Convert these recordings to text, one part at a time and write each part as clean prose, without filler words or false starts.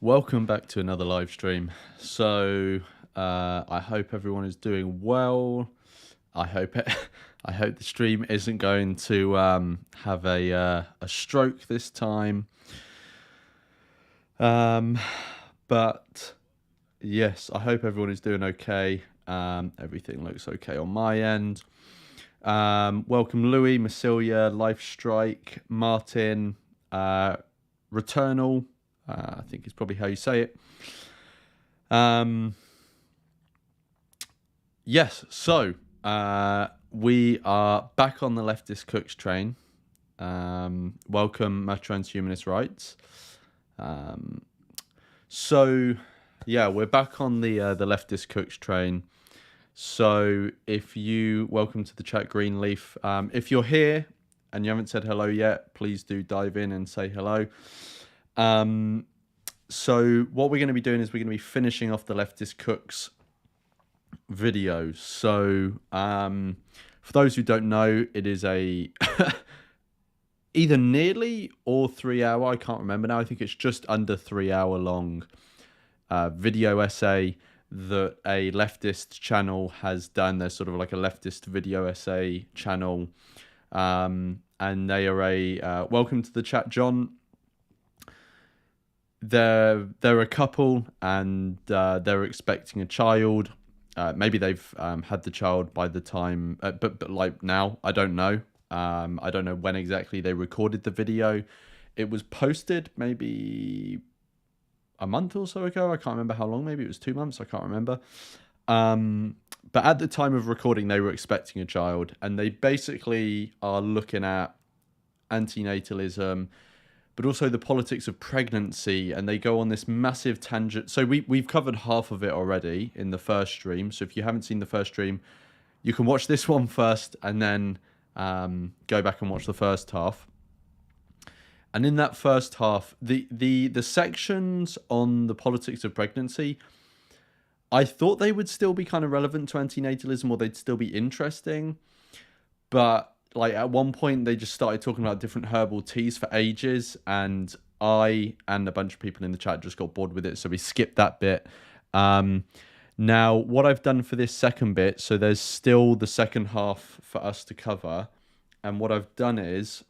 Welcome back to another live stream. So I hope everyone is doing well. I hope I hope the stream isn't going to have a stroke this time. But yes, I hope everyone is doing okay. Everything looks okay on my end. Welcome Louis, Massilia, Life Strike, Martin, Returnal. I think is probably how you say it. Yes, so we are back on the leftist cooks train. Welcome, my transhumanist rights. So yeah, we're back on the leftist cooks train. So if you welcome to the chat, Greenleaf. If you're here and you haven't said hello yet, please do dive in and say hello. So what we're going to be doing is we're going to be finishing off the leftist cooks videos. So for those who don't know, it is a either nearly or 3 hour, I can't remember now, I think it's just under 3 hour long video essay that a leftist channel has done. They're sort of like a leftist video essay channel, and they are a welcome to the chat, John. They're a couple and they're expecting a child. Maybe they've had the child by the time, but like now, I don't know. I don't know when exactly they recorded the video. It was posted maybe a month or so ago. I can't remember how long. Maybe it was 2 months. I can't remember. But at the time of recording, they were expecting a child, and they basically are looking at antinatalism, but also the politics of pregnancy, and they go on this massive tangent. So we've covered half of it already in the first stream. So if you haven't seen the first stream, you can watch this one first and then go back and watch the first half. And in that first half, the sections on the politics of pregnancy, I thought they would still be kind of relevant to antinatalism, or they'd still be interesting. But like at one point they just started talking about different herbal teas for ages, and I and a bunch of people in the chat just got bored with it, so we skipped that bit. Now what I've done for this second bit, so there's still the second half for us to cover, and what I've done is,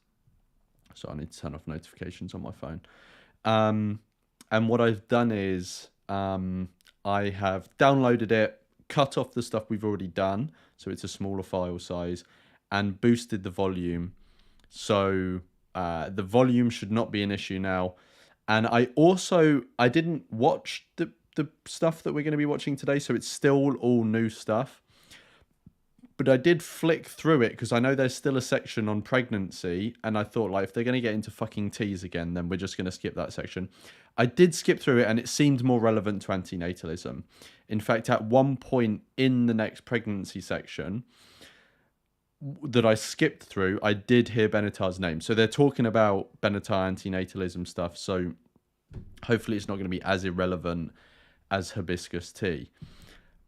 so I need to turn off notifications on my phone, and what I've done is I have downloaded it, cut off the stuff we've already done, so it's a smaller file size, and boosted the volume. So the volume should not be an issue now. And I didn't watch the stuff that we're going to be watching today, so it's still all new stuff. But I did flick through it because I know there's still a section on pregnancy, and I thought, like, if they're going to get into fucking teas again, then we're just going to skip that section. I did skip through it, and it seemed more relevant to antinatalism. In fact, at one point in the next pregnancy section that I skipped through, I did hear Benatar's name. So they're talking about Benatar antinatalism stuff. So hopefully it's not going to be as irrelevant as hibiscus tea.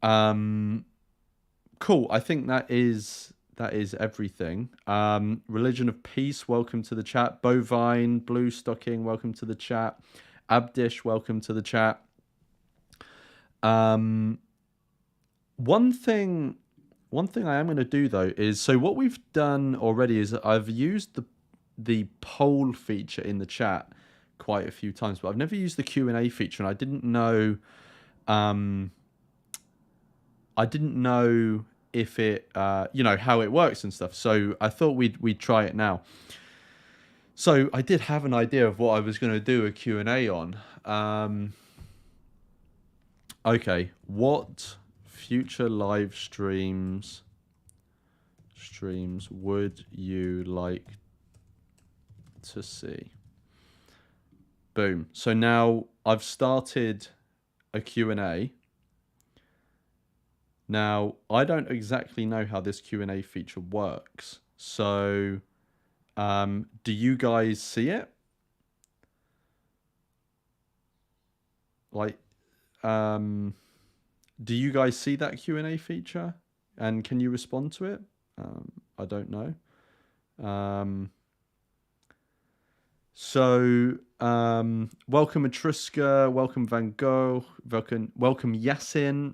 Cool. I think that is everything. Religion of Peace, welcome to the chat. Bovine, Blue Stocking, welcome to the chat. Abdish, welcome to the chat. One thing I am going to do though is, so what we've done already is I've used the poll feature in the chat quite a few times, but I've never used the Q&A feature, and I didn't know if it how it works and stuff. So I thought we'd try it now. So I did have an idea of what I was going to do a Q&A on. Okay, what future live streams would you like to see? Boom. So now I've started a Q&A. Now I don't exactly know how this Q&A feature works. So do you guys see it? Like do you guys see that Q&A feature, and can you respond to it? I don't know. So Welcome Etruska, welcome Van Gogh, welcome Yasin.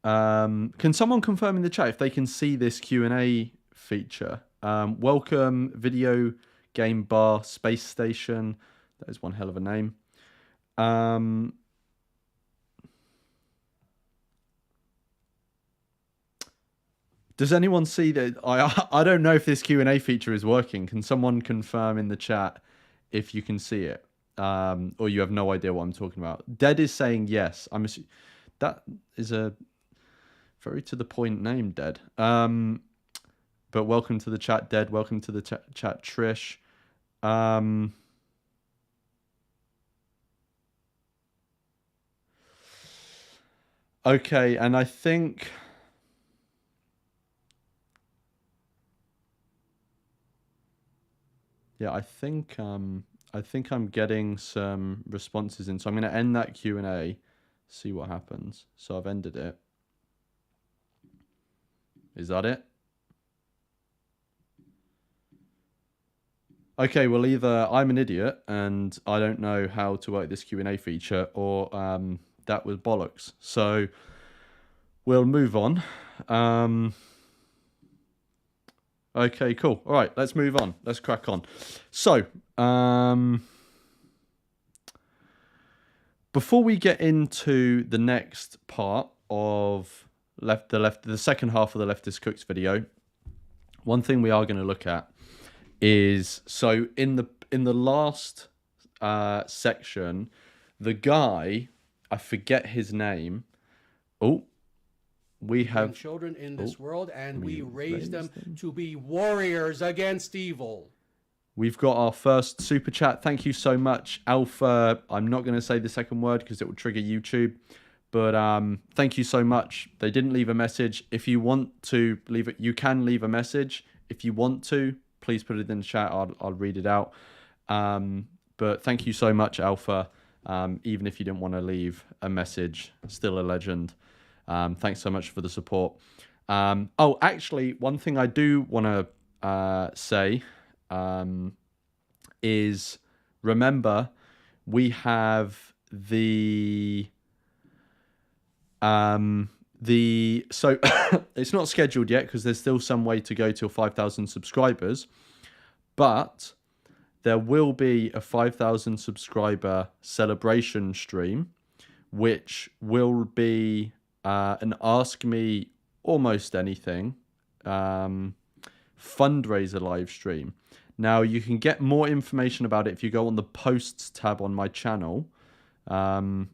Can someone confirm in the chat if they can see this Q&A feature? Welcome Video Game Bar Space Station. That is one hell of a name. Does anyone see that? I don't know if this Q&A feature is working. Can someone confirm in the chat if you can see it? Or you have no idea what I'm talking about? Dead is saying yes. That is a very to the point name, Dead. But welcome to the chat, Dead. Welcome to the chat, Trish. Okay, and I think... Yeah, I think I'm getting some responses in. So I'm going to end that Q&A, see what happens. So I've ended it. Is that it? Okay, well, either I'm an idiot and I don't know how to work this Q&A feature, or that was bollocks. So we'll move on. Okay, cool. All right, let's move on. Let's crack on. So, before we get into the next part of the second half of the Leftist Cooks video, one thing we are going to look at is, so in the last section, the guy, I forget his name. Oh. We have children in this world, and we raise them to be warriors against evil. We've got our first super chat. Thank you so much, Alpha. I'm not going to say the second word because it will trigger YouTube, but thank you so much. They didn't leave a message. If you want to leave it, you can leave a message. If you want to, please put it in the chat. I'll read it out. But thank you so much, Alpha. Even if you didn't want to leave a message, still a legend. Thanks so much for the support. Oh, actually, one thing I do want to say is, remember, we have so it's not scheduled yet because there's still some way to go till 5,000 subscribers, but there will be a 5,000 subscriber celebration stream, which will be an Ask Me Almost Anything fundraiser live stream. Now, you can get more information about it if you go on the posts tab on my channel. And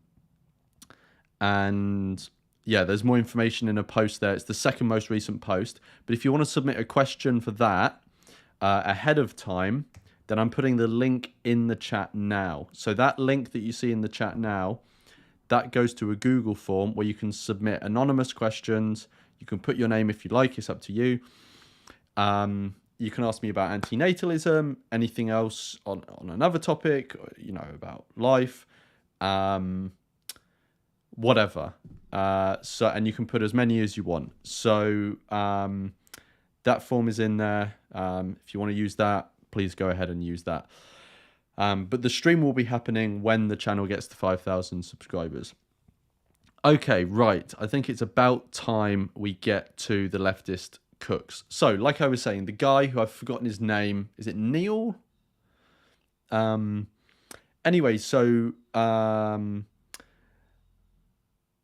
yeah, there's more information in a post there. It's the second most recent post. But if you want to submit a question for that ahead of time, then I'm putting the link in the chat now. So that link that you see in the chat now, that goes to a Google form where you can submit anonymous questions. You can put your name if you like, it's up to you. You can ask me about antinatalism, anything else on another topic, you know, about life, whatever. And you can put as many as you want. So that form is in there. If you want to use that, please go ahead and use that. But the stream will be happening when the channel gets to 5,000 subscribers. Okay, right. I think it's about time we get to the Leftist Cooks. So, like I was saying, the guy who I've forgotten his name, is it Neil? Anyway, so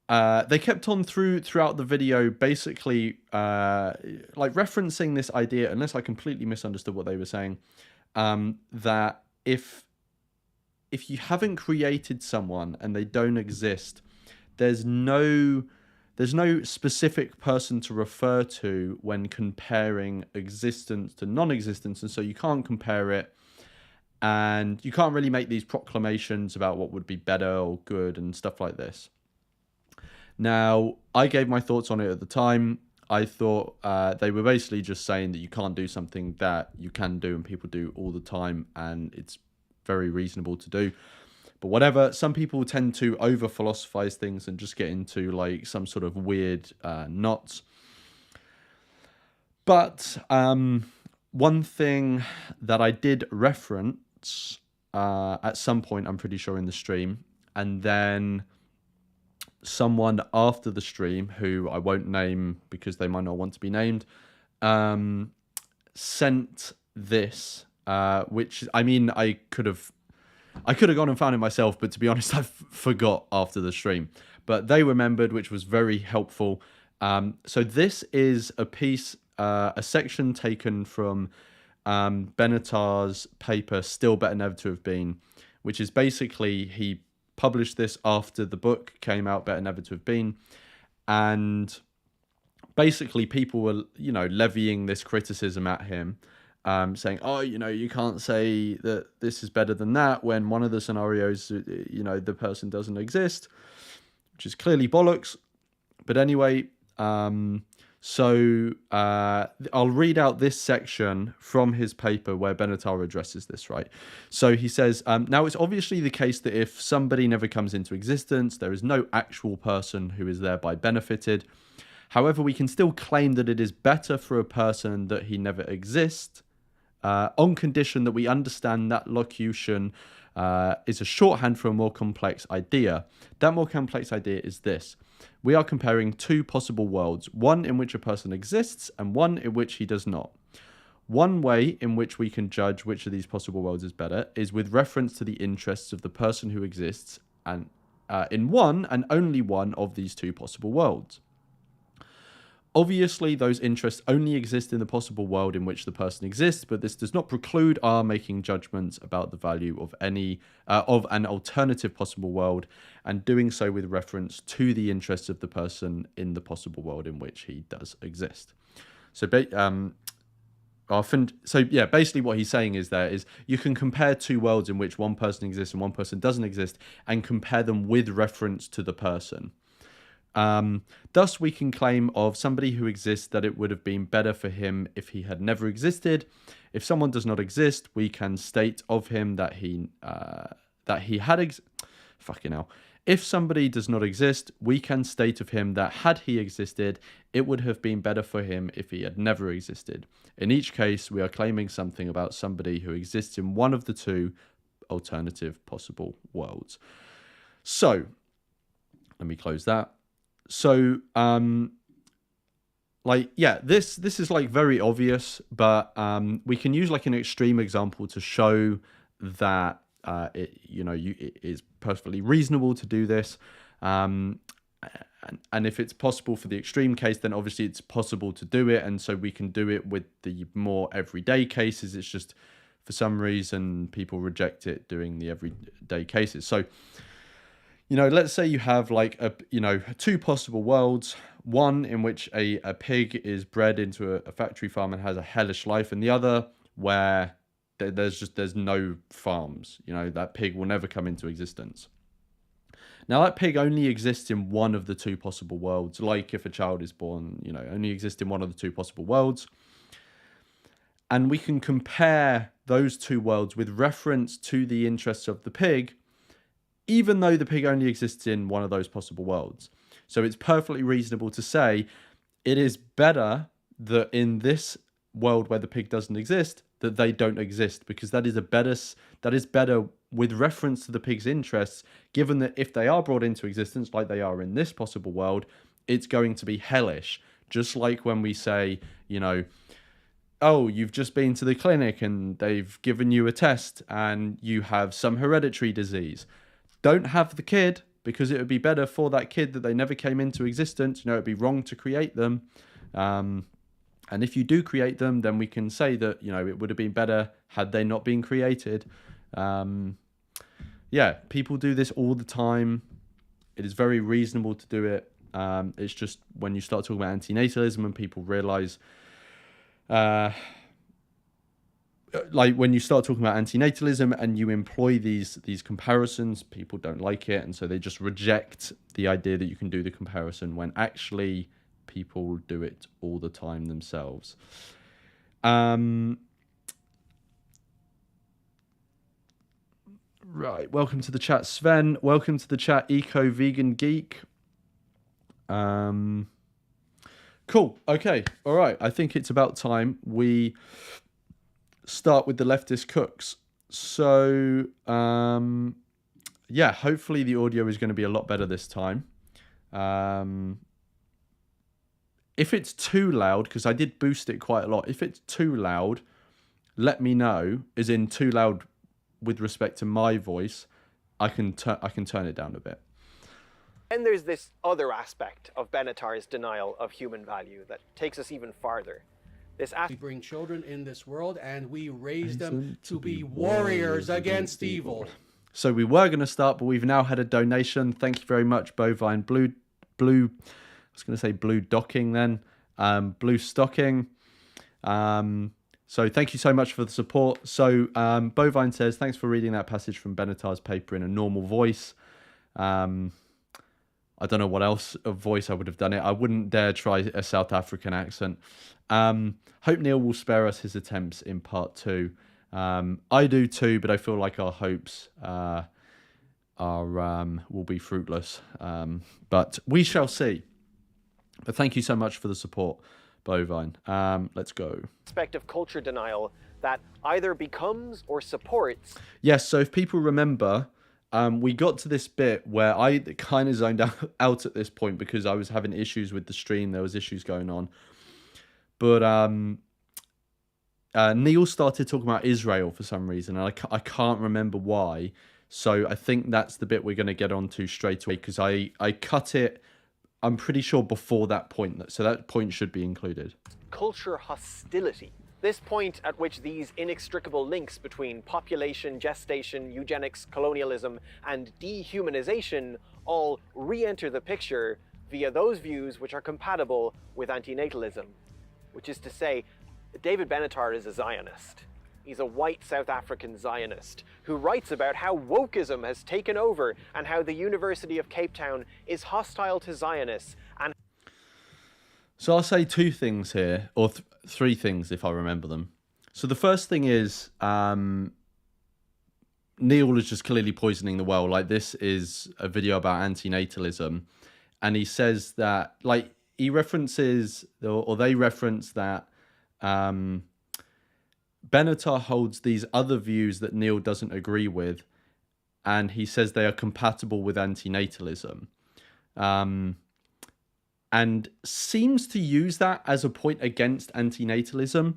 they kept on throughout the video, basically like referencing this idea, unless I completely misunderstood what they were saying, that if you haven't created someone and they don't exist, there's no specific person to refer to when comparing existence to non-existence, and so you can't compare it, and you can't really make these proclamations about what would be better or good and stuff like this. Now, I gave my thoughts on it at the time. I thought they were basically just saying that you can't do something that you can do and people do all the time, and it's very reasonable to do. But whatever, some people tend to over-philosophize things and just get into like some sort of weird knots. But one thing that I did reference once at some point, I'm pretty sure, in the stream, and then someone after the stream, who I won't name because they might not want to be named, sent this, which, I mean, I could have gone and found it myself, but to be honest, I forgot after the stream. But they remembered, which was very helpful. So this is a piece, a section taken from Benatar's paper, Still Better Never to Have Been, which is basically, he published this after the book came out, Better Never to Have Been. And basically people were, levying this criticism at him, saying, oh, you can't say that this is better than that when one of the scenarios, the person doesn't exist, which is clearly bollocks. But anyway, so I'll read out this section from his paper where Benatar addresses this, right? So he says, now it's obviously the case that if somebody never comes into existence, there is no actual person who is thereby benefited. However, we can still claim that it is better for a person that he never exists, on condition that we understand that locution is a shorthand for a more complex idea. That more complex idea is this. We are comparing two possible worlds, one in which a person exists and one in which he does not. One way in which we can judge which of these possible worlds is better is with reference to the interests of the person who exists and in one and only one of these two possible worlds. Obviously, those interests only exist in the possible world in which the person exists, but this does not preclude our making judgments about the value of any of an alternative possible world, and doing so with reference to the interests of the person in the possible world in which he does exist. So, basically what he's saying is you can compare two worlds in which one person exists and one person doesn't exist, and compare them with reference to the person. Thus, we can claim of somebody who exists that it would have been better for him if he had never existed. If someone does not exist, we can state of him that he had fucking hell. If somebody does not exist, we can state of him that had he existed, it would have been better for him if he had never existed. In each case, we are claiming something about somebody who exists in one of the two alternative possible worlds. So, let me close that. So, this is like very obvious, but we can use like an extreme example to show that it is perfectly reasonable to do this. And if it's possible for the extreme case, then obviously it's possible to do it, and so we can do it with the more everyday cases. It's just for some reason people reject it doing the everyday cases. So, let's say you have like two possible worlds, one in which a pig is bred into a factory farm and has a hellish life, and the other where there's no farms. That pig will never come into existence. Now that pig only exists in one of the two possible worlds, like if a child is born, only exists in one of the two possible worlds. And we can compare those two worlds with reference to the interests of the pig, even though the pig only exists in one of those possible worlds. So it's perfectly reasonable to say it is better that in this world where the pig doesn't exist, that they don't exist, because that is better with reference to the pig's interests, given that if they are brought into existence like they are in this possible world, it's going to be hellish. Just like when we say, oh, you've just been to the clinic and they've given you a test and you have some hereditary disease. Don't have the kid, because it would be better for that kid that they never came into existence. It'd be wrong to create them. And if you do create them, then we can say that, it would have been better had they not been created. People do this all the time. It is very reasonable to do it. It's just when you start talking about antinatalism and people realize, when you start talking about antinatalism and you employ these comparisons, people don't like it, and so they just reject the idea that you can do the comparison when actually people do it all the time themselves. Right, welcome to the chat, Sven. Welcome to the chat, Eco Vegan Geek. Cool. Okay. All right. I think it's about time we start with the leftist cooks. So, yeah, hopefully the audio is going to be a lot better this time. If it's too loud, because I did boost it quite a lot, if it's too loud, let me know, as in too loud with respect to my voice. I can turn it down a bit. And there's this other aspect of Benatar's denial of human value that takes us even farther. We bring children in this world and we raise them to be warriors against evil. So we were going to start, but we've now had a donation. Thank you very much, Bovine. Blue. I was going to say blue docking then. Blue stocking. So thank you so much for the support. So Bovine says, thanks for reading that passage from Benatar's paper in a normal voice. I don't know what else of voice I would have done it. I wouldn't dare try a South African accent. Hope Neil will spare us his attempts in part 2. I do too, but I feel like our hopes will be fruitless. But we shall see. But thank you so much for the support, Bovine. Let's go. Aspect of culture denial that either becomes or supports. Yes, so if people remember, we got to this bit where I kind of zoned out at this point because I was having issues with the stream. There was issues going on. But Neil started talking about Israel for some reason, and I can't remember why. So I think that's the bit we're going to get onto straight away, because I cut it, I'm pretty sure, before that point. So that point should be included. Culture hostility. This point at which these inextricable links between population, gestation, eugenics, colonialism, and dehumanization all re-enter the picture via those views which are compatible with antinatalism. Which is to say, David Benatar is a Zionist. He's a white South African Zionist who writes about how wokeism has taken over and how the University of Cape Town is hostile to Zionists. And so I'll say 2 things here, or 3 things if I remember them. So the first thing is Neil is just clearly poisoning the well. Like, this is a video about antinatalism, and he says that, like, he references, or they reference that Benatar holds these other views that Neil doesn't agree with, and he says they are compatible with antinatalism, and seems to use that as a point against antinatalism.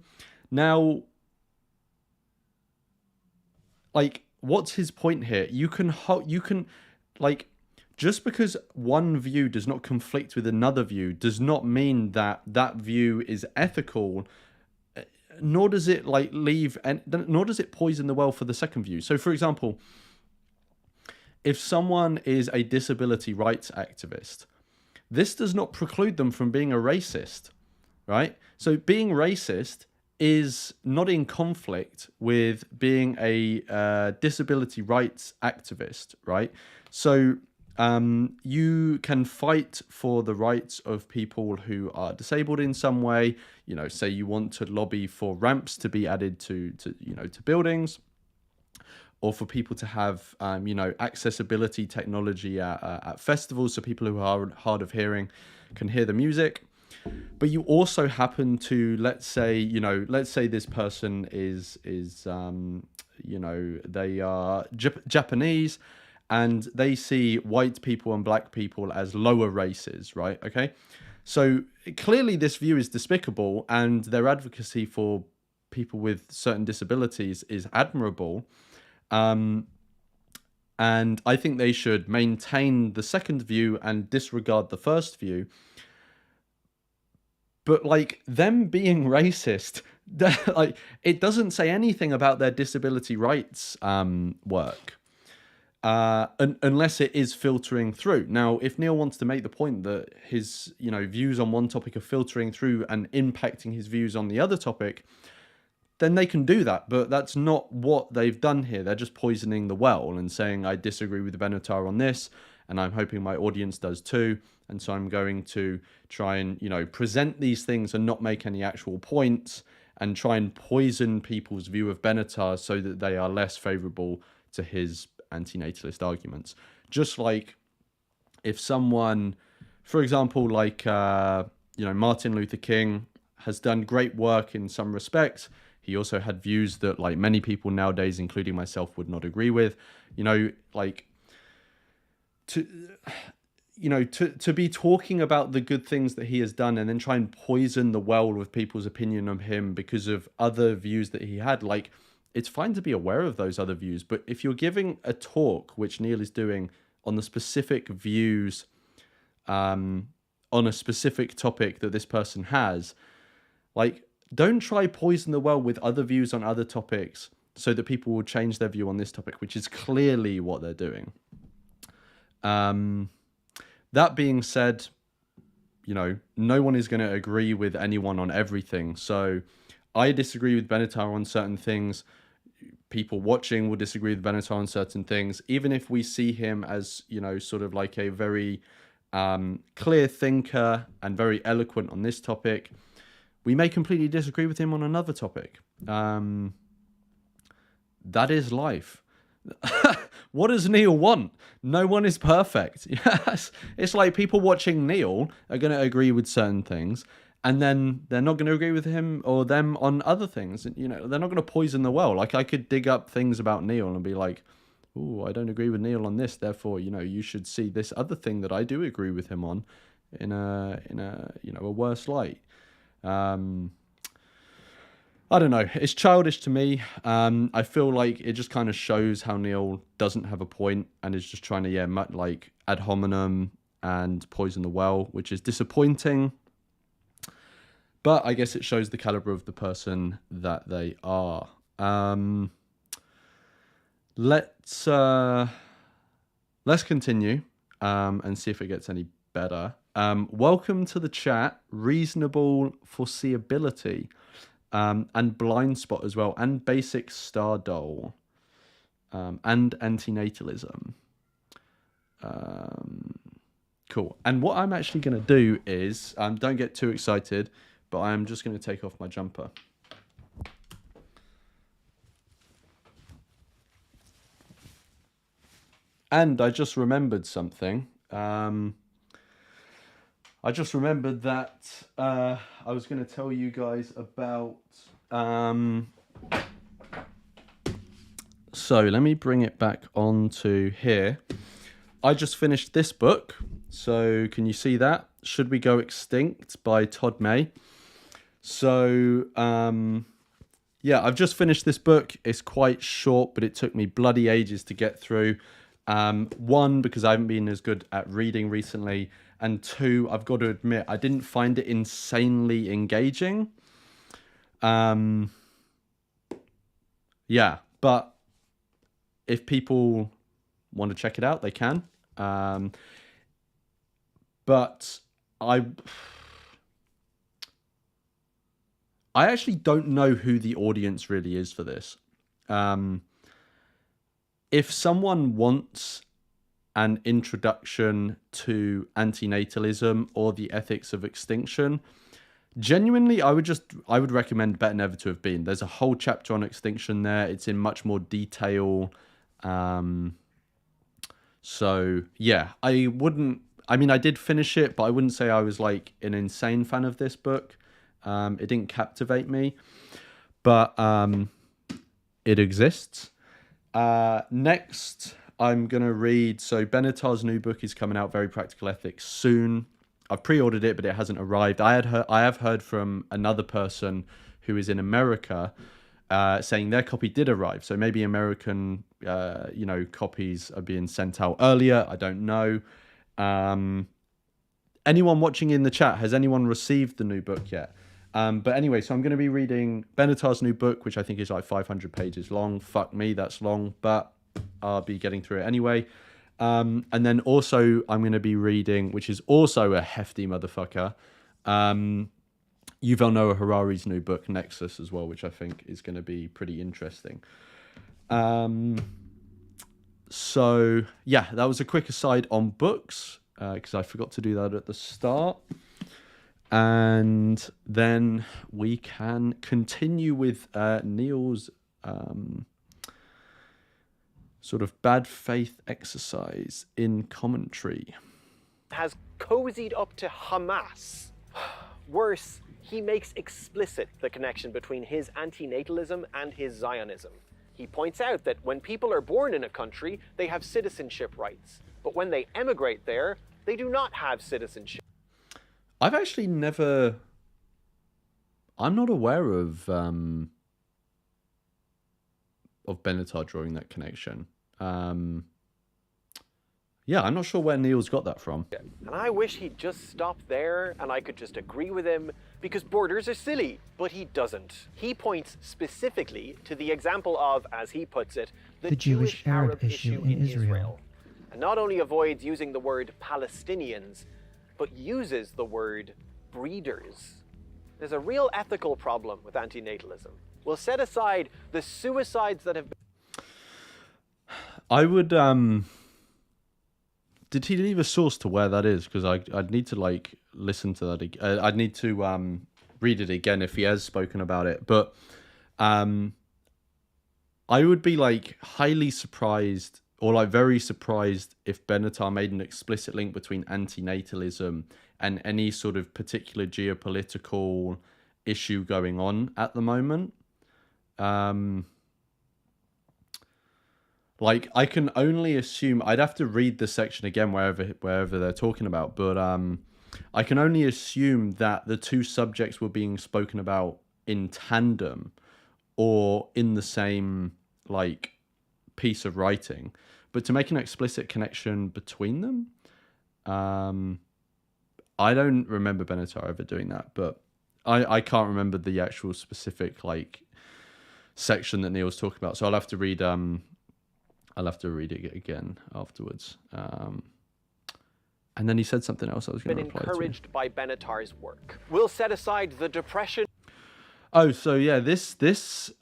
Now, like, what's his point here? You can like, just because one view does not conflict with another view does not mean that that view is ethical, nor does it nor does it poison the well for the second view. So, for example, if someone is a disability rights activist, this does not preclude them from being a racist, right? So being racist is not in conflict with being a disability rights activist, right? So you can fight for the rights of people who are disabled in some way. You know, say you want to lobby for ramps to be added to buildings, or for people to have accessibility technology at festivals, so people who are hard of hearing can hear the music. But you also happen to, let's say this person is they are Japanese, and they see white people and black people as lower races, right? Okay, so clearly this view is despicable, and their advocacy for people with certain disabilities is admirable. And I think they should maintain the second view and disregard the first view. But, like, them being racist, like, it doesn't say anything about their disability rights work, unless it is filtering through. Now, if Neil wants to make the point that his views on one topic are filtering through and impacting his views on the other topic, then they can do that. But that's not what they've done here. They're just poisoning the well and saying, I disagree with Benatar on this, and I'm hoping my audience does too. And so I'm going to try and, present these things and not make any actual points, and try and poison people's view of Benatar so that they are less favorable to his antinatalist arguments. Just like if someone, for example, like, Martin Luther King has done great work in some respects. He also had views that like many people nowadays, including myself, would not agree with. You know, like to be talking about the good things that he has done and then try and poison the well with people's opinion of him because of other views that he had. Like, it's fine to be aware of those other views, but if you're giving a talk, which Neil is doing, on the specific views on a specific topic that this person has, like, don't try poison the well with other views on other topics so that people will change their view on this topic, which is clearly what they're doing. That being said, you know, no one is going to agree with anyone on everything. So I disagree with Benatar on certain things. People watching will disagree with Benatar on certain things. Even if we see him as, you know, sort of like a very clear thinker and very eloquent on this topic, we may completely disagree with him on another topic. That is life. What does Neil want? No one is perfect. Yes, it's like people watching Neil are going to agree with certain things, and then they're not going to agree with him or them on other things. You know, they're not going to poison the well. Like, I could dig up things about Neil and be like, "Oh, I don't agree with Neil on this. Therefore, you know, you should see this other thing that I do agree with him on in a you know, a worse light." I don't know. It's childish to me. I feel like it just kind of shows how Neil doesn't have a point and is just trying to, like ad hominem and poison the well, which is disappointing. But I guess it shows the caliber of the person that they are. Let's continue and see if it gets any better. Welcome to the chat, Reasonable Foreseeability. And Blind Spot as well, and Basic Star Doll, and Antinatalism. Cool. And what I'm actually going to do is, don't get too excited, but I'm just going to take off my jumper. And I just remembered something. I just remembered that I was going to tell you guys about... So let me bring it back onto here. I just finished this book. So can you see that? Should We Go Extinct by Todd May. So, yeah, I've just finished this book. It's quite short, but it took me bloody ages to get through. One, because I haven't been as good at reading recently. And two, I've got to admit, I didn't find it insanely engaging. Yeah, but if people want to check it out, they can. But I actually don't know who the audience really is for this. If someone wants an introduction to antinatalism or the ethics of extinction, genuinely, I would recommend Better Never to Have Been. There's a whole chapter on extinction there. It's in much more detail. So yeah, I did finish it, but I wouldn't say I was like an insane fan of this book. It didn't captivate me, but it exists. Next, I'm going to read... So Benatar's new book is coming out, Very Practical Ethics, soon. I've pre-ordered it, but it hasn't arrived. I have heard from another person who is in America saying their copy did arrive. So maybe American, copies are being sent out earlier. I don't know. Anyone watching in the chat, has anyone received the new book yet? But anyway, so I'm going to be reading Benatar's new book, which I think is like 500 pages long. Fuck me, that's long, but I'll be getting through it anyway. And then also I'm going to be reading, which is also a hefty motherfucker, Yuval Noah Harari's new book, Nexus, as well, which I think is going to be pretty interesting. So, yeah, that was a quick aside on books, because I forgot to do that at the start. And then we can continue with Neil's sort of bad faith exercise in commentary. Has cozied up to Hamas. Worse, he makes explicit the connection between his antinatalism and his Zionism. He points out that when people are born in a country, they have citizenship rights, but when they emigrate there, they do not have citizenship. I've actually never... I'm not aware of Benatar drawing that connection. Yeah, I'm not sure where Neil's got that from. And I wish he'd just stop there and I could just agree with him, because borders are silly, but he doesn't. He points specifically to the example of, as he puts it, the Jewish-Arab issue in Israel. And not only avoids using the word Palestinians, but uses the word breeders. There's a real ethical problem with antinatalism. We'll set aside the suicides that have been... I would... Did he leave a source to where that is? Because I'd need to like listen to that. I'd need to read it again if he has spoken about it. But I would be like highly surprised, or like very surprised, if Benatar made an explicit link between antinatalism and any sort of particular geopolitical issue going on at the moment. Like, I can only assume... I'd have to read the section again wherever they're talking about, but I can only assume that the two subjects were being spoken about in tandem or in the same, like, piece of writing. But to make an explicit connection between them, I don't remember Benatar ever doing that, but I can't remember the actual specific, like, section that Neil was talking about, so I'll have to read... I'll have to read it again afterwards. And then he said something else I was going to reply to. Encouraged by Benatar's work. We'll set aside the depression. Oh, so yeah, this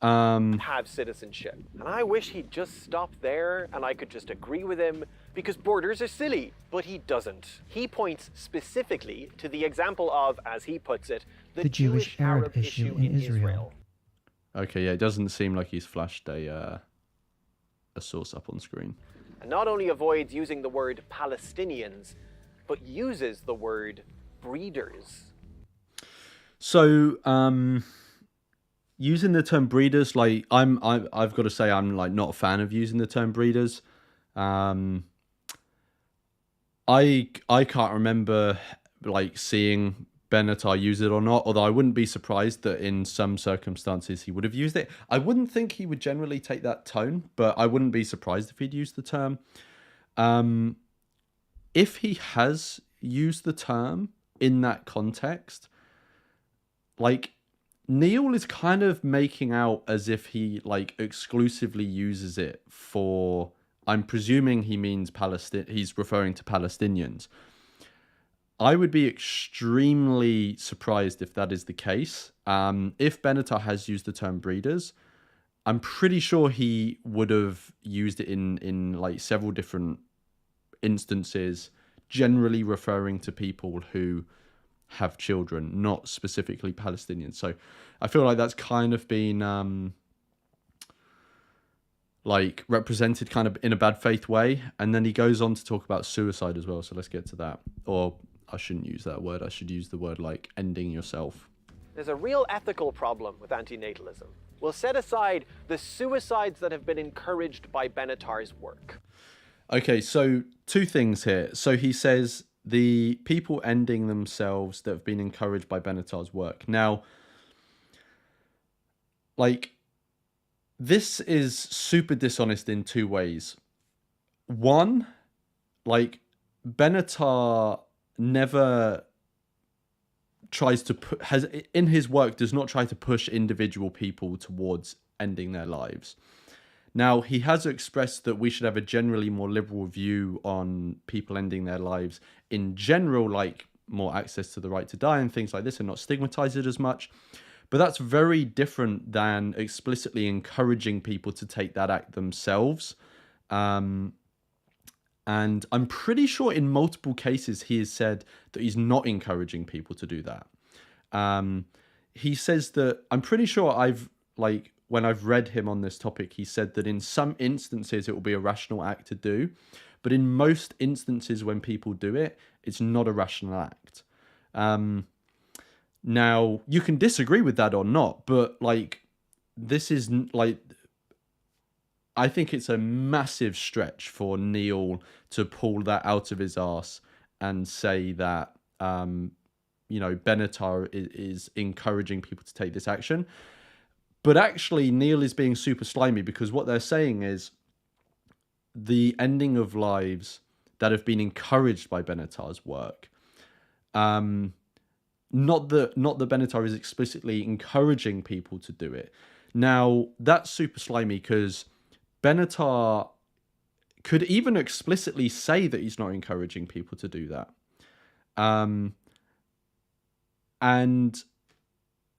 have citizenship. And I wish he'd just stop there and I could just agree with him, because borders are silly, but he doesn't. He points specifically to the example of, as he puts it, the Jewish-Arab issue in Israel. Okay, yeah, it doesn't seem like he's flashed a source up on screen. And not only avoids using the word Palestinians, but uses the word breeders. So, using the term breeders, like I've got to say I'm like not a fan of using the term breeders. I can't remember like seeing Benatar use it or not, although I wouldn't be surprised that in some circumstances he would have used it. I wouldn't think he would generally take that tone, but I wouldn't be surprised if he'd used the term. If he has used the term in that context, like, Neil is kind of making out as if he like exclusively uses it for, I'm presuming he means he's referring to Palestinians. I would be extremely surprised if that is the case. If Benatar has used the term breeders, I'm pretty sure he would have used it in like several different instances, generally referring to people who have children, not specifically Palestinians. So I feel like that's kind of been like represented kind of in a bad faith way. And then he goes on to talk about suicide as well. So let's get to that. Or I shouldn't use that word. I should use the word like ending yourself. There's a real ethical problem with antinatalism. We'll set aside the suicides that have been encouraged by Benatar's work. Okay, so two things here. So he says the people ending themselves that have been encouraged by Benatar's work. Now, like, this is super dishonest in two ways. One, like, Benatar never tries to in his work does not try to push individual people towards ending their lives. Now, he has expressed that we should have a generally more liberal view on people ending their lives in general, like more access to the right to die and things like this, and not stigmatize it as much. But that's very different than explicitly encouraging people to take that act themselves. And I'm pretty sure in multiple cases he has said that he's not encouraging people to do that. He says that, I'm pretty sure when I've read him on this topic, he said that in some instances it will be a rational act to do, but in most instances when people do it, it's not a rational act. Now, you can disagree with that or not, but like, this is like, I think it's a massive stretch for Neil to pull that out of his arse and say that, Benatar is encouraging people to take this action. But actually, Neil is being super slimy, because what they're saying is the ending of lives that have been encouraged by Benatar's work. Not that Benatar is explicitly encouraging people to do it. Now, that's super slimy, because Benatar could even explicitly say that he's not encouraging people to do that. And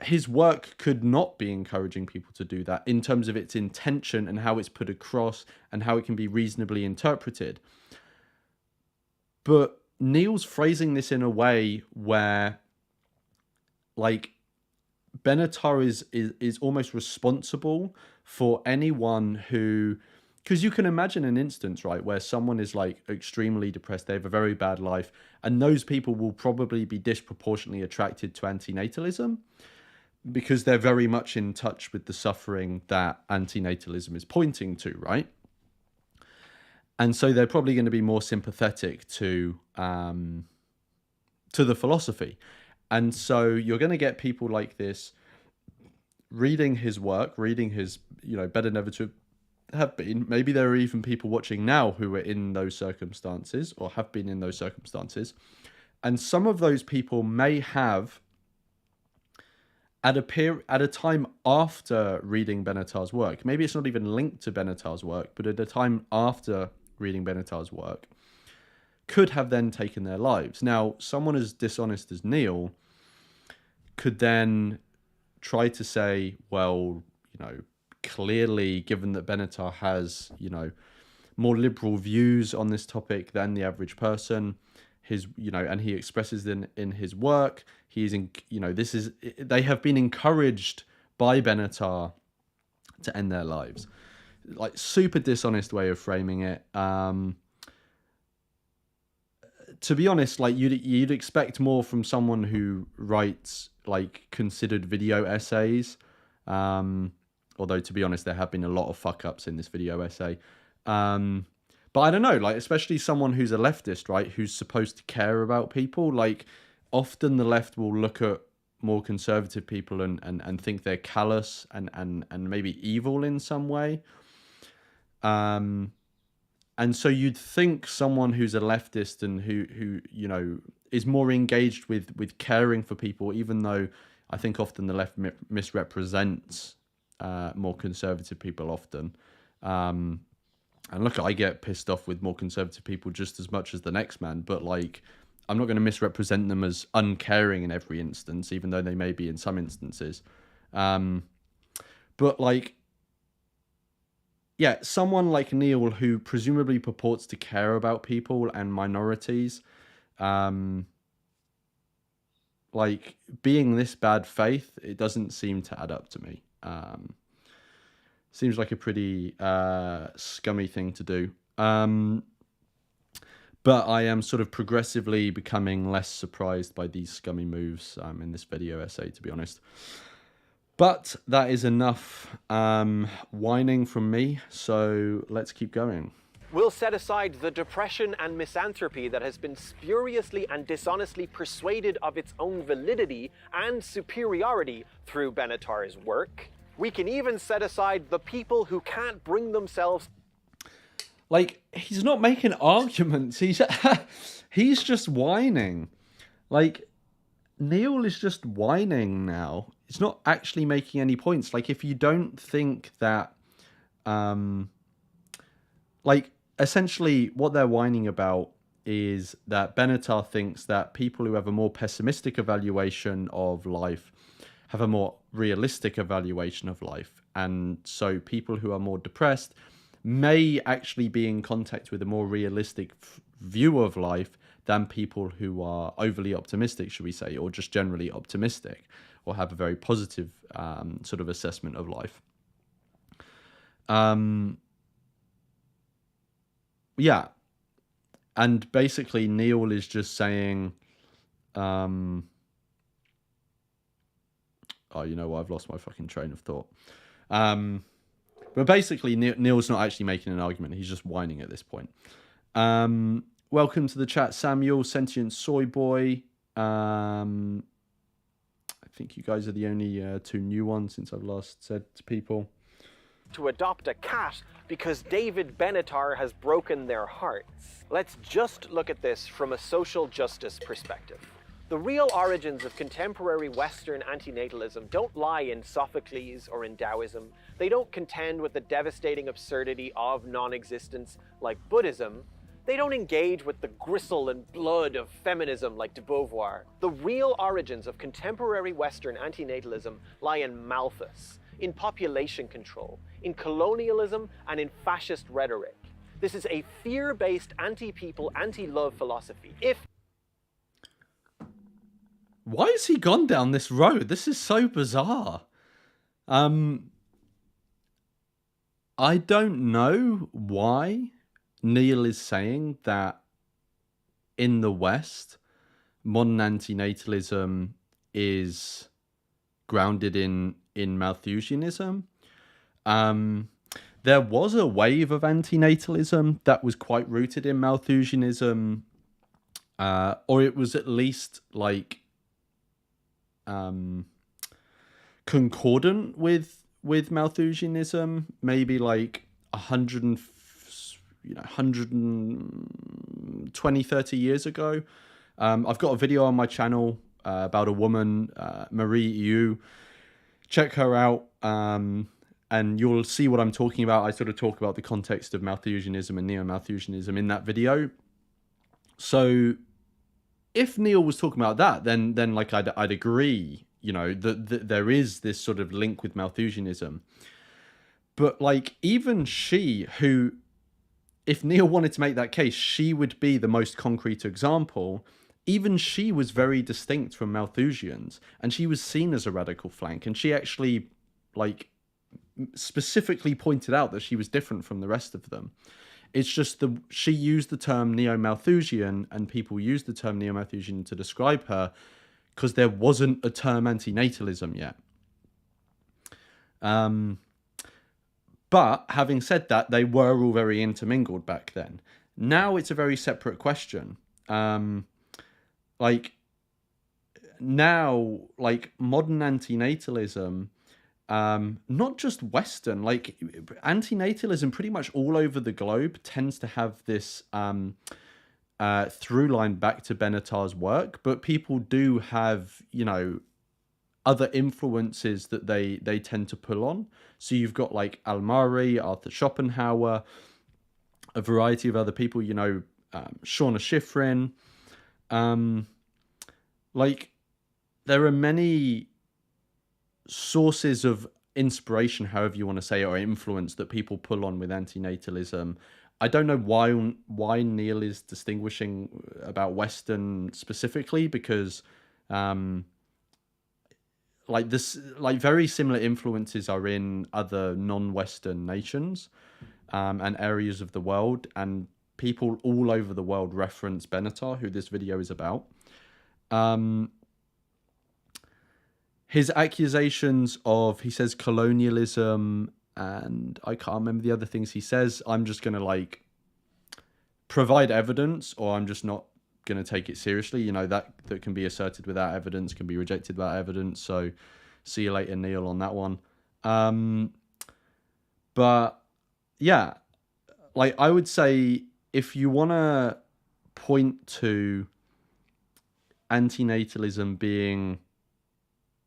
his work could not be encouraging people to do that in terms of its intention and how it's put across and how it can be reasonably interpreted. But Neil's phrasing this in a way where, like, Benatar is almost responsible for anyone who, because you can imagine an instance, right, where someone is like extremely depressed, they have a very bad life, and those people will probably be disproportionately attracted to antinatalism, because they're very much in touch with the suffering that antinatalism is pointing to, right? And so they're probably going to be more sympathetic to the philosophy. And so you're going to get people like this reading his work, reading his, Better Never to Have Been. Maybe there are even people watching now who are in those circumstances or have been in those circumstances. And some of those people may have, at a time after reading Benatar's work, maybe it's not even linked to Benatar's work, but at a time after reading Benatar's work, could have then taken their lives. Now, someone as dishonest as Neil could then try to say, well, clearly, given that Benatar has, more liberal views on this topic than the average person, and he expresses in his work, they have been encouraged by Benatar to end their lives. Like, super dishonest way of framing it. To be honest, like, you'd expect more from someone who writes like considered video essays. Although, to be honest, there have been a lot of fuck ups in this video essay. But I don't know, like, especially someone who's a leftist, right, who's supposed to care about people. Like, often the left will look at more conservative people and think they're callous and maybe evil in some way. And so you'd think someone who's a leftist and who is more engaged with caring for people, even though I think often the left misrepresents more conservative people often. And look, I get pissed off with more conservative people just as much as the next man, but like, I'm not going to misrepresent them as uncaring in every instance, even though they may be in some instances. But like, yeah, someone like Neil, who presumably purports to care about people and minorities, like, being this bad faith, it doesn't seem to add up to me. Seems like a pretty scummy thing to do. But I am sort of progressively becoming less surprised by these scummy moves in this video essay, to be honest. But that is enough whining from me, so let's keep going. We'll set aside the depression and misanthropy that has been spuriously and dishonestly persuaded of its own validity and superiority through Benatar's work. We can even set aside the people who can't bring themselves... Like, he's not making arguments, he's just whining. Like, Neil is just whining now. It's not actually making any points. Like, if you don't think that, like, essentially what they're whining about is that Benatar thinks that people who have a more pessimistic evaluation of life have a more realistic evaluation of life. And so people who are more depressed may actually be in contact with a more realistic view of life than people who are overly optimistic, should we say, or just generally optimistic, or have a very positive sort of assessment of life. Yeah. And basically Neil is just saying, Oh, you know what? I've lost my fucking train of thought. But basically, Neil's not actually making an argument. He's just whining at this point. Welcome to the chat, Samuel, Sentient Soy Boy. I think you guys are the only two new ones since I've last said to people. To adopt a cat because David Benatar has broken their hearts. Let's just look at this from a social justice perspective. The real origins of contemporary Western antinatalism don't lie in Sophocles or in Taoism. They don't contend with the devastating absurdity of non-existence like Buddhism. They don't engage with the gristle and blood of feminism like de Beauvoir. The real origins of contemporary Western antinatalism lie in Malthus, in population control, in colonialism, and in fascist rhetoric. This is a fear-based anti-people, anti-love philosophy. Why has he gone down this road? This is so bizarre. I don't know why Neil is saying that in the West, modern antinatalism is grounded in Malthusianism. There was a wave of antinatalism that was quite rooted in Malthusianism, or it was at least like concordant with Malthusianism, maybe like 120, 30 years ago. I've got a video on my channel about a woman, Marie Yu. Check her out, and you'll see what I'm talking about. I sort of talk about the context of Malthusianism and Neo-Malthusianism in that video. So if Neil was talking about that, then like I'd agree, you know, that there is this sort of link with Malthusianism. But like even she, who, if Neil wanted to make that case, she would be the most concrete example. Even she was very distinct from Malthusians, and she was seen as a radical flank. And she actually like specifically pointed out that she was different from the rest of them. It's just she used the term Neo-Malthusian, and people used the term Neo-Malthusian to describe her because there wasn't a term antinatalism yet. But having said that, they were all very intermingled back then. Now it's a very separate question. Like now, like modern antinatalism, not just Western, like antinatalism pretty much all over the globe tends to have this through line back to Benatar's work, but people do have, you know, other influences that they tend to pull on. So you've got like Almari, Arthur Schopenhauer, a variety of other people, you know, Shauna Schifrin. Like there are many sources of inspiration, however you want to say it, or influence that people pull on with antinatalism. I don't know why Neil is distinguishing about Western specifically, because like this, like very similar influences are in other non-Western nations and areas of the world, and people all over the world reference Benatar, who this video is about. His accusations of, he says colonialism, and I can't remember the other things he says. I'm just going to like provide evidence, or I'm just not going to take it seriously. You know, that can be asserted without evidence, can be rejected without evidence. So see you later, Neil, on that one. But yeah, like I would say, if you want to point to antinatalism being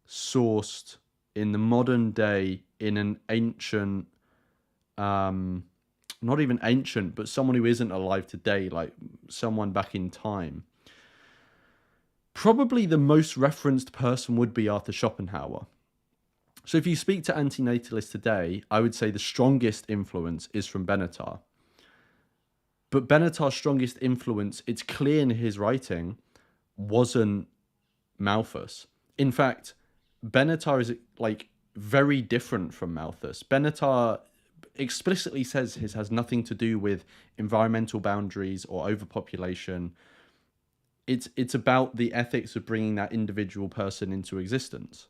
sourced in the modern day in an ancient, not even ancient, but someone who isn't alive today, like someone back in time, probably the most referenced person would be Arthur Schopenhauer. So if you speak to antinatalists today, I would say the strongest influence is from Benatar. But Benatar's strongest influence, it's clear in his writing, wasn't Malthus. In fact, Benatar is like very different from Malthus. Benatar explicitly says his has nothing to do with environmental boundaries or overpopulation. It's about the ethics of bringing that individual person into existence.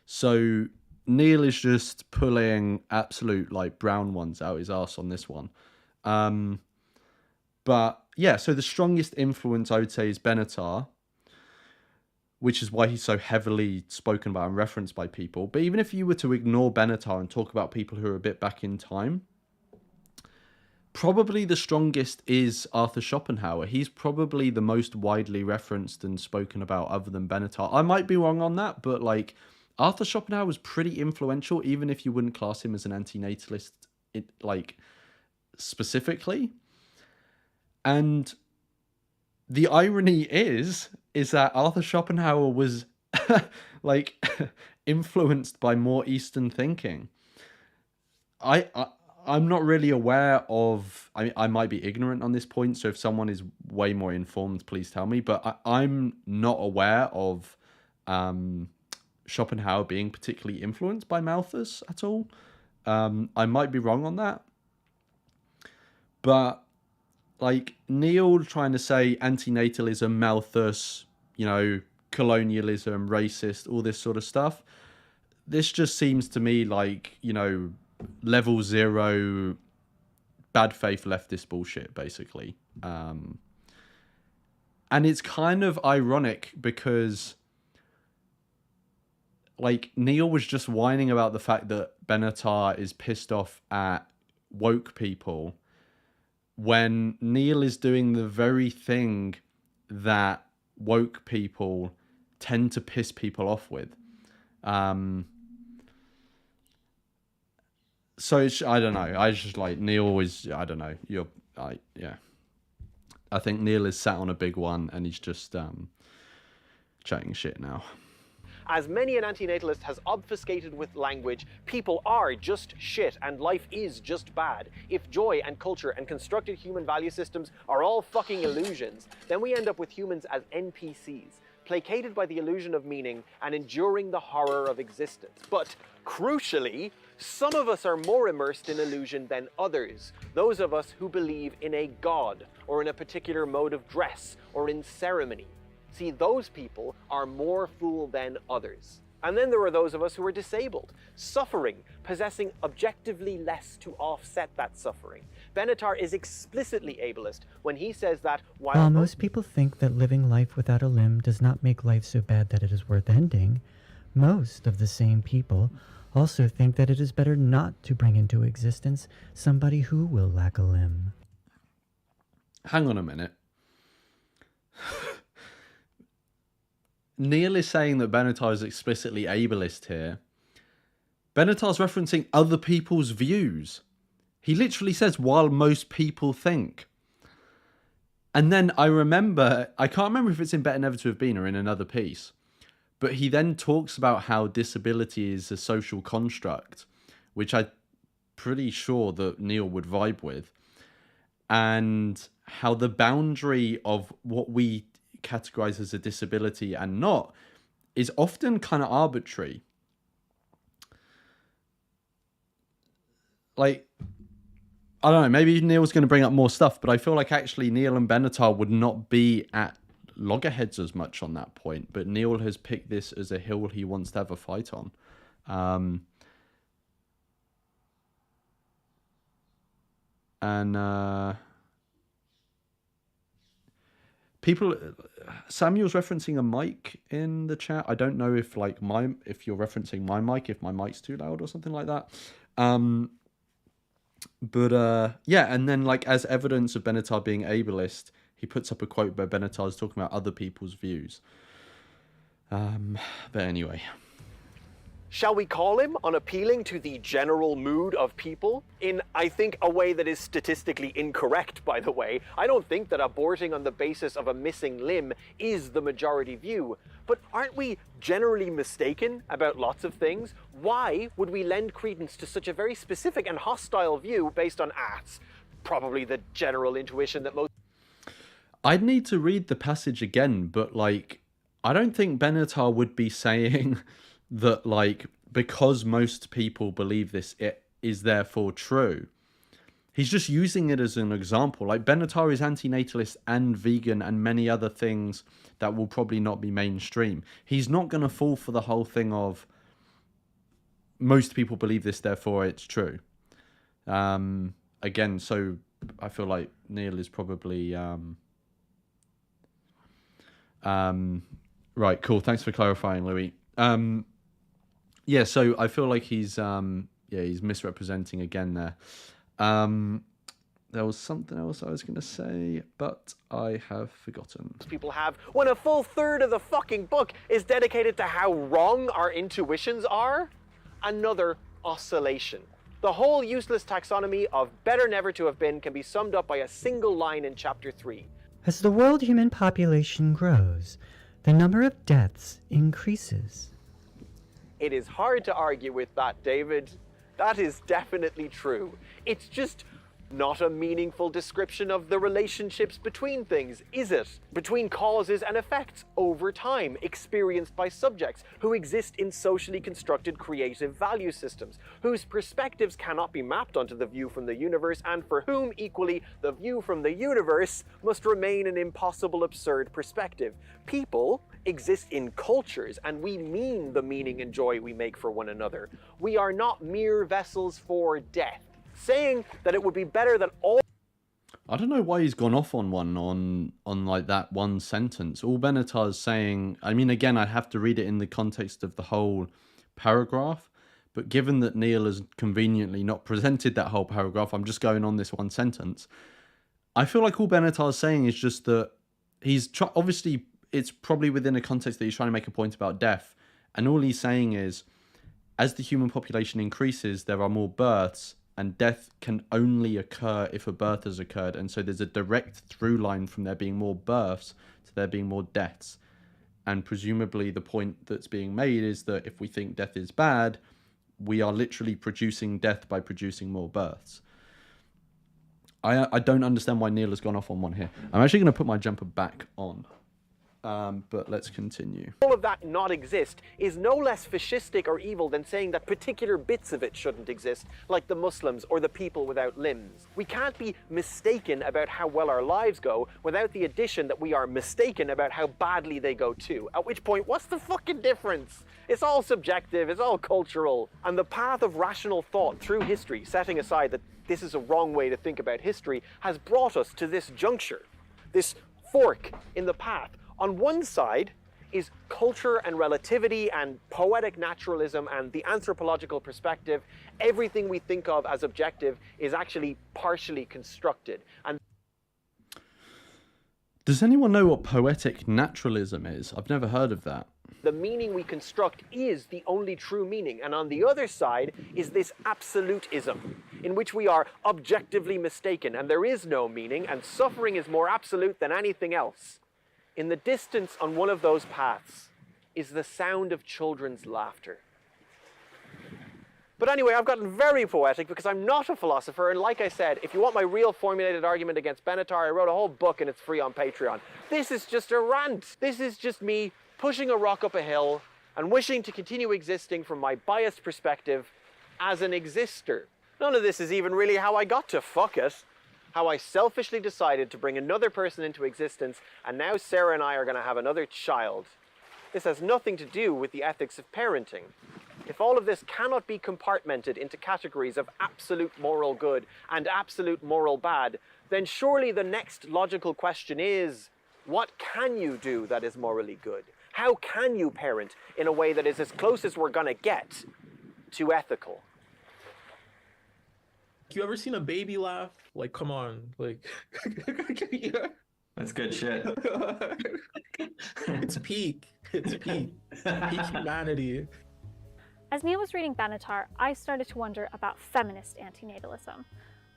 So Neil is just pulling absolute like brown ones out his arse on this one. But yeah, so the strongest influence I would say is Benatar, which is why he's so heavily spoken about and referenced by people. But even if you were to ignore Benatar and talk about people who are a bit back in time, probably the strongest is Arthur Schopenhauer. He's probably the most widely referenced and spoken about other than Benatar. I might be wrong on that, but like Arthur Schopenhauer was pretty influential, even if you wouldn't class him as an antinatalist, like specifically. And the irony is that Arthur Schopenhauer was like influenced by more Eastern thinking. I'm not really aware of. I might be ignorant on this point, so if someone is way more informed, please tell me. But I'm not aware of Schopenhauer being particularly influenced by Malthus at all. I might be wrong on that, but like Neil trying to say antinatalism, Malthus, colonialism, racist, all this sort of stuff. This just seems to me like, level 0 bad faith leftist bullshit, basically. And it's kind of ironic because like Neil was just whining about the fact that Benatar is pissed off at woke people when Neil is doing the very thing that woke people tend to piss people off with. So it's, I don't know. I just like Neil is, I don't know. I think Neil is sat on a big one and he's just chatting shit now. As many an antinatalist has obfuscated with language, people are just shit and life is just bad. If joy and culture and constructed human value systems are all fucking illusions, then we end up with humans as NPCs, placated by the illusion of meaning and enduring the horror of existence. But crucially, some of us are more immersed in illusion than others. Those of us who believe in a god, or in a particular mode of dress, or in ceremony. See, those people are more fool than others. And then there are those of us who are disabled, suffering, possessing objectively less to offset that suffering. Benatar is explicitly ableist when he says that while most people think that living life without a limb does not make life so bad that it is worth ending, most of the same people also think that it is better not to bring into existence somebody who will lack a limb. Hang on a minute. Neil is saying that Benatar is explicitly ableist here. Benatar's referencing other people's views. He literally says, while most people think. And then I can't remember if it's in Better Never to Have Been or in another piece, but he then talks about how disability is a social construct, which I'm pretty sure that Neil would vibe with, and how the boundary of what we categorize as a disability and not is often kind of arbitrary. Like, I don't know, maybe Neil's going to bring up more stuff, but I feel like actually Neil and Benatar would not be at loggerheads as much on that point, but Neil has picked this as a hill he wants to have a fight on. Samuel's referencing a mic in the chat. I don't know if if you're referencing my mic, if my mic's too loud or something like that. Yeah, and then like as evidence of Benatar being ableist, he puts up a quote where Benatar's talking about other people's views. But anyway. Shall we call him on appealing to the general mood of people? In, I think, a way that is statistically incorrect, by the way. I don't think that aborting on the basis of a missing limb is the majority view. But aren't we generally mistaken about lots of things? Why would we lend credence to such a very specific and hostile view based on probably the general intuition that most... I'd need to read the passage again, but like, I don't think Benatar would be saying that like, because most people believe this, it is therefore true. He's just using it as an example. Like, Benatar is antinatalist and vegan and many other things that will probably not be mainstream. He's not going to fall for the whole thing of, most people believe this, therefore it's true. Again, so I feel like Neil is probably right. Cool. Thanks for clarifying, Louis. Yeah. So I feel like he's misrepresenting again there. There was something else I was going to say, but I have forgotten. People have, when a full third of the fucking book is dedicated to how wrong our intuitions are, another oscillation. The whole useless taxonomy of better never to have been can be summed up by a single line in chapter 3. As the world human population grows, the number of deaths increases. It is hard to argue with that, David. That is definitely true. It's just not a meaningful description of the relationships between things, is it? Between causes and effects over time, experienced by subjects who exist in socially constructed creative value systems, whose perspectives cannot be mapped onto the view from the universe, and for whom, equally, the view from the universe must remain an impossible, absurd perspective. People exist in cultures, and we mean the meaning and joy we make for one another. We are not mere vessels for death. Saying that it would be better that all... I don't know why he's gone off on like that one sentence. All Benatar's saying, I mean, again, I'd have to read it in the context of the whole paragraph, but given that Neil has conveniently not presented that whole paragraph, I'm just going on this one sentence. I feel like all Benatar's saying is just that he's obviously it's probably within a context that he's trying to make a point about death, and all he's saying is, as the human population increases, there are more births, and death can only occur if a birth has occurred. And so there's a direct through line from there being more births to there being more deaths. And presumably the point that's being made is that if we think death is bad, we are literally producing death by producing more births. I don't understand why Neil has gone off on one here. I'm actually going to put my jumper back on. But let's continue. All of that not exist is no less fascistic or evil than saying that particular bits of it shouldn't exist, like the Muslims or the people without limbs. We can't be mistaken about how well our lives go without the addition that we are mistaken about how badly they go too. At which point, what's the fucking difference? It's all subjective, it's all cultural. And the path of rational thought through history, setting aside that this is a wrong way to think about history, has brought us to this juncture, this fork in the path. On one side is culture and relativity and poetic naturalism and the anthropological perspective. Everything we think of as objective is actually partially constructed. And does anyone know what poetic naturalism is? I've never heard of that. The meaning we construct is the only true meaning. And on the other side is this absolutism, in which we are objectively mistaken and there is no meaning and suffering is more absolute than anything else. In the distance on one of those paths is the sound of children's laughter. But anyway, I've gotten very poetic because I'm not a philosopher, and like I said, if you want my real formulated argument against Benatar, I wrote a whole book and it's free on Patreon. This is just a rant. This is just me pushing a rock up a hill and wishing to continue existing from my biased perspective as an exister. None of this is even really how I got to fuck it. How I selfishly decided to bring another person into existence, and now Sarah and I are going to have another child. This has nothing to do with the ethics of parenting. If all of this cannot be compartmented into categories of absolute moral good and absolute moral bad, then surely the next logical question is, what can you do that is morally good? How can you parent in a way that is as close as we're going to get to ethical? You ever seen a baby laugh? Like, come on, like... That's good shit. It's peak. It's peak. Peak humanity. As Neil was reading Benatar, I started to wonder about feminist antinatalism.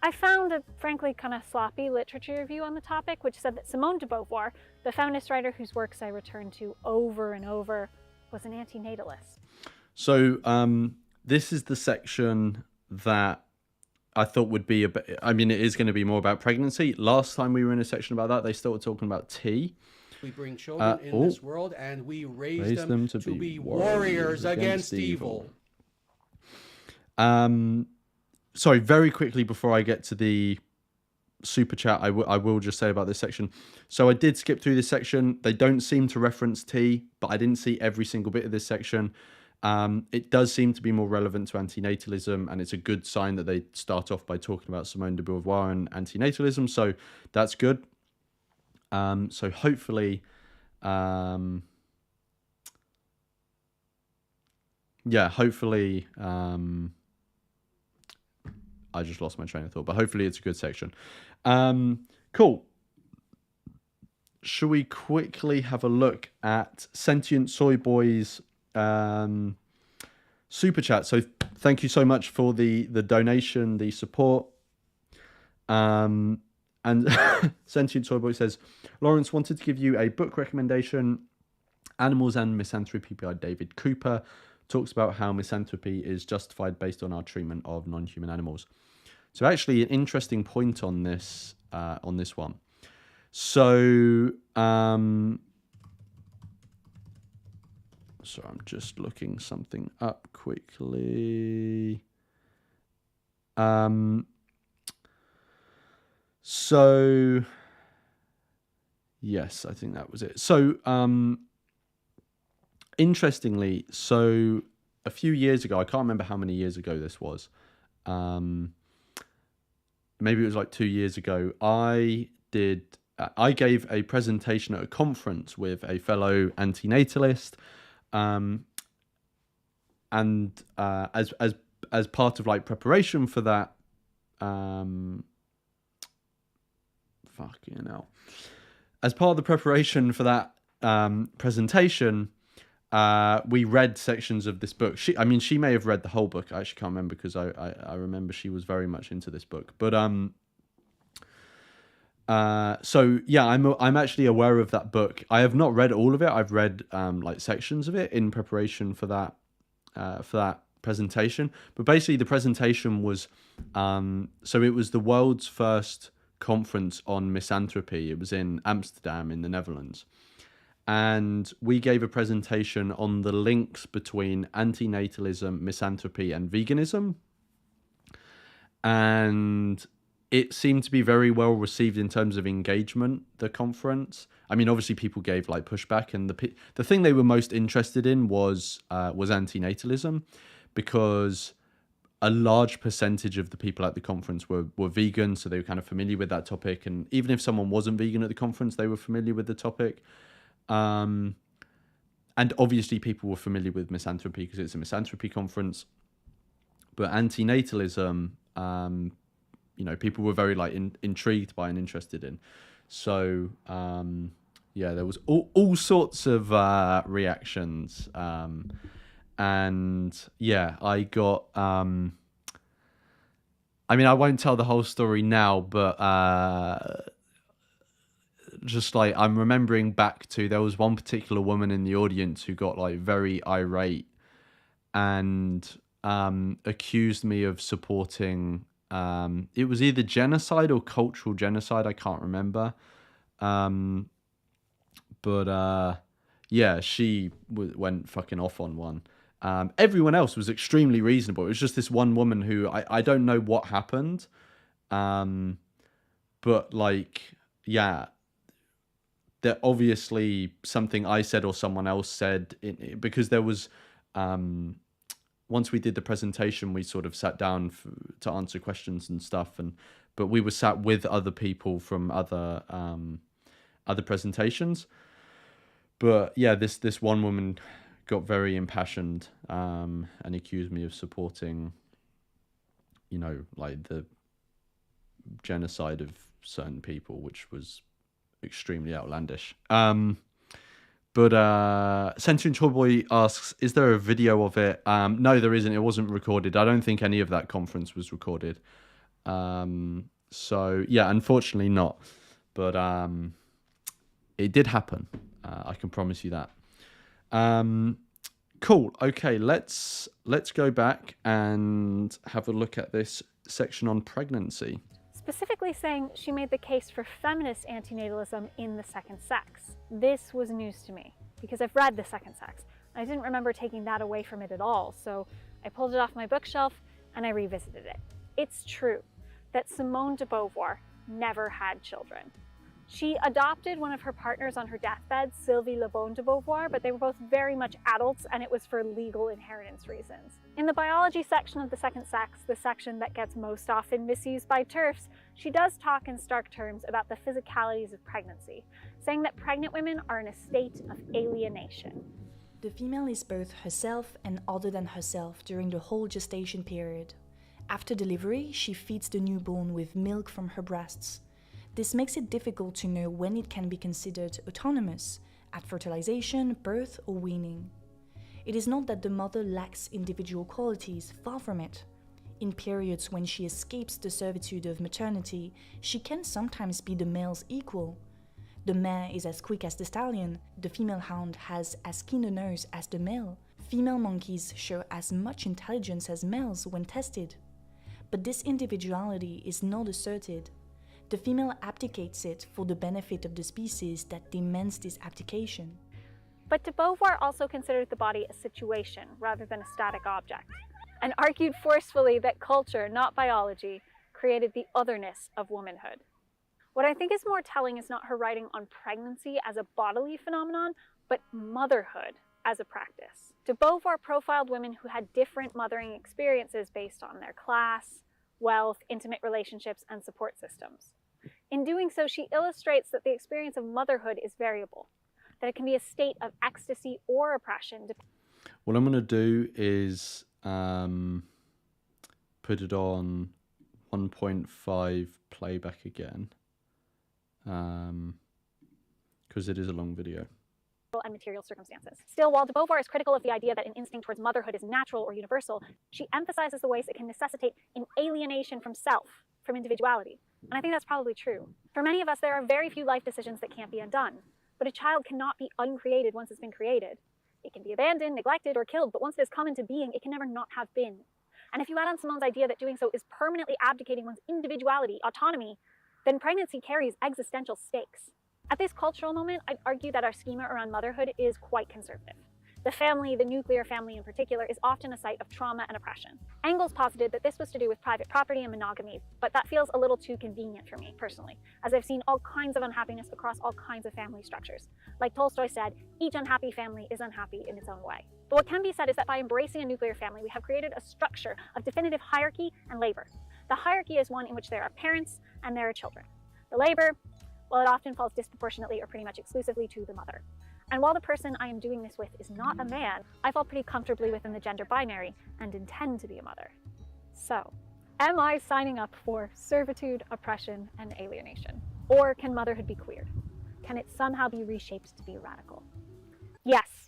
I found a frankly kind of sloppy literature review on the topic, which said that Simone de Beauvoir, the feminist writer whose works I returned to over and over, was an antinatalist. So this is the section that I thought would be a bit, I mean, it is going to be more about pregnancy. Last time we were in a section about that, they started talking about tea. We bring children in this world and we raise them to be warriors against evil. Sorry, very quickly before I get to the super chat, I will just say about this section. So I did skip through this section. They don't seem to reference tea, but I didn't see every single bit of this section. It does seem to be more relevant to antinatalism, and it's a good sign that they start off by talking about Simone de Beauvoir and antinatalism, so that's good. So hopefully, hopefully, I just lost my train of thought, but hopefully it's a good section. Cool. Should we quickly have a look at Sentient Soy Boy's super chat? So thank you so much for the donation, the support. And Sentient Soy Boy says, Lawrence, wanted to give you a book recommendation. Animals and Misanthropy by David Cooper talks about how misanthropy is justified based on our treatment of non-human animals. So actually an interesting point on this one. So so I'm just looking something up quickly. So yes, I think that was it. So interestingly, so a few years ago, I can't remember how many years ago this was. Maybe it was like 2 years ago. I gave a presentation at a conference with a fellow antinatalist, and as part of like preparation for that, fucking hell. As part of the preparation for that presentation, we read sections of this book. She may have read the whole book. I actually can't remember because I remember she was very much into this book. But so yeah, I'm actually aware of that book. I have not read all of it. I've read like sections of it in preparation for that presentation. But basically, the presentation was so it was the world's first conference on misanthropy. It was in Amsterdam in the Netherlands. And we gave a presentation on the links between antinatalism, misanthropy, and veganism. And it seemed to be very well received in terms of engagement, the conference. I mean, obviously people gave like pushback, and the thing they were most interested in was antinatalism, because a large percentage of the people at the conference were vegan, so they were kind of familiar with that topic. And even if someone wasn't vegan at the conference, they were familiar with the topic. And obviously people were familiar with misanthropy because it's a misanthropy conference. But antinatalism, people were very like intrigued by and interested in. So there was all sorts of reactions. And yeah, I got I won't tell the whole story now, but just like I'm remembering back to, there was one particular woman in the audience who got like very irate and accused me of supporting it was either genocide or cultural genocide, I can't remember. She went fucking off on one. Everyone else was extremely reasonable. It was just this one woman who I don't know what happened. But like, yeah, that obviously something I said or someone else said, because there was, once we did the presentation, we sort of sat down to answer questions and stuff. But we were sat with other people from other presentations. But yeah, this one woman got very impassioned and accused me of supporting, like the genocide of certain people, which was extremely outlandish. But Sentient Toyboy asks, is there a video of it? No, there isn't. It wasn't recorded. I don't think any of that conference was recorded. So yeah, unfortunately not. But it did happen. I can promise you that. Cool. Okay, let's go back and have a look at this section on pregnancy. Specifically saying she made the case for feminist antinatalism in The Second Sex. This was news to me because I've read The Second Sex. I didn't remember taking that away from it at all, so I pulled it off my bookshelf and I revisited it. It's true that Simone de Beauvoir never had children. She adopted one of her partners on her deathbed, Sylvie Le Bon de Beauvoir, but they were both very much adults, and it was for legal inheritance reasons. In the biology section of The Second Sex, the section that gets most often misused by TERFs, she does talk in stark terms about the physicalities of pregnancy, saying that pregnant women are in a state of alienation. The female is both herself and other than herself during the whole gestation period. After delivery, she feeds the newborn with milk from her breasts. This makes it difficult to know when it can be considered autonomous, at fertilization, birth, or weaning. It is not that the mother lacks individual qualities, far from it. In periods when she escapes the servitude of maternity, she can sometimes be the male's equal. The mare is as quick as the stallion, the female hound has as keen a nose as the male. Female monkeys show as much intelligence as males when tested. But this individuality is not asserted. The female abdicates it for the benefit of the species that demands this abdication. But de Beauvoir also considered the body a situation rather than a static object, and argued forcefully that culture, not biology, created the otherness of womanhood. What I think is more telling is not her writing on pregnancy as a bodily phenomenon, but motherhood as a practice. De Beauvoir profiled women who had different mothering experiences based on their class, wealth, intimate relationships, and support systems. In doing so, she illustrates that the experience of motherhood is variable, that it can be a state of ecstasy or oppression. What I'm going to do is put it on 1.5 playback again, because it is a long video. And material circumstances. Still, while de Beauvoir is critical of the idea that an instinct towards motherhood is natural or universal, she emphasizes the ways it can necessitate an alienation from self, from individuality. And I think that's probably true. For many of us, there are very few life decisions that can't be undone. But a child cannot be uncreated once it's been created. It can be abandoned, neglected, or killed, but once it has come into being, it can never not have been. And if you add on Simone's idea that doing so is permanently abdicating one's individuality, autonomy, then pregnancy carries existential stakes. At this cultural moment, I'd argue that our schema around motherhood is quite conservative. The family, the nuclear family in particular, is often a site of trauma and oppression. Engels posited that this was to do with private property and monogamy, but that feels a little too convenient for me, personally, as I've seen all kinds of unhappiness across all kinds of family structures. Like Tolstoy said, each unhappy family is unhappy in its own way. But what can be said is that by embracing a nuclear family, we have created a structure of definitive hierarchy and labor. The hierarchy is one in which there are parents and there are children. The labor, well, it often falls disproportionately or pretty much exclusively to the mother. And while the person I am doing this with is not a man, I fall pretty comfortably within the gender binary and intend to be a mother. So, am I signing up for servitude, oppression, and alienation? Or can motherhood be queered? Can it somehow be reshaped to be radical? Yes.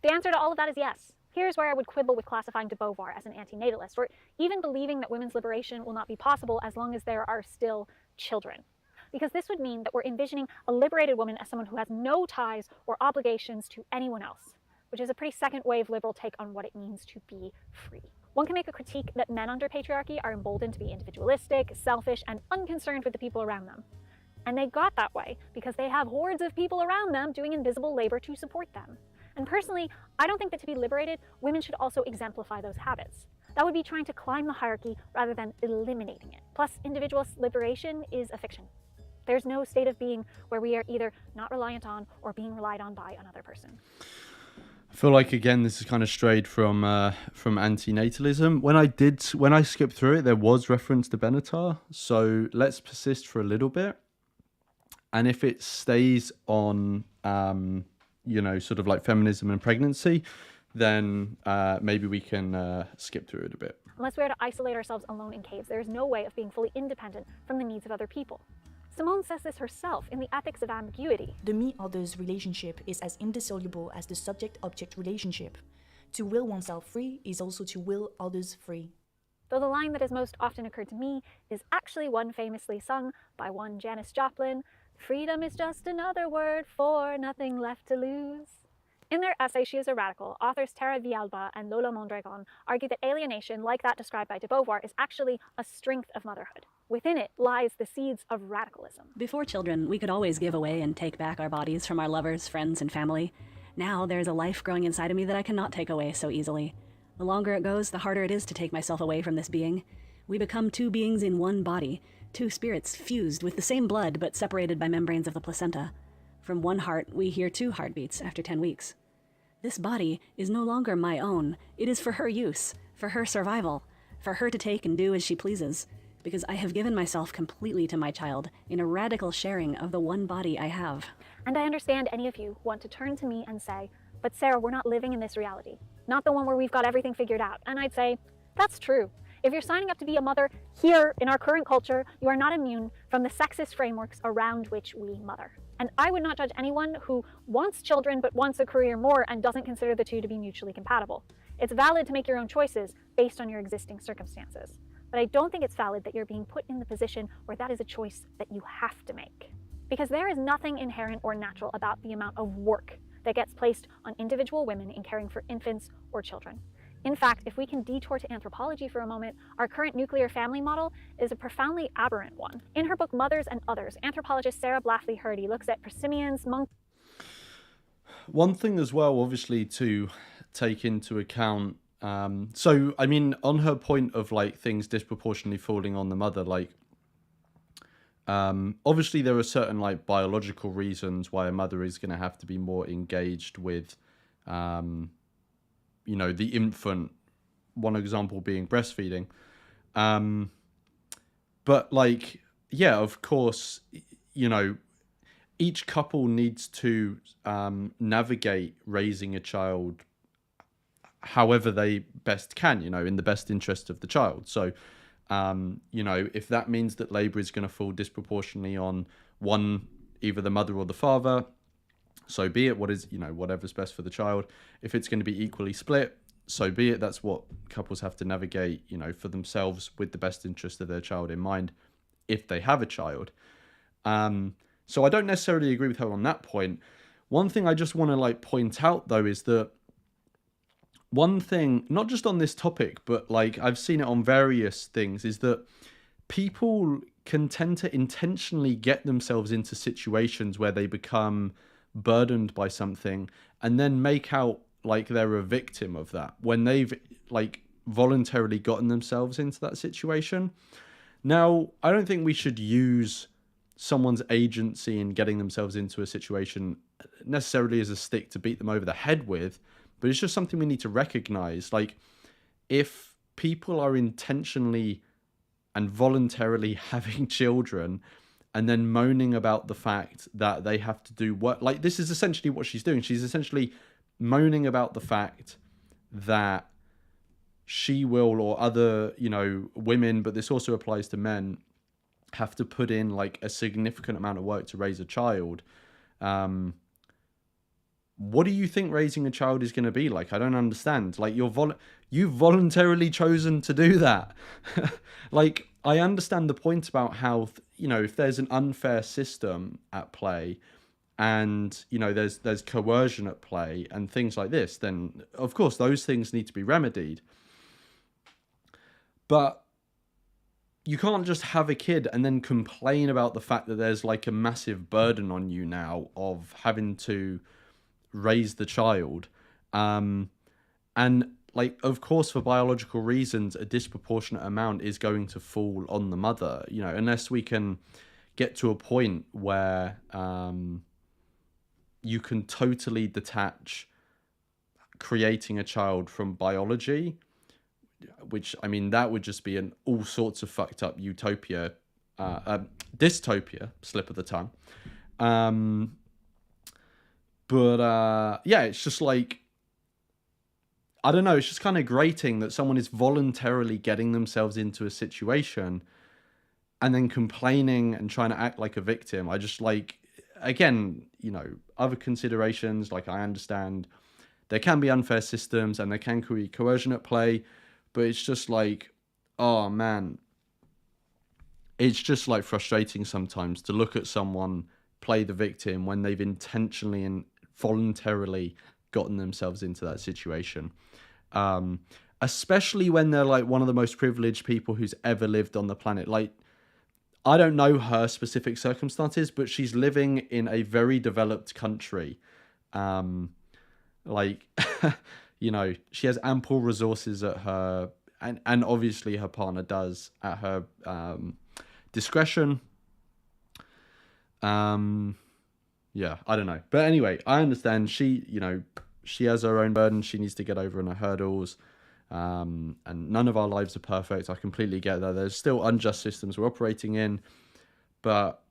The answer to all of that is yes. Here's where I would quibble with classifying de Beauvoir as an antinatalist, or even believing that women's liberation will not be possible as long as there are still children. Because this would mean that we're envisioning a liberated woman as someone who has no ties or obligations to anyone else, which is a pretty second wave liberal take on what it means to be free. One can make a critique that men under patriarchy are emboldened to be individualistic, selfish, and unconcerned with the people around them. And they got that way because they have hordes of people around them doing invisible labor to support them. And personally, I don't think that to be liberated, women should also exemplify those habits. That would be trying to climb the hierarchy rather than eliminating it. Plus, individual liberation is a fiction. There's no state of being where we are either not reliant on or being relied on by another person. I feel like, again, this is kind of strayed from antinatalism. When I skipped through it, there was reference to Benatar. So let's persist for a little bit. And if it stays on, sort of like feminism and pregnancy, then maybe we can skip through it a bit. Unless we are to isolate ourselves alone in caves, there is no way of being fully independent from the needs of other people. Simone says this herself in the Ethics of Ambiguity. The me-others relationship is as indissoluble as the subject-object relationship. To will oneself free is also to will others free. Though the line that has most often occurred to me is actually one famously sung by one Janis Joplin, "Freedom is just another word for nothing left to lose." In their essay, She is a Radical, authors Tara Villalba and Lola Mondragon argue that alienation, like that described by de Beauvoir, is actually a strength of motherhood. Within it lies the seeds of radicalism. Before children, we could always give away and take back our bodies from our lovers, friends, and family. Now there's a life growing inside of me that I cannot take away so easily. The longer it goes, the harder it is to take myself away from this being. We become two beings in one body, two spirits fused with the same blood but separated by membranes of the placenta. From one heart, we hear 2 heartbeats after 10 weeks. This body is no longer my own. It is for her use, for her survival, for her to take and do as she pleases, because I have given myself completely to my child in a radical sharing of the one body I have. And I understand any of you want to turn to me and say, but Sarah, we're not living in this reality, not the one where we've got everything figured out. And I'd say, that's true. If you're signing up to be a mother here in our current culture, you are not immune from the sexist frameworks around which we mother. And I would not judge anyone who wants children but wants a career more and doesn't consider the two to be mutually compatible. It's valid to make your own choices based on your existing circumstances. But I don't think it's valid that you're being put in the position where that is a choice that you have to make. Because there is nothing inherent or natural about the amount of work that gets placed on individual women in caring for infants or children. In fact, if we can detour to anthropology for a moment, our current nuclear family model is a profoundly aberrant one. In her book Mothers and Others, anthropologist Sarah Blafley-Hurdy looks at prosimians, monkeys. One thing as well, obviously, to take into account, so I mean, on her point of like things disproportionately falling on the mother, like obviously there are certain like biological reasons why a mother is going to have to be more engaged with you know, the infant, one example being breastfeeding. But like, yeah, of course, you know, each couple needs to navigate raising a child however they best can, you know, in the best interest of the child. So, you know, if that means that labor is going to fall disproportionately on one, either the mother or the father, so be it. What is, you know, whatever's best for the child. If it's going to be equally split, so be it. That's what couples have to navigate, you know, for themselves with the best interest of their child in mind, if they have a child. So I don't necessarily agree with her on that point. One thing I just want to like point out though is that one thing, not just on this topic, but like I've seen it on various things, is that people can tend to intentionally get themselves into situations where they become burdened by something and then make out like they're a victim of that when they've like voluntarily gotten themselves into that situation. Now, I don't think we should use someone's agency in getting themselves into a situation necessarily as a stick to beat them over the head with, but it's just something we need to recognize. Like, if people are intentionally and voluntarily having children and then moaning about the fact that they have to do work, like this is essentially what she's doing. She's essentially moaning about the fact that she will, or other, you know, women, but this also applies to men, have to put in like a significant amount of work to raise a child. What do you think raising a child is going to be like? I don't understand. Like, you've voluntarily chosen to do that. Like, I understand the point about how, you know, if there's an unfair system at play and, you know, there's coercion at play and things like this, then of course those things need to be remedied. But you can't just have a kid and then complain about the fact that there's like a massive burden on you now of having to raise the child. And like, of course, for biological reasons, a disproportionate amount is going to fall on the mother, you know, unless we can get to a point where you can totally detach creating a child from biology, which, I mean, that would just be an all sorts of fucked up utopia, dystopia, slip of the tongue. But yeah, it's just like, I don't know, it's just kind of grating that someone is voluntarily getting themselves into a situation and then complaining and trying to act like a victim. I just like, again, you know, other considerations, like I understand there can be unfair systems and there can be coercion at play, but it's just like, oh man, it's just like frustrating sometimes to look at someone play the victim when they've intentionally and voluntarily gotten themselves into that situation. Especially when they're like one of the most privileged people who's ever lived on the planet. Like, I don't know her specific circumstances, but she's living in a very developed country. Like, you know, she has ample resources at her, and obviously her partner does, at her discretion. Yeah, I don't know. But anyway, I understand she has her own burden. She needs to get over her hurdles. And none of our lives are perfect. I completely get that. There's still unjust systems we're operating in. But,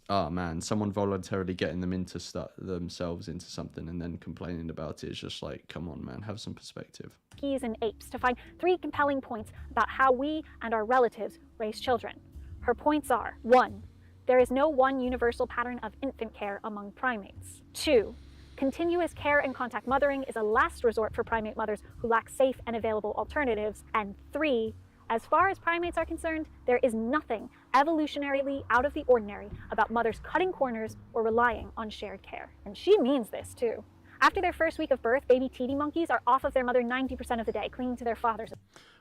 oh man, someone voluntarily getting them into themselves into something and then complaining about it is just like, come on, man, have some perspective. Monkeys and apes to find 3 compelling points about how we and our relatives raise children. Her points are: 1. There is no one universal pattern of infant care among primates. 2. Continuous care and contact mothering is a last resort for primate mothers who lack safe and available alternatives. And 3. As far as primates are concerned, there is nothing evolutionarily out of the ordinary about mothers cutting corners or relying on shared care. And she means this too. After their first week of birth, baby teething monkeys are off of their mother 90% of the day, clinging to their fathers.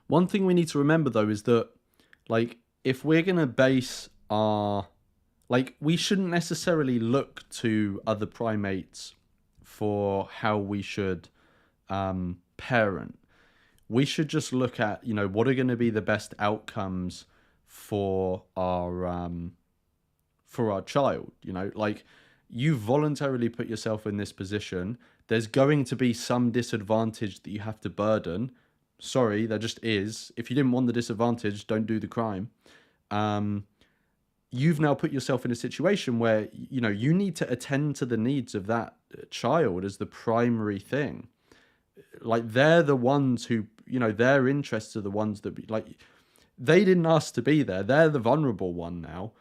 One thing we need to remember though is that, like, if we're gonna base our, like, we shouldn't necessarily look to other primates for how we should parent. We should just look at, what are going to be the best outcomes for our child. Like, you voluntarily put yourself in this position. There's going to be some disadvantage that you have to burden. Sorry, there just is. If you didn't want the disadvantage, don't do the crime. You've now put yourself in a situation where, you need to attend to the needs of that child as the primary thing. Like, they're the ones who, their interests are the ones that, they didn't ask to be there. They're the vulnerable one now.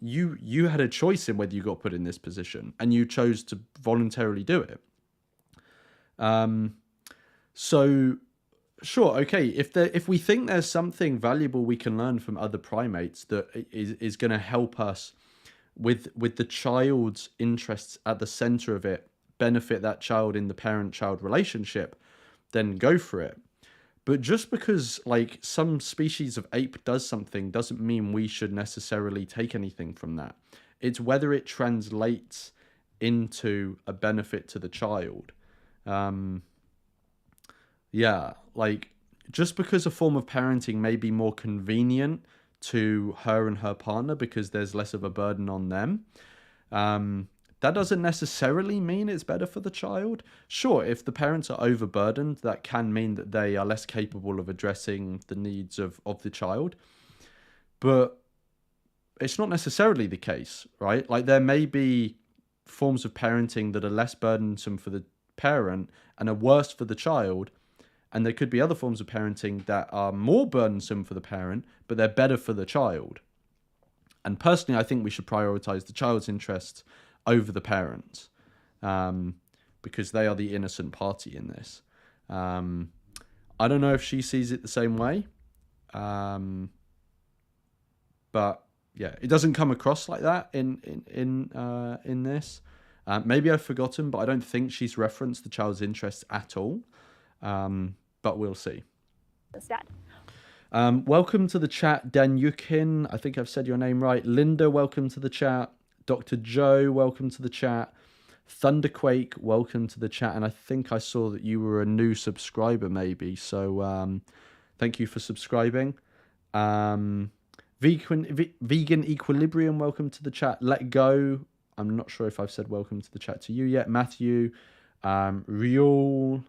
You had a choice in whether you got put in this position, and you chose to voluntarily do it. So, sure, okay, if we think there's something valuable we can learn from other primates that is going to help us with the child's interests at the center of it, benefit that child in the parent-child relationship, then go for it. But just because, like, some species of ape does something doesn't mean we should necessarily take anything from that. It's whether it translates into a benefit to the child. Yeah, like, just because a form of parenting may be more convenient to her and her partner because there's less of a burden on them, that doesn't necessarily mean it's better for the child. Sure, if the parents are overburdened, that can mean that they are less capable of addressing the needs of the child. But it's not necessarily the case, right? Like, there may be forms of parenting that are less burdensome for the parent and are worse for the child. And there could be other forms of parenting that are more burdensome for the parent, but they're better for the child. And personally, I think we should prioritize the child's interests over the parents, because they are the innocent party in this. I don't know if she sees it the same way, but yeah, it doesn't come across like that in this. Maybe I've forgotten, but I don't think she's referenced the child's interests at all. But we'll see. Instead. Welcome to the chat, Dan Yukin. I think I've said your name right. Linda, welcome to the chat. Dr. Joe, welcome to the chat. Thunderquake, welcome to the chat. And I think I saw that you were a new subscriber, maybe. So thank you for subscribing. Vegan Equilibrium, welcome to the chat. Let Go. I'm not sure if I've said welcome to the chat to you yet. Matthew, Riol,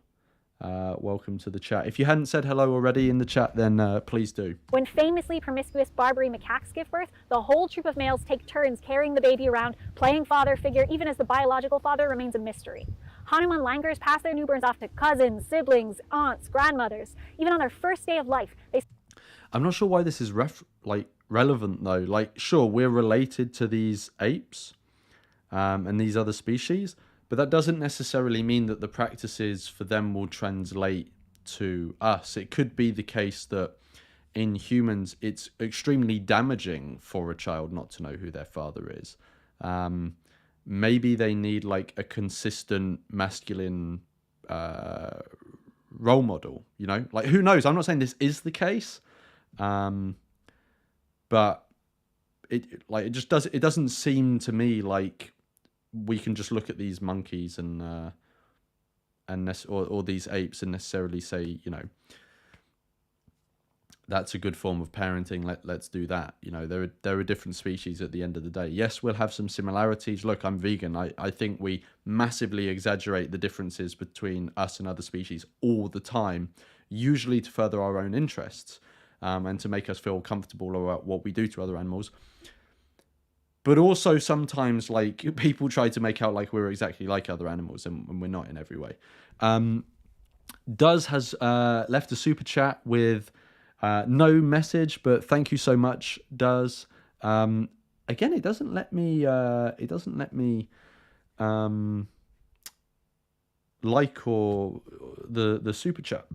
welcome to the chat. If you hadn't said hello already in the chat, then please do. When famously promiscuous Barbary macaques give birth, the whole troop of males take turns carrying the baby around, playing father figure, even as the biological father remains a mystery. Hanuman langurs pass their newborns off to cousins, siblings, aunts, grandmothers. Even on their first day of life, they... I'm not sure why this is relevant though. Like, sure, we're related to these apes and these other species, but that doesn't necessarily mean that the practices for them will translate to us. It could be the case that in humans, it's extremely damaging for a child not to know who their father is. Maybe they need like a consistent masculine role model, like, who knows? I'm not saying this is the case, but it doesn't seem to me like we can just look at these monkeys or these apes and necessarily say, that's a good form of parenting. Let's do that. You know, there are different species at the end of the day. Yes, we'll have some similarities. Look, I'm vegan. I think we massively exaggerate the differences between us and other species all the time, usually to further our own interests, and to make us feel comfortable about what we do to other animals. But also sometimes, like, people try to make out like we're exactly like other animals, and we're not in every way. Duz has left a super chat with no message, but thank you so much, Duz. Again, it doesn't let me like or the super chat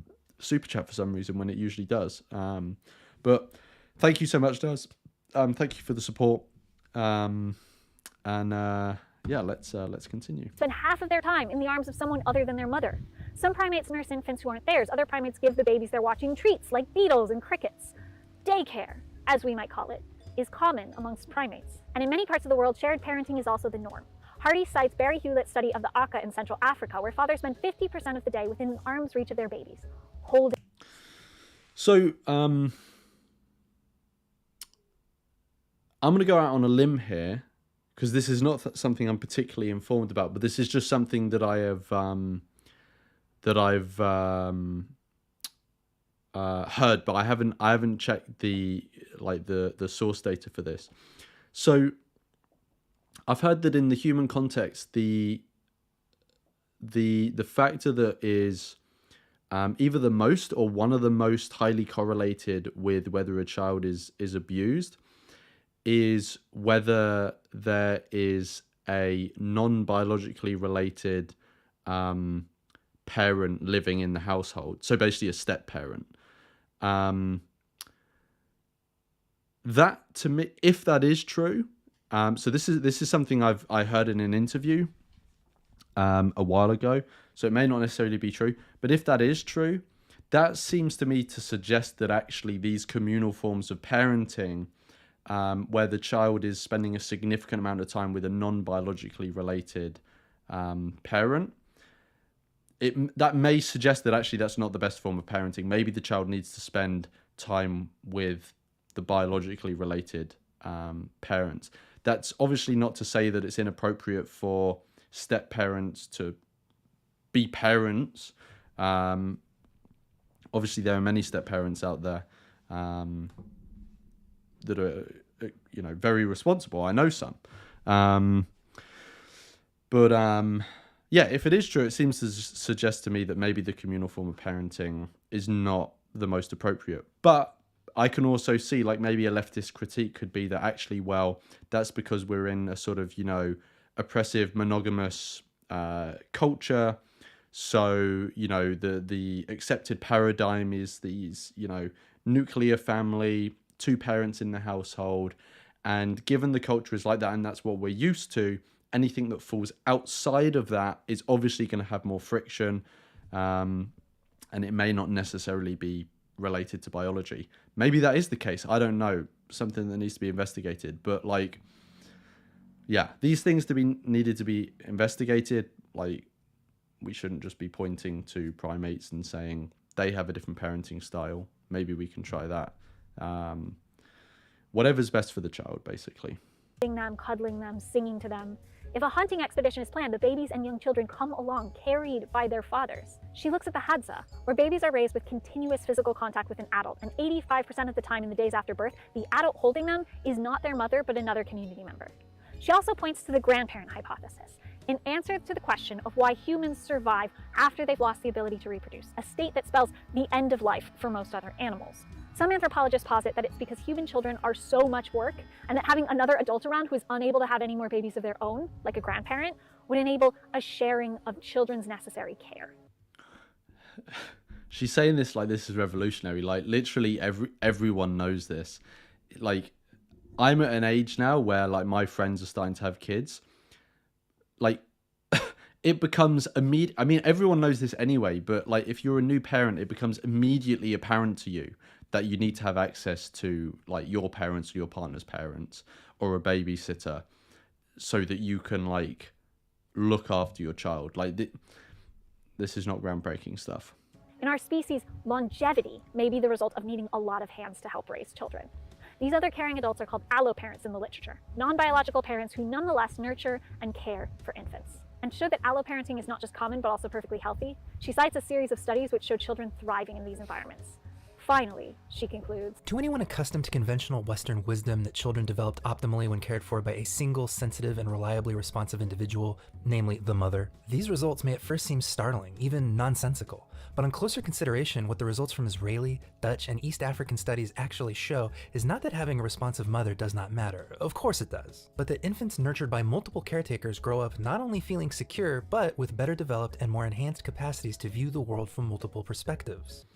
for some reason when it usually does. But thank you so much, Duz. Thank you for the support. Yeah, let's continue. Spend half of their time in the arms of someone other than their mother. Some primates nurse infants who aren't theirs. Other primates give the babies they're watching treats, like beetles and crickets. Daycare, as we might call it, is common amongst primates. And in many parts of the world, shared parenting is also the norm. Hardy cites Barry Hewlett's study of the Aka in Central Africa, where fathers spend 50% of the day within arm's reach of their babies, holding. So, I'm going to go out on a limb here, because this is not something I'm particularly informed about, but this is just something that I've heard, but I haven't checked the source data for this. So I've heard that in the human context, the factor that is either the most or one of the most highly correlated with whether a child is abused is whether there is a non-biologically related parent living in the household. So basically a step parent. That, to me, if that is true, so this is something I heard in an interview a while ago, so it may not necessarily be true, but if that is true, that seems to me to suggest that actually these communal forms of parenting, where the child is spending a significant amount of time with a non-biologically related parent, that may suggest that actually that's not the best form of parenting. Maybe the child needs to spend time with the biologically related parents. That's obviously not to say that it's inappropriate for step parents to be parents. Obviously, there are many step parents out there that are, very responsible. I know some. Yeah, if it is true, it seems to suggest to me that maybe the communal form of parenting is not the most appropriate. But I can also see, like, maybe a leftist critique could be that actually, well, that's because we're in a sort of, oppressive, monogamous culture. So, the accepted paradigm is these, nuclear family, 2 parents in the household. And given the culture is like that, and that's what we're used to, anything that falls outside of that is obviously going to have more friction, and it may not necessarily be related to biology. Maybe that is the case. I don't know. Something that needs to be investigated. But these things needed to be investigated. Like, we shouldn't just be pointing to primates and saying they have a different parenting style. Maybe we can try that. Whatever's best for the child, basically. Them, cuddling them, singing to them. If a hunting expedition is planned, the babies and young children come along, carried by their fathers. She looks at the Hadza, where babies are raised with continuous physical contact with an adult, and 85% of the time in the days after birth, the adult holding them is not their mother, but another community member. She also points to the grandparent hypothesis, in answer to the question of why humans survive after they've lost the ability to reproduce, a state that spells the end of life for most other animals. Some anthropologists posit that it's because human children are so much work, and that having another adult around who is unable to have any more babies of their own, like a grandparent, would enable a sharing of children's necessary care. She's saying this like this is revolutionary. Like, literally everyone knows this. Like, I'm at an age now where, like, my friends are starting to have kids. Like, it becomes immediate. I mean, everyone knows this anyway, but, like, if you're a new parent, it becomes immediately apparent to you that you need to have access to, like, your parents or your partner's parents or a babysitter so that you can, like, look after your child. Like, this is not groundbreaking stuff. In our species, longevity may be the result of needing a lot of hands to help raise children. These other caring adults are called alloparents in the literature, non-biological parents who nonetheless nurture and care for infants. And to show that alloparenting is not just common but also perfectly healthy, she cites a series of studies which show children thriving in these environments. Finally, she concludes, to anyone accustomed to conventional Western wisdom that children developed optimally when cared for by a single, sensitive, and reliably responsive individual, namely the mother, these results may at first seem startling, even nonsensical. But on closer consideration, what the results from Israeli, Dutch, and East African studies actually show is not that having a responsive mother does not matter, of course it does, but that infants nurtured by multiple caretakers grow up not only feeling secure, but with better developed and more enhanced capacities to view the world from multiple perspectives.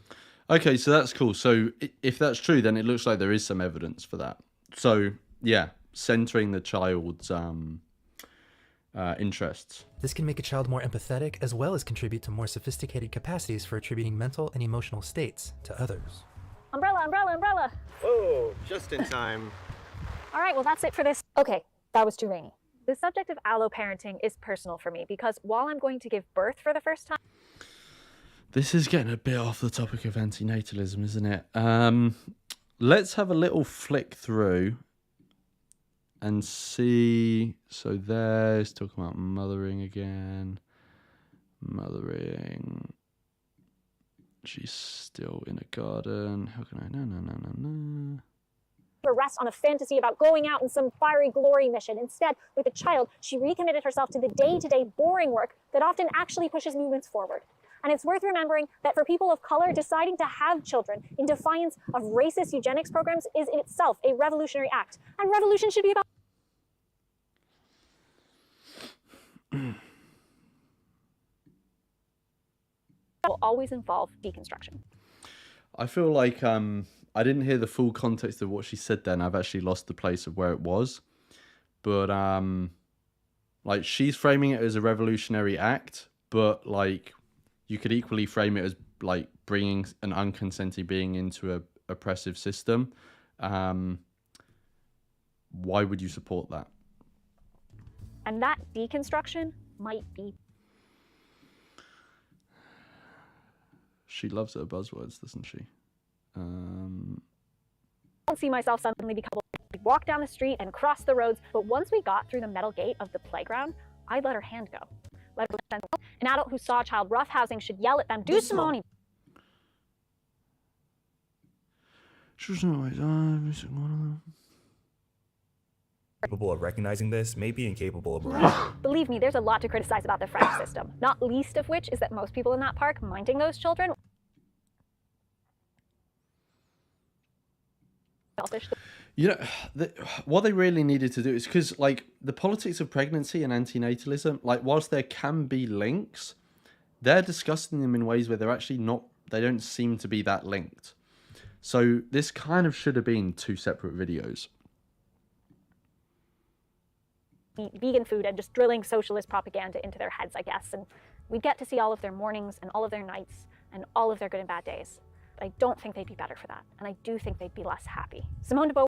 Okay, so that's cool. So if that's true, then it looks like there is some evidence for that. So yeah, centering the child's interests. This can make a child more empathetic as well as contribute to more sophisticated capacities for attributing mental and emotional states to others. umbrella, umbrella, umbrella. Oh, just in time. All right, well, that's it for this. Okay, that was too rainy. The subject of alloparenting is personal for me because while I'm going to give birth for the first time, This is getting a bit off the topic of antinatalism, isn't it? Let's have a little flick through and see. So there's talking about mothering again. Mothering. She's still in a garden. How can I? No. rest on a fantasy about going out in some fiery glory mission. Instead, with a child, she recommitted herself to the day-to-day boring work that often actually pushes movements forward. And it's worth remembering that for people of color, deciding to have children in defiance of racist eugenics programs is in itself a revolutionary act. And revolution should be about... will always involve deconstruction. I feel like I didn't hear the full context of what she said then. I've actually lost the place of where it was. But like she's framing it as a revolutionary act, but like you could equally frame it as like bringing an unconsenting being into a oppressive system. Why would you support that? And that deconstruction might be... She loves her buzzwords, doesn't she? I don't see myself suddenly become... We'd walk down the street and cross the roads, but once we got through the metal gate of the playground, I'd let her hand go. Let her send an adult who saw a child roughhousing should yell at them, "Do Simone!" Capable of recognizing this, may be incapable of Believe me, there's a lot to criticize about the French system, not least of which is that most people in that park minding those children selfish. You know, what they really needed to do is because, like, the politics of pregnancy and antinatalism, like, whilst there can be links, they're discussing them in ways where they're actually not, they don't seem to be that linked. So this kind of should have been two separate videos. Vegan food and just drilling socialist propaganda into their heads, I guess. And we'd get to see all of their mornings and all of their nights and all of their good and bad days. But I don't think they'd be better for that. And I do think they'd be less happy. Simone de Beauvoir.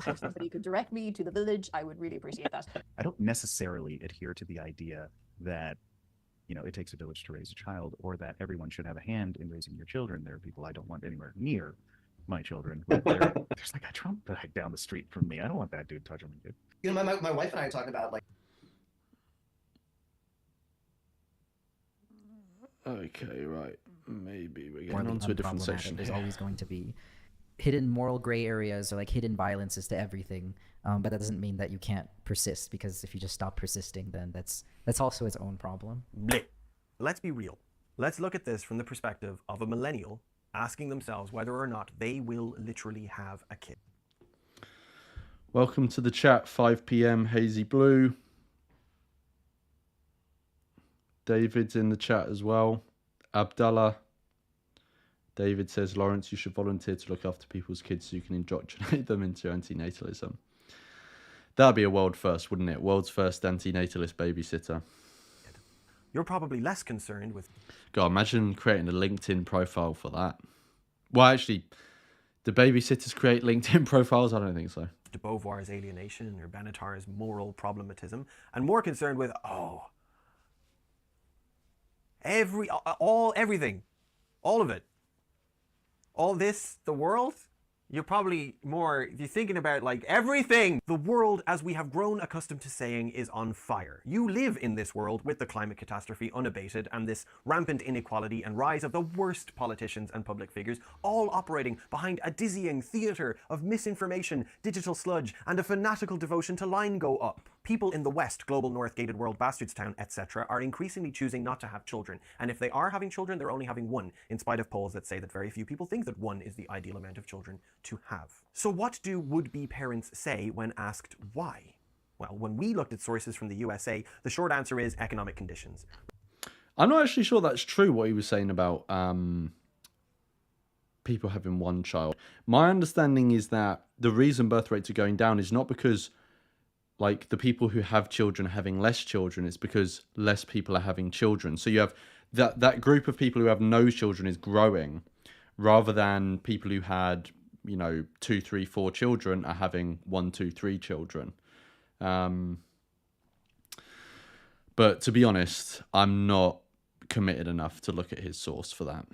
If somebody could direct me to the village, I would really appreciate that. I don't necessarily adhere to the idea that, you know, it takes a village to raise a child, or that everyone should have a hand in raising your children. There are people I don't want anywhere near my children. There's like a Trump guy down the street from me. I don't want that dude touching me, dude. You know, my wife and I talked about, like... Okay, right. Maybe we're getting on to a different section. There's always going to be hidden moral gray areas or like hidden violences to everything, but that doesn't mean that you can't persist, because if you just stop persisting, then that's also its own problem. Blech. Let's be real. Let's look at this from the perspective of a millennial asking themselves whether or not they will literally have a kid. Welcome to the chat, 5 p.m. Hazy Blue. David's in the chat as well. Abdullah. David says, Lawrence, you should volunteer to look after people's kids so you can indoctrinate them into antinatalism. That'd be a world first, wouldn't it? World's first antinatalist babysitter. You're probably less concerned with... God, imagine creating a LinkedIn profile for that. Well, actually, do babysitters create LinkedIn profiles? I don't think so. de Beauvoir's alienation or Benatar's moral problematism, and more concerned with, oh, everything, all of it, all this, the world. You're probably more, if you're thinking about like everything. The world, as we have grown accustomed to saying, is on fire. You live in this world with the climate catastrophe unabated and this rampant inequality and rise of the worst politicians and public figures, all operating behind a dizzying theatre of misinformation, digital sludge, and a fanatical devotion to line go up. People in the West, global north, gated world, bastardstown, etc., are increasingly choosing not to have children. And if they are having children, they're only having one, in spite of polls that say that very few people think that one is the ideal amount of children to have. So what do would-be parents say when asked why? Well, when we looked at sources from the USA, the short answer is economic conditions. I'm not actually sure that's true, what he was saying about people having one child. My understanding is that the reason birth rates are going down is not because like the people who have children are having less children, it's because less people are having children. So you have that group of people who have no children is growing, rather than people who had, 2, 3, 4 children are having 1, 2, 3 children. But to be honest, I'm not committed enough to look at his source for that.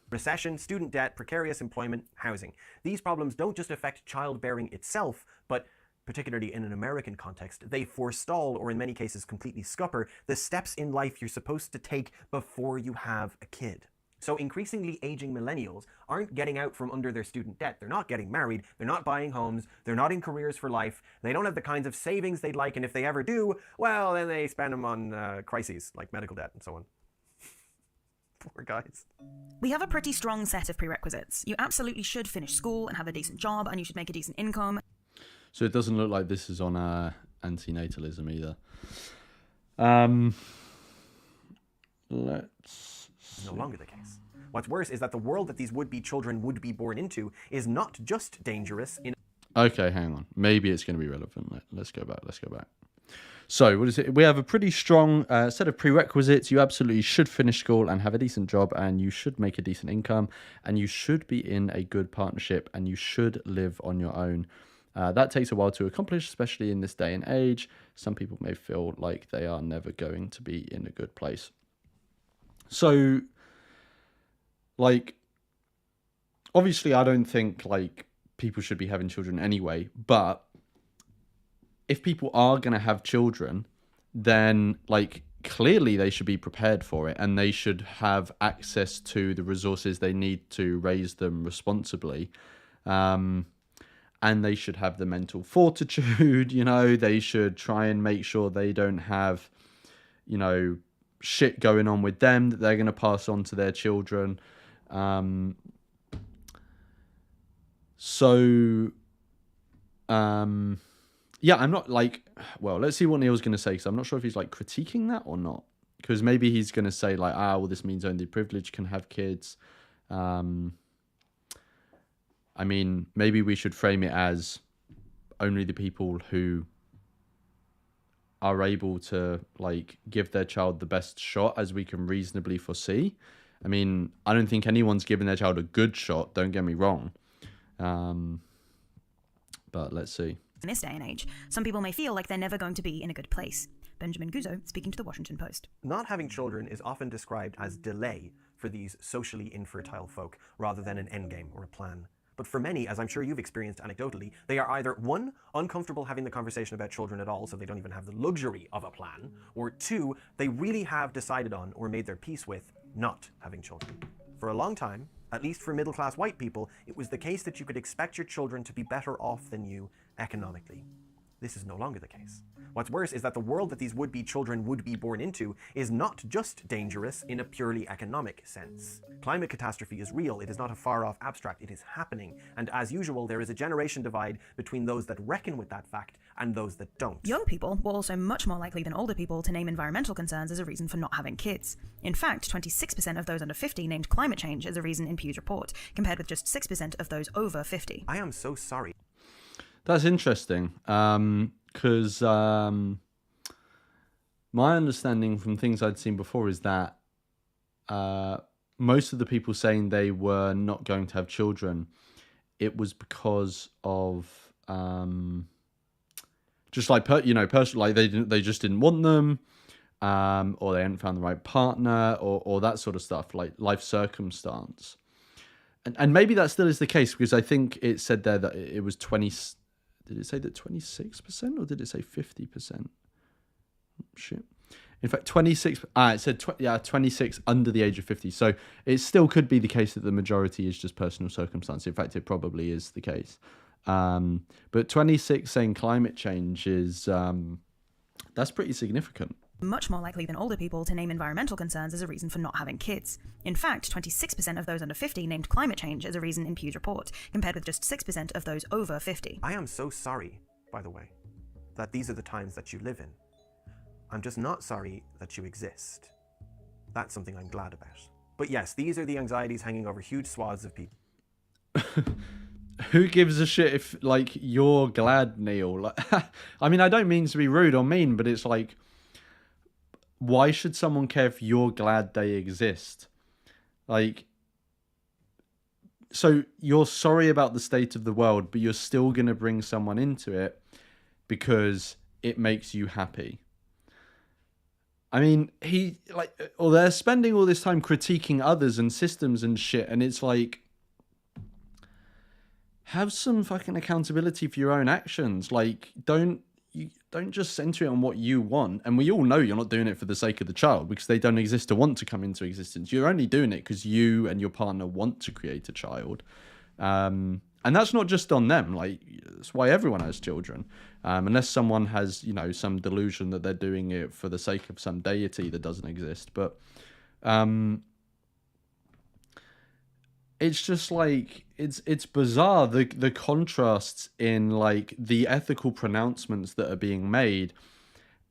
Recession, student debt, precarious employment, housing. These problems don't just affect childbearing itself, but particularly in an American context, they forestall, or in many cases completely scupper, the steps in life you're supposed to take before you have a kid. So increasingly aging millennials aren't getting out from under their student debt. They're not getting married. They're not buying homes. They're not in careers for life. They don't have the kinds of savings they'd like. And if they ever do, well, then they spend them on crises like medical debt and so on. Poor guys. We have a pretty strong set of prerequisites. You absolutely should finish school and have a decent job, and you should make a decent income. So it doesn't look like this is on antinatalism either. Let's see. No longer the case. What's worse is that the world that these would-be children would be born into is not just dangerous in... Okay, hang on. Maybe it's going to be relevant. Let's go back. So, what is it? We have a pretty strong set of prerequisites. You absolutely should finish school and have a decent job, and you should make a decent income, and you should be in a good partnership, and you should live on your own. That takes a while to accomplish, especially in this day and age. Some people may feel like they are never going to be in a good place. So, like, obviously, I don't think, like, people should be having children anyway, but if people are going to have children, then, like, clearly they should be prepared for it, and they should have access to the resources they need to raise them responsibly. And they should have the mental fortitude, they should try and make sure they don't have, shit going on with them that they're going to pass on to their children. Yeah, I'm not like, well, let's see what Neil's going to say, because I'm not sure if he's like critiquing that or not. Because maybe he's going to say like, well, this means only privileged can have kids. I mean, maybe we should frame it as only the people who are able to like give their child the best shot as we can reasonably foresee. I mean, I don't think anyone's giving their child a good shot, don't get me wrong. But let's see. In this day and age, some people may feel like they're never going to be in a good place. Benjamin Guzzo, speaking to the Washington Post. Not having children is often described as delay for these socially infertile folk, rather than an endgame or a plan. But for many, as I'm sure you've experienced anecdotally, they are either 1, uncomfortable having the conversation about children at all, so they don't even have the luxury of a plan, or 2, they really have decided on or made their peace with not having children. For a long time, at least for middle-class white people, it was the case that you could expect your children to be better off than you economically. This is no longer the case. What's worse is that the world that these would-be children would be born into is not just dangerous in a purely economic sense. Climate catastrophe is real. It is not a far-off abstract. It is happening. And as usual, there is a generation divide between those that reckon with that fact and those that don't. Young people were also much more likely than older people to name environmental concerns as a reason for not having kids. In fact, 26% of those under 50 named climate change as a reason in Pew's report, compared with just 6% of those over 50. I am so sorry. That's interesting, because my understanding from things I'd seen before is that most of the people saying they were not going to have children, it was because of just like like they just didn't want them, or they hadn't found the right partner, or that sort of stuff, like life circumstance. And maybe that still is the case, because I think it said there that it was 20. Did it say that 26%, or did it say 50%? Shit. In fact, 26. It said 26 under the age of 50. So it still could be the case that the majority is just personal circumstance. In fact, it probably is the case. But 26 saying climate change is that's pretty significant. Much more likely than older people to name environmental concerns as a reason for not having kids. In fact, 26% of those under 50 named climate change as a reason in Pew's report, compared with just 6% of those over 50. I am so sorry, by the way, that these are the times that you live in. I'm just not sorry that you exist. That's something I'm glad about. But yes, these are the anxieties hanging over huge swaths of people. Who gives a shit if, like, you're glad, Neil? Like, I mean, I don't mean to be rude or mean, but it's like, why should someone care if you're glad they exist? Like, so you're sorry about the state of the world, but you're still going to bring someone into it because it makes you happy. I mean, they're spending all this time critiquing others and systems and shit, and it's like, have some fucking accountability for your own actions. Like, don't just center it on what you want. And we all know you're not doing it for the sake of the child, because they don't exist to want to come into existence. You're only doing it because you and your partner want to create a child. And that's not just on them. Like, that's why everyone has children. Unless someone has, some delusion that they're doing it for the sake of some deity that doesn't exist. But it's just like, it's bizarre, the contrasts in, like, the ethical pronouncements that are being made,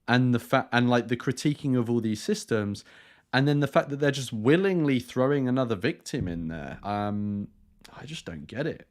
and the critiquing of all these systems, and then the fact that they're just willingly throwing another victim in there. I just don't get it.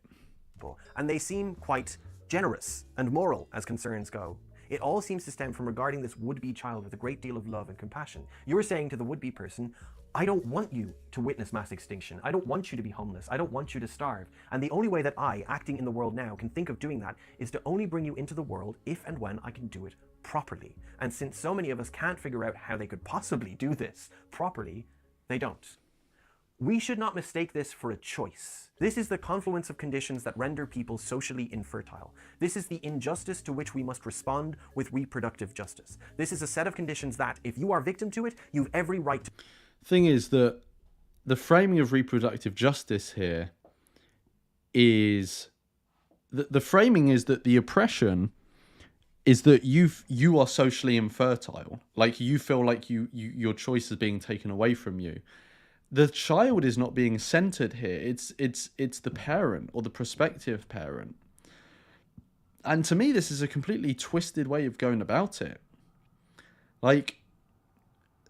And they seem quite generous and moral as concerns go. It all seems to stem from regarding this would-be child with a great deal of love and compassion. You're saying to the would-be person, I don't want you to witness mass extinction. I don't want you to be homeless. I don't want you to starve. And the only way that I, acting in the world now, can think of doing that is to only bring you into the world if and when I can do it properly. And since so many of us can't figure out how they could possibly do this properly, they don't. We should not mistake this for a choice. This is the confluence of conditions that render people socially infertile. This is the injustice to which we must respond with reproductive justice. This is a set of conditions that, if you are victim to it, you've every right to... Thing is that the framing of reproductive justice here is... The framing is that the oppression is that you are socially infertile. Like, you feel like your choice is being taken away from you. The child is not being centered here. It's the parent or the prospective parent. And to me, this is a completely twisted way of going about it. Like,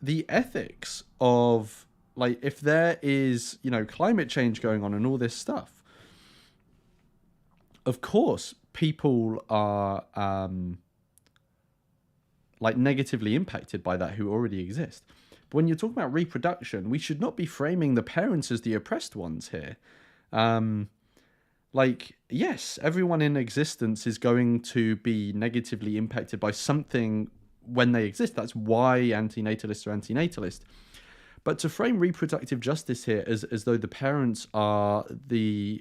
the ethics of, like, if there is, climate change going on and all this stuff, of course, people are, negatively impacted by that who already exist. But when you're talking about reproduction, we should not be framing the parents as the oppressed ones here. Yes, everyone in existence is going to be negatively impacted by something when they exist. That's why antinatalists are antinatalist. But to frame reproductive justice here as though the parents are the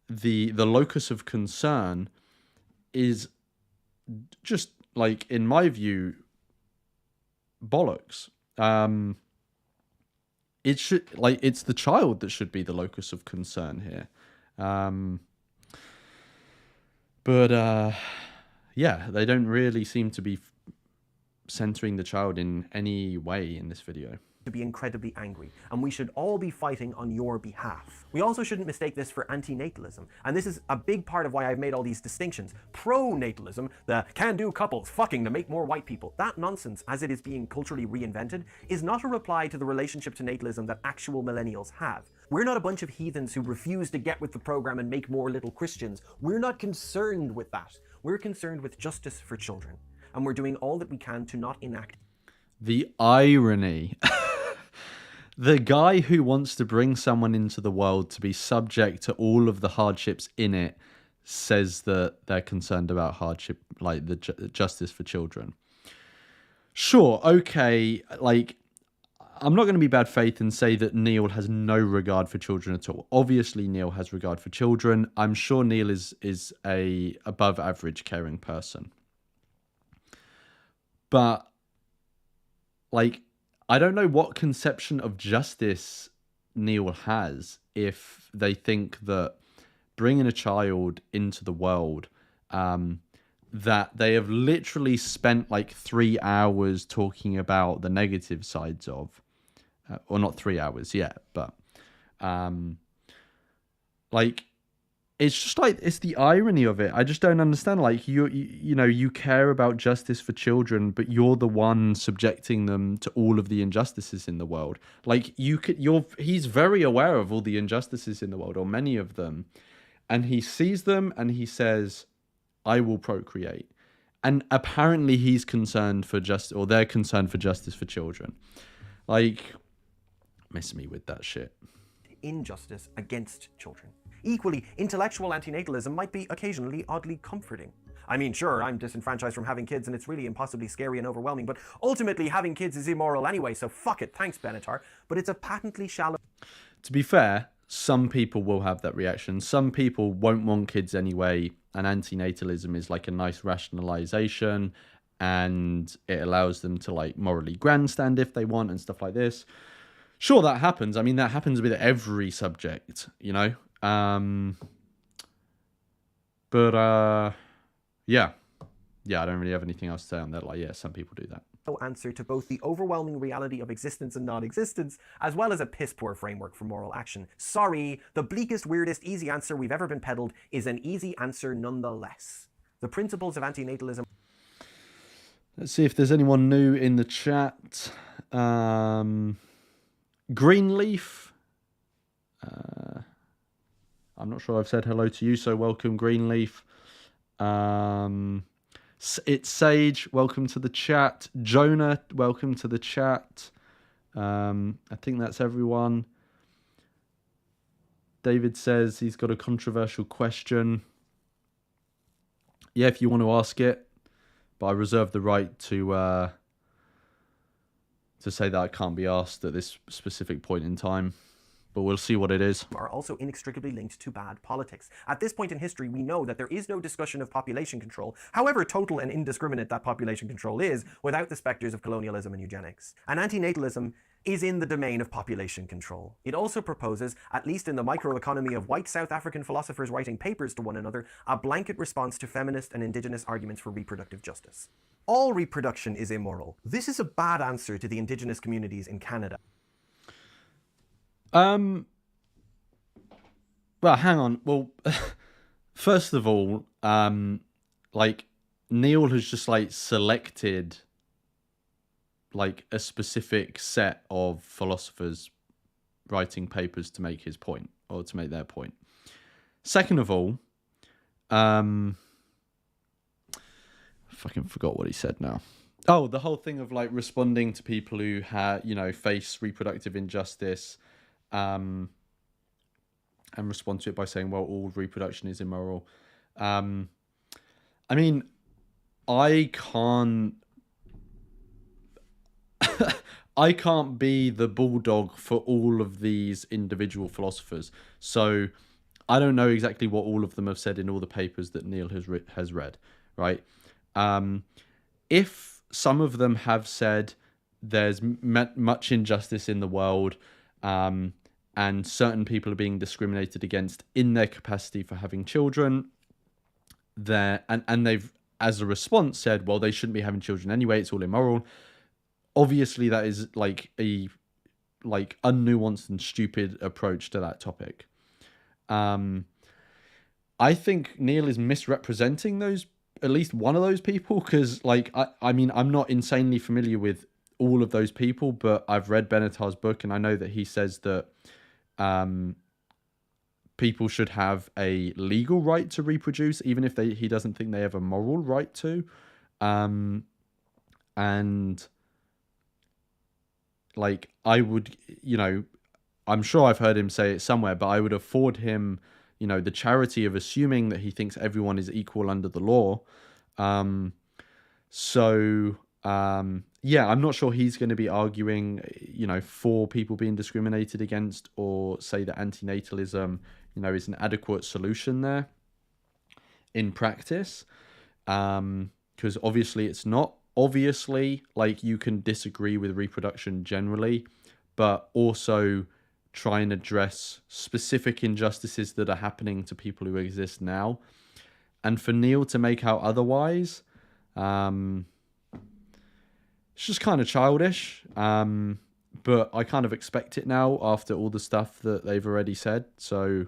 locus of concern is just, like, in my view, bollocks. It should, it's the child that should be the locus of concern here. Yeah, they don't really seem to be centering the child in any way in this video. To be incredibly angry, and we should all be fighting on your behalf. We also shouldn't mistake this for antinatalism, and this is a big part of why I've made all these distinctions. Pro-natalism, the can-do couples fucking to make more white people, that nonsense, as it is being culturally reinvented, is not a reply to the relationship to natalism that actual millennials have. We're not a bunch of heathens who refuse to get with the program and make more little Christians. We're not concerned with that. We're concerned with justice for children, and we're doing all that we can to not enact. The irony. The guy who wants to bring someone into the world to be subject to all of the hardships in it says that they're concerned about hardship, like the justice for children. Sure, okay, like, I'm not going to be bad faith and say that Neil has no regard for children at all. Obviously, Neil has regard for children. I'm sure Neil is a above average caring person. But, like, I don't know what conception of justice Neil has if they think that bringing a child into the world, that they have literally spent like 3 hours talking about the negative sides of, or not 3 hours yet, but like, it's just like, it's the irony of it. I just don't understand. Like, you know, you care about justice for children, but you're the one subjecting them to all of the injustices in the world. Like, he's very aware of all the injustices in the world, or many of them, and he sees them and he says, I will procreate. And apparently he's concerned for justice, or they're concerned for justice for children. Like, miss me with that shit. Injustice against children. Equally, intellectual antinatalism might be occasionally oddly comforting. I mean, sure, I'm disenfranchised from having kids and it's really impossibly scary and overwhelming, but ultimately having kids is immoral anyway, so fuck it, thanks Benatar. But it's a patently shallow... To be fair, some people will have that reaction. Some people won't want kids anyway, and antinatalism is like a nice rationalization, and it allows them to like morally grandstand if they want and stuff like this. Sure, that happens. I mean, that happens with every subject, you know? Yeah, I don't really have anything else to say on that. Like, yeah, some people do that. Answer to both the overwhelming reality of existence and non-existence, as well as a piss-poor framework for moral action. Sorry, the bleakest, weirdest, easy answer we've ever been peddled is an easy answer nonetheless. The principles of antinatalism... Let's see if there's anyone new in the chat. Greenleaf. I'm not sure I've said hello to you, so welcome, Greenleaf. It's Sage, welcome to the chat. Jonah, welcome to the chat. I think that's everyone. David says he's got a controversial question. Yeah, if you want to ask it, but I reserve the right to say that it can't be asked at this specific point in time. But we'll see what it is. Are also inextricably linked to bad politics. At this point in history, we know that there is no discussion of population control, however total and indiscriminate that population control is, without the specters of colonialism and eugenics. And antinatalism is in the domain of population control. It also proposes, at least in the microeconomy of white South African philosophers writing papers to one another, a blanket response to feminist and indigenous arguments for reproductive justice. All reproduction is immoral. This is a bad answer to the indigenous communities in Canada. Well, hang on. Well, first of all, like, Neil has just like selected like a specific set of philosophers writing papers to make his point, or to make their point. Second of all, I fucking forgot what he said now. Oh, the whole thing of like responding to people who face reproductive injustice, and respond to it by saying, well, all reproduction is immoral. I mean, I can't be the bulldog for all of these individual philosophers. So I don't know exactly what all of them have said in all the papers that Neil has read, right? If some of them have said there's much injustice in the world, and certain people are being discriminated against in their capacity for having children, and they've, as a response, said, well, they shouldn't be having children anyway, it's all immoral. Obviously, that is like a unnuanced and stupid approach to that topic. I think Neil is misrepresenting those, at least one of those people, because I mean, I'm not insanely familiar with all of those people, but I've read Benatar's book, and I know that he says that people should have a legal right to reproduce, even if he doesn't think they have a moral right to. And like, I would, I'm sure I've heard him say it somewhere, but I would afford him, the charity of assuming that he thinks everyone is equal under the law. So Yeah, I'm not sure he's going to be arguing, for people being discriminated against, or say that antinatalism, is an adequate solution there in practice. Because obviously it's not. Obviously, like, you can disagree with reproduction generally, but also try and address specific injustices that are happening to people who exist now. And for Neil to make out otherwise, it's just kind of childish. But I kind of expect it now after all the stuff that they've already said. So,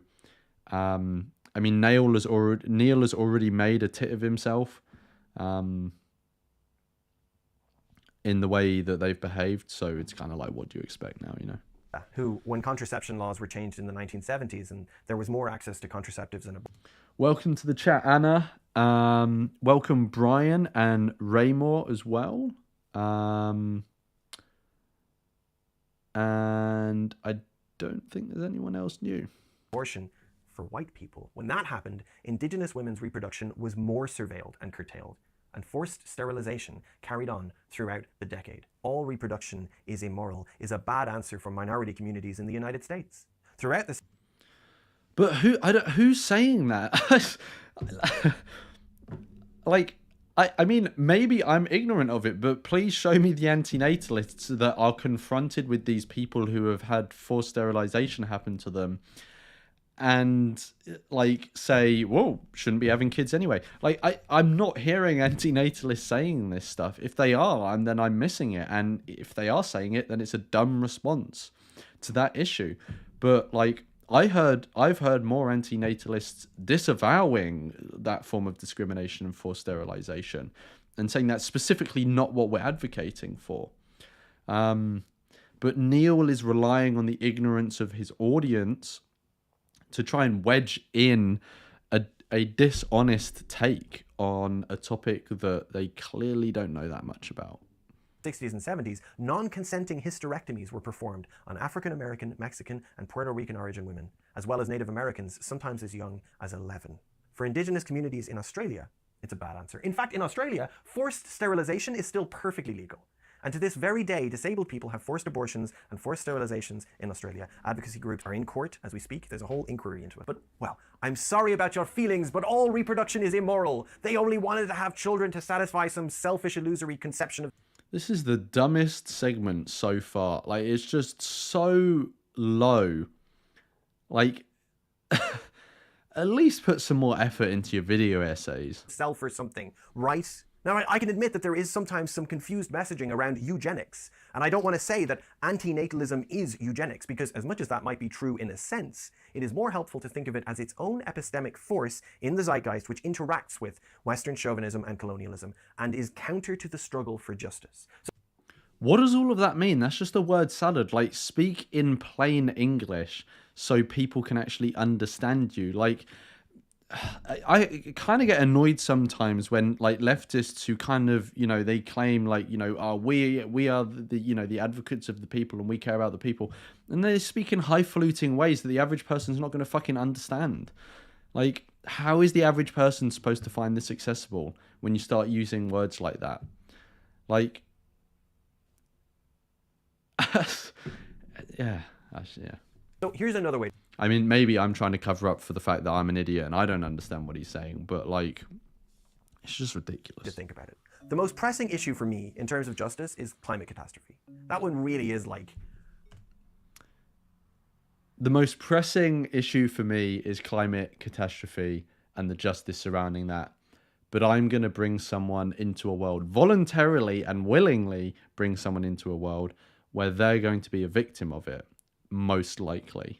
I mean, Neil has already made a tit of himself. In the way that they've behaved, so it's kind of like, what do you expect now, Who, when contraception laws were changed in the 1970s and there was more access to contraceptives and welcome to the chat, Anna. Welcome Brian and Raymore as well. And I don't think there's anyone else new. Abortion for white people. When that happened, indigenous women's reproduction was more surveilled and curtailed, and forced sterilization carried on throughout the decade. All reproduction is immoral is a bad answer for minority communities in the United States. Throughout this... But who's saying that? Like, I mean, maybe I'm ignorant of it, but please show me the antinatalists that are confronted with these people who have had forced sterilization happen to them, and like say, whoa, shouldn't be having kids anyway. Like, I'm not hearing antinatalists saying this stuff. If they are, then I'm missing it. And if they are saying it, then it's a dumb response to that issue. But like, I've heard more antinatalists disavowing that form of discrimination and forced sterilization, and saying that's specifically not what we're advocating for. But Neil is relying on the ignorance of his audience to try and wedge in a dishonest take on a topic that they clearly don't know that much about. 60s and 70s, non-consenting hysterectomies were performed on African American, Mexican, and Puerto Rican origin women, as well as Native Americans, sometimes as young as 11. For indigenous communities in Australia, it's a bad answer. In fact, in Australia, forced sterilization is still perfectly legal. And to this very day, disabled people have forced abortions and forced sterilizations in Australia. Advocacy groups are in court as we speak. There's a whole inquiry into it. But, well, I'm sorry about your feelings, but all reproduction is immoral. They only wanted to have children to satisfy some selfish, illusory conception of... This is the dumbest segment so far. Like, it's just so low. Like, at least put some more effort into your video essays. Sell for something, right? Now, I can admit that there is sometimes some confused messaging around eugenics, and I don't want to say that antinatalism is eugenics, because as much as that might be true in a sense, it is more helpful to think of it as its own epistemic force in the zeitgeist which interacts with Western chauvinism and colonialism, and is counter to the struggle for justice. What does all of that mean? That's just a word salad. Like, speak in plain English so people can actually understand you. Like, I kind of get annoyed sometimes when, like, leftists who kind of, they claim, like, we are the, the advocates of the people and we care about the people, and they speak in highfalutin ways that the average person's not going to fucking understand. Like, how is the average person supposed to find this accessible when you start using words like that? Like, yeah. So here's another way. I mean, maybe I'm trying to cover up for the fact that I'm an idiot and I don't understand what he's saying, but, like, it's just ridiculous. To think about it. The most pressing issue for me in terms of justice is climate catastrophe. That one really is like... The most pressing issue for me is climate catastrophe and the justice surrounding that. But I'm going to bring someone into a world, voluntarily and willingly bring someone into a world where they're going to be a victim of it, most likely.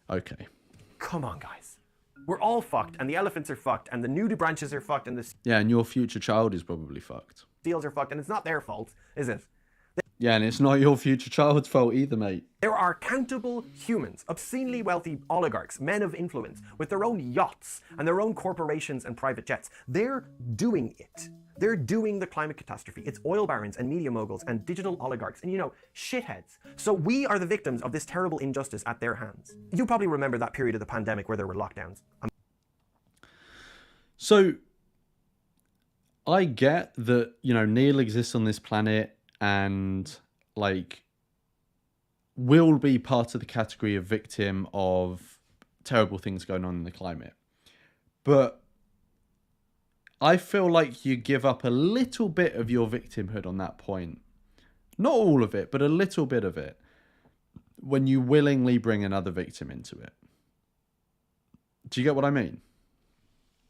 Okay. Come on, guys. We're all fucked, and the elephants are fucked, and the nudie branches are fucked, and the yeah, and your future child is probably fucked. seals are fucked, and it's not their fault, is it? Yeah, and it's not your future child's fault either, mate. There are countable humans, obscenely wealthy oligarchs, men of influence, with their own yachts and their own corporations and private jets. They're doing it. They're doing the climate catastrophe. It's oil barons and media moguls and digital oligarchs and, shitheads. So we are the victims of this terrible injustice at their hands. You probably remember that period of the pandemic where there were lockdowns. So I get that, Neil exists on this planet and like will be part of the category of victim of terrible things going on in the climate. But I feel like you give up a little bit of your victimhood on that point. Not all of it, but a little bit of it, when you willingly bring another victim into it. Do you get what I mean?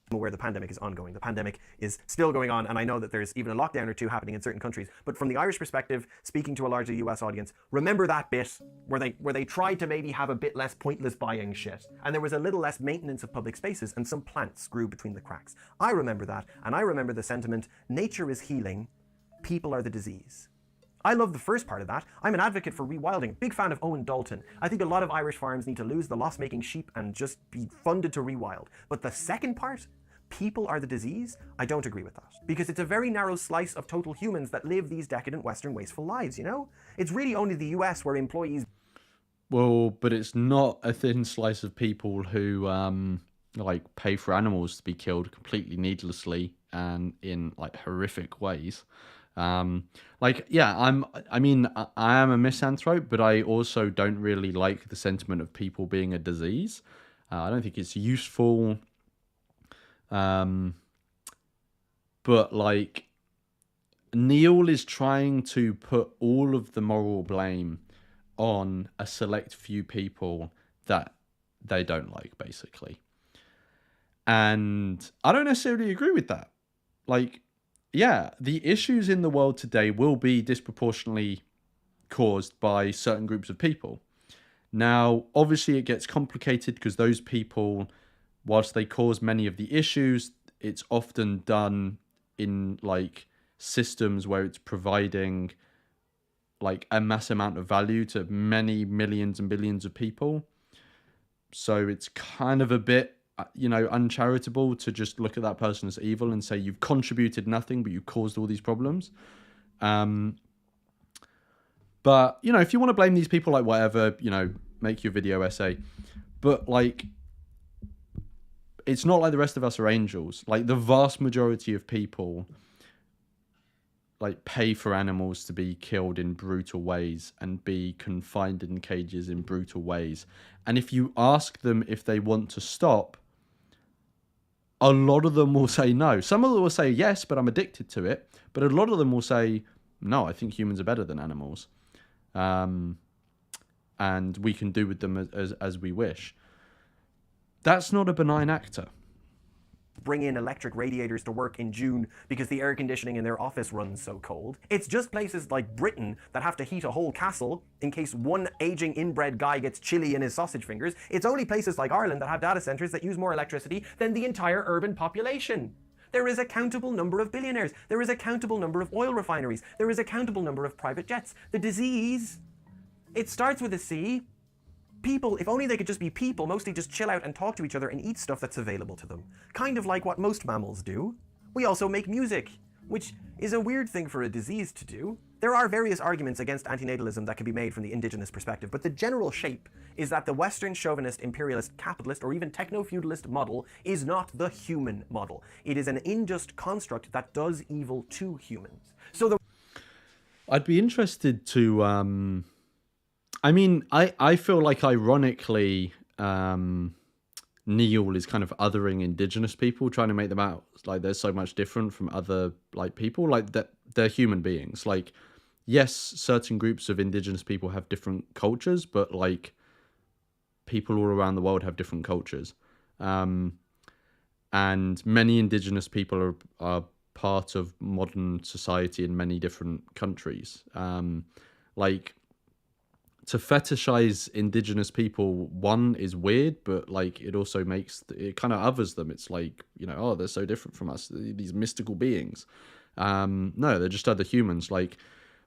Where the pandemic is ongoing. The pandemic is still going on, and I know that there's even a lockdown or two happening in certain countries. But from the Irish perspective, speaking to a largely US audience, remember that bit where they tried to maybe have a bit less pointless buying shit, and there was a little less maintenance of public spaces, and some plants grew between the cracks. I remember that, and I remember the sentiment, nature is healing, people are the disease. I love the first part of that. I'm an advocate for rewilding, big fan of Owen Dalton. I think a lot of Irish farms need to lose the loss-making sheep and just be funded to rewild. But the second part, people are the disease, I don't agree with that. Because it's a very narrow slice of total humans that live these decadent Western wasteful lives, It's really only the US where employees... Well, but it's not a thin slice of people who pay for animals to be killed completely needlessly and in horrific ways. I am a misanthrope, but I also don't really like the sentiment of people being a disease. I don't think it's useful. But Neil is trying to put all of the moral blame on a select few people that they don't like, basically. And I don't necessarily agree with that. The issues in the world today will be disproportionately caused by certain groups of people. Now, obviously it gets complicated because those people, whilst they cause many of the issues, it's often done in systems where it's providing a mass amount of value to many millions and billions of people. So it's kind of a bit uncharitable to just look at that person as evil and say you've contributed nothing, but you caused all these problems. But, if you want to blame these people, whatever, make your video essay. But, it's not like the rest of us are angels. The vast majority of people, pay for animals to be killed in brutal ways and be confined in cages in brutal ways. And if you ask them if they want to stop, a lot of them will say no. Some of them will say yes, but I'm addicted to it. But a lot of them will say, no, I think humans are better than animals. And we can do with them as we wish. That's not a benign actor. Bring in electric radiators to work in June because the air conditioning in their office runs so cold. It's just places like Britain that have to heat a whole castle in case one aging inbred guy gets chilly in his sausage fingers. It's only places like Ireland that have data centers that use more electricity than the entire urban population. There is a countable number of billionaires. There is a countable number of oil refineries. There is a countable number of private jets. The disease, it starts with a C. People, if only they could just be people, mostly just chill out and talk to each other and eat stuff that's available to them. Kind of like what most mammals do. We also make music, which is a weird thing for a disease to do. There are various arguments against antinatalism that can be made from the indigenous perspective, but the general shape is that the Western chauvinist, imperialist, capitalist, or even techno-feudalist model is not the human model. It is an unjust construct that does evil to humans. So I'd be interested to... I feel like ironically, Neil is kind of othering indigenous people, trying to make them out they're so much different from other people, that they're human beings. Yes, certain groups of indigenous people have different cultures, but people all around the world have different cultures. And many indigenous people are part of modern society in many different countries. To fetishize indigenous people, one, is weird, but it also it kind of others them. It's oh, they're so different from us, these mystical beings. No, they're just other humans.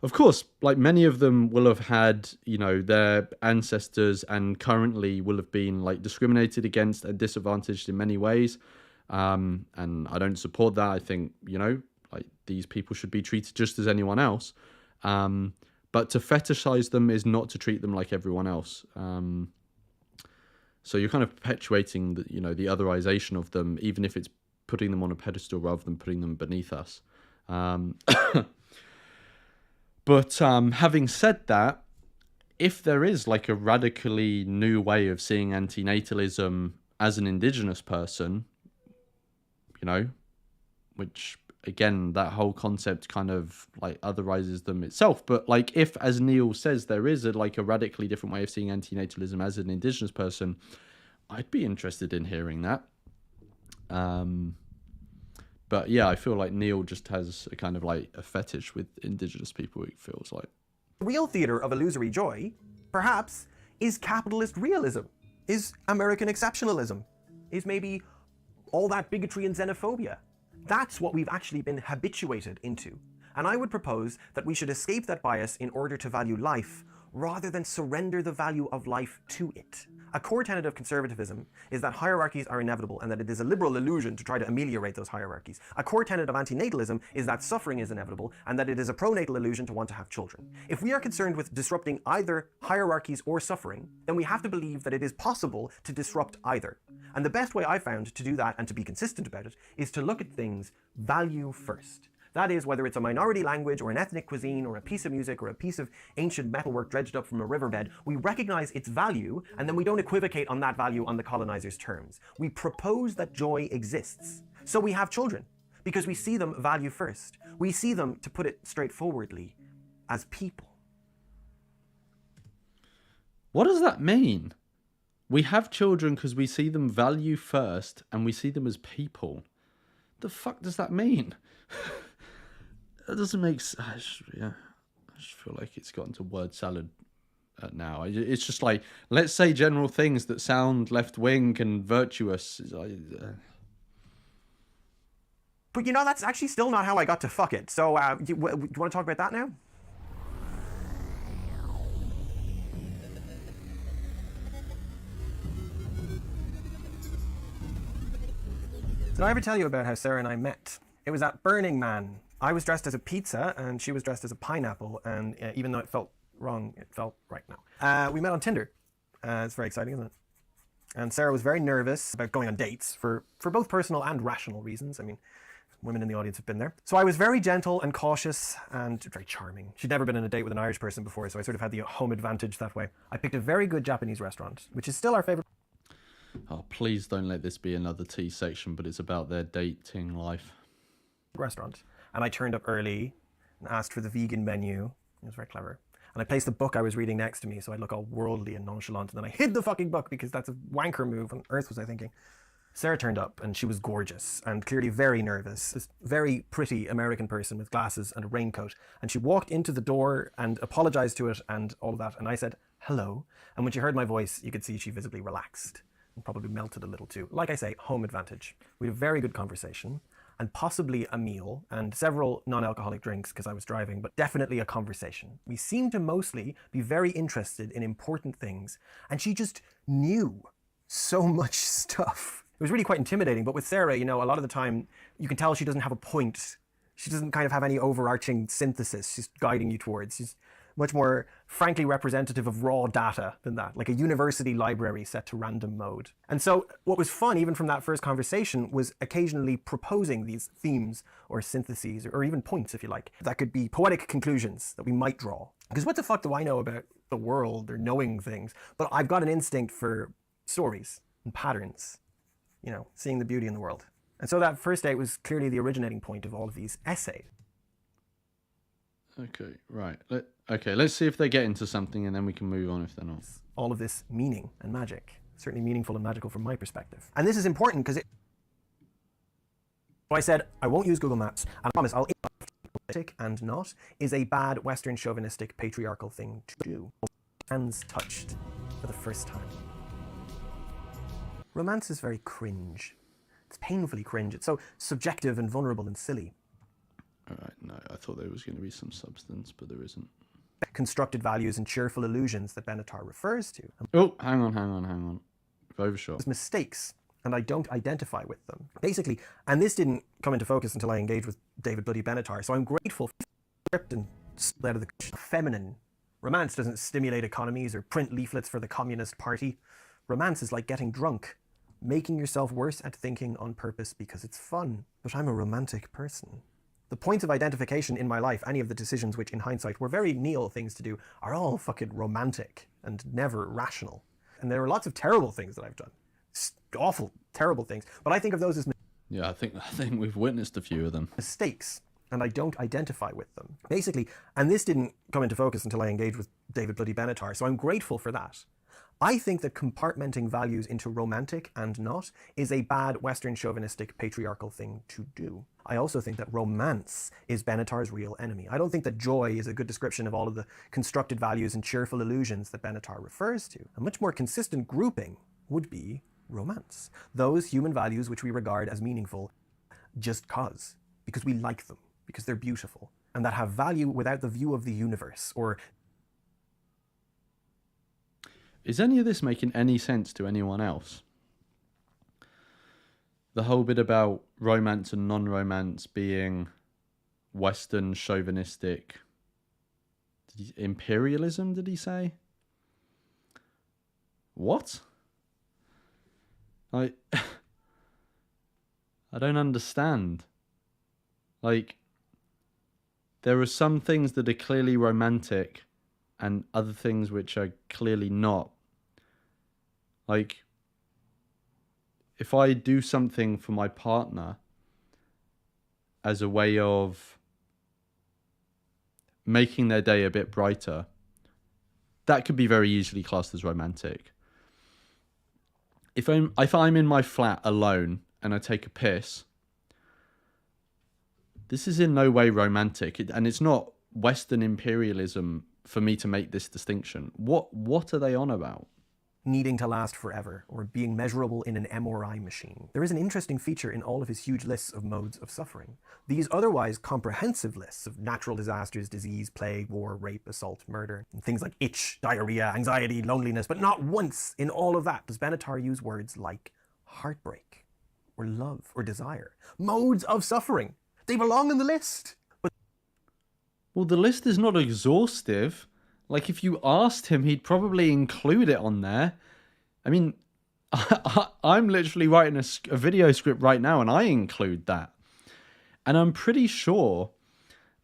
Of course, many of them will have had, their ancestors and currently will have been discriminated against and disadvantaged in many ways. And I don't support that. I think, these people should be treated just as anyone else. But to fetishize them is not to treat them like everyone else. So you're kind of perpetuating the otherization of them, even if it's putting them on a pedestal rather than putting them beneath us. But having said that, if there is like a radically new way of seeing antinatalism as an indigenous person, you know, which again, that whole concept kind of like otherizes them itself. But like, if, as Neil says, there is a radically different way of seeing antinatalism as an indigenous person, I'd be interested in hearing that. But yeah, I feel like Neil just has a kind of like a fetish with indigenous people, it feels like. The real theater of illusory joy, perhaps, is capitalist realism, is American exceptionalism, is maybe all that bigotry and xenophobia. That's what we've actually been habituated into. And I would propose that we should escape that bias in order to value life, rather than surrender the value of life to it. A core tenet of conservatism is that hierarchies are inevitable and that it is a liberal illusion to try to ameliorate those hierarchies. A core tenet of antinatalism is that suffering is inevitable and that it is a pronatal illusion to want to have children. If we are concerned with disrupting either hierarchies or suffering, then we have to believe that it is possible to disrupt either. And the best way I found to do that and to be consistent about it is to look at things value first. That is, whether it's a minority language or an ethnic cuisine or a piece of music or a piece of ancient metalwork dredged up from a riverbed, we recognize its value and then we don't equivocate on that value on the colonizer's terms. We propose that joy exists. So we have children because we see them value first. We see them, to put it straightforwardly, as people. What does that mean? We have children because we see them value first and we see them as people. The fuck does that mean? That doesn't make sense. I just feel like it's gotten to word salad now. It's just like, let's say general things that sound left-wing and virtuous. But you know, that's actually still not how I got to fuck it. So do you want to talk about that now? Did I ever tell you about how Sarah and I met? It was at Burning Man. I was dressed as a pizza and she was dressed as a pineapple, and even though it felt wrong, it felt right now. We met on Tinder. It's very exciting, isn't it? And Sarah was very nervous about going on dates for both personal and rational reasons. I mean, women in the audience have been there. So I was very gentle and cautious and very charming. She'd never been on a date with an Irish person before, so I sort of had the home advantage that way. I picked a very good Japanese restaurant, which is still our favorite. Oh, please don't let this be another tea section, but it's about their dating life. Restaurant. And I turned up early and asked for the vegan menu. It was very clever. And I placed the book I was reading next to me so I'd look all worldly and nonchalant. And then I hid the fucking book because that's a wanker move on earth, was I thinking. Sarah turned up and she was gorgeous and clearly very nervous. This very pretty American person with glasses and a raincoat. And she walked into the door and apologized to it and all of that. And I said, hello. And when she heard my voice, you could see she visibly relaxed and probably melted a little too. Like I say, home advantage. We had a very good conversation, and possibly a meal and several non-alcoholic drinks because I was driving, but definitely a conversation. We seemed to mostly be very interested in important things, and she just knew so much stuff. It was really quite intimidating, but with Sarah, you know, a lot of the time you can tell she doesn't have a point. She doesn't kind of have any overarching synthesis she's guiding you towards. She's much more frankly representative of raw data than that, like a university library set to random mode. And so what was fun, even from that first conversation, was occasionally proposing these themes or syntheses, or even points, if you like, that could be poetic conclusions that we might draw. Because what the fuck do I know about the world or knowing things? But I've got an instinct for stories and patterns, you know, seeing the beauty in the world. And so that first date was clearly the originating point of all of these essays. Okay, right. Okay, let's see if they get into something and then we can move on if they're not. All of this meaning and magic. Certainly meaningful and magical from my perspective. And this is important because so I said, I won't use Google Maps, and I promise I'll politic and not is a bad Western chauvinistic patriarchal thing to do. Hands touched for the first time. Romance is very cringe. It's painfully cringe. It's so subjective and vulnerable and silly. All right, no, I thought there was going to be some substance, but there isn't. Constructed values and cheerful illusions that Benatar refers to. Oh, hang on. I've overshot. Mistakes, and I don't identify with them. Basically, and this didn't come into focus until I engaged with David Bloody Benatar, so I'm grateful for script and out of the feminine. Romance doesn't stimulate economies or print leaflets for the Communist Party. Romance is like getting drunk. making yourself worse at thinking on purpose because it's fun. But I'm a romantic person. The points of identification in my life, any of the decisions which in hindsight were very Neil things to do, are all fucking romantic and never rational. And there are lots of terrible things that I've done. Awful, terrible things. But I think of those as Yeah, I think we've witnessed a few of them. mistakes, and I don't identify with them. Basically, and this didn't come into focus until I engaged with David Bloody Benatar, so I'm grateful for that. I think that compartmenting values into romantic and not is a bad Western chauvinistic patriarchal thing to do. I also think that romance is Benatar's real enemy. I don't think that joy is a good description of all of the constructed values and cheerful illusions that Benatar refers to. A much more consistent grouping would be romance. Those human values which we regard as meaningful just because we like them, because they're beautiful, and that have value without the view of the universe or... Is any of this making any sense to anyone else? The whole bit about romance and non-romance being Western chauvinistic imperialism, did he say? What? I don't understand. Like, there are some things that are clearly romantic and other things which are clearly not. Like, if I do something for my partner as a way of making their day a bit brighter, that could be very easily classed as romantic. If I'm in my flat alone and I take a piss, this is in no way romantic, and it's not Western imperialism for me to make this distinction. What are they on about? Needing to last forever, or being measurable in an MRI machine. There is an interesting feature in all of his huge lists of modes of suffering. These otherwise comprehensive lists of natural disasters, disease, plague, war, rape, assault, murder, and things like itch, diarrhea, anxiety, loneliness, but not once in all of that does Benatar use words like heartbreak, or love, or desire. Modes of suffering. They belong in the list. But well, the list is not exhaustive. Like, if you asked him, he'd probably include it on there. I mean, I'm literally writing a video script right now, and I include that. And I'm pretty sure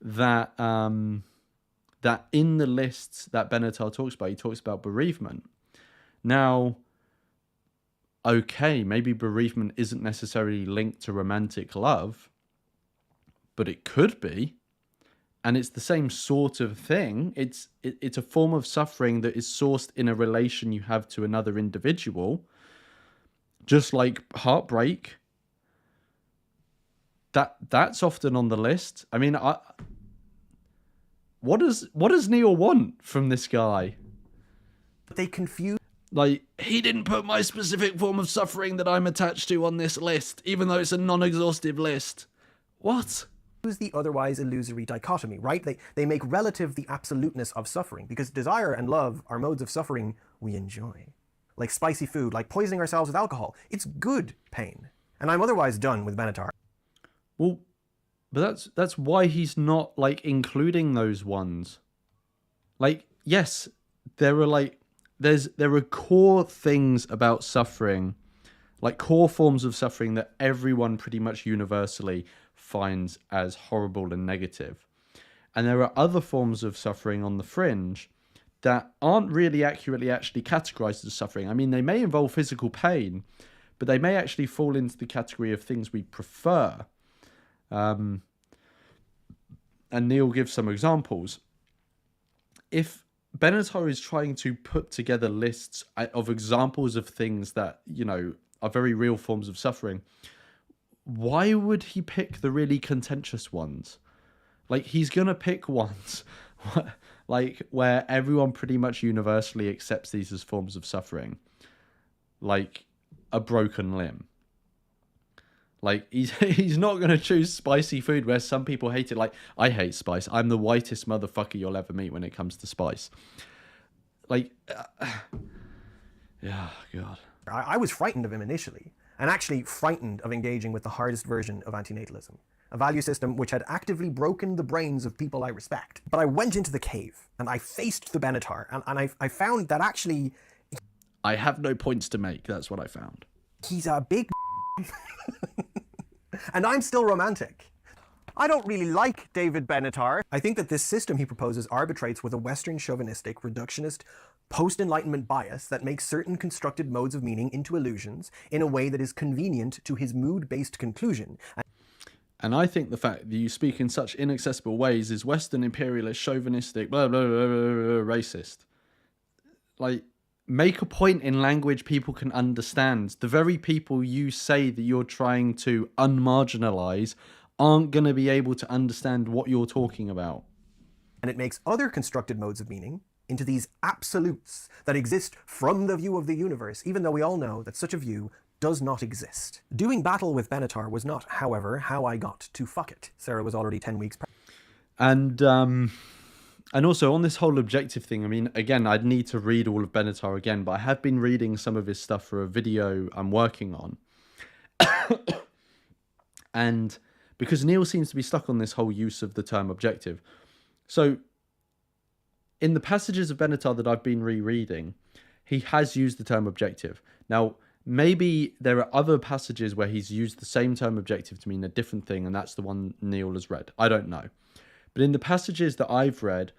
that that in the lists that Benatar talks about, he talks about bereavement. Now, okay, maybe bereavement isn't necessarily linked to romantic love, but it could be. And it's the same sort of thing. It's a form of suffering that is sourced in a relation you have to another individual. Just like heartbreak. That's often on the list. I mean, what does Neil want from this guy? They confuse... Like, he didn't put my specific form of suffering that I'm attached to on this list, even though it's a non-exhaustive list. What? The otherwise illusory dichotomy, right? They make relative the absoluteness of suffering, because desire and love are modes of suffering we enjoy. Like spicy food, like poisoning ourselves with alcohol. It's good pain. And I'm otherwise done with Benatar. Well, but that's why he's not, like, including those ones. Like, yes, there are core things about suffering, like core forms of suffering that everyone pretty much universally finds as horrible and negative. And there are other forms of suffering on the fringe that aren't really accurately actually categorized as suffering. I mean, they may involve physical pain, but they may actually fall into the category of things we prefer. And Neil gives some examples. If Benatar is trying to put together lists of examples of things that, you know, are very real forms of suffering, why would he pick the really contentious ones? Like, he's going to pick ones like where everyone pretty much universally accepts these as forms of suffering. Like a broken limb. Like, he's not going to choose spicy food where some people hate it. Like, I hate spice. I'm the whitest motherfucker you'll ever meet when it comes to spice. Like, yeah, God. I was frightened of him initially, and actually frightened of engaging with the hardest version of antinatalism, a value system which had actively broken the brains of people I respect. But I went into the cave, and I faced the Benatar, and I found that actually... I have no points to make, that's what I found. He's a big and I'm still romantic. I don't really like David Benatar. I think that this system he proposes arbitrates with a Western chauvinistic, reductionist, post-Enlightenment bias that makes certain constructed modes of meaning into illusions in a way that is convenient to his mood-based conclusion. And I think the fact that you speak in such inaccessible ways is Western imperialist, chauvinistic, blah, blah, blah, blah, blah, racist. Like, make a point in language people can understand. The very people you say that you're trying to unmarginalize aren't going to be able to understand what you're talking about. And it makes other constructed modes of meaning into these absolutes that exist from the view of the universe, even though we all know that such a view does not exist. Doing battle with Benatar was not, however, how I got to fuck it. Sarah was already 10 weeks pregnant. And also on this whole objective thing, I mean, again, I'd need to read all of Benatar again, but I have been reading some of his stuff for a video I'm working on. And because Neil seems to be stuck on this whole use of the term objective. So in the passages of Benatar that I've been rereading, he has used the term objective. Now, maybe there are other passages where he's used the same term objective to mean a different thing, and that's the one Neil has read. I don't know. But in the passages that I've read,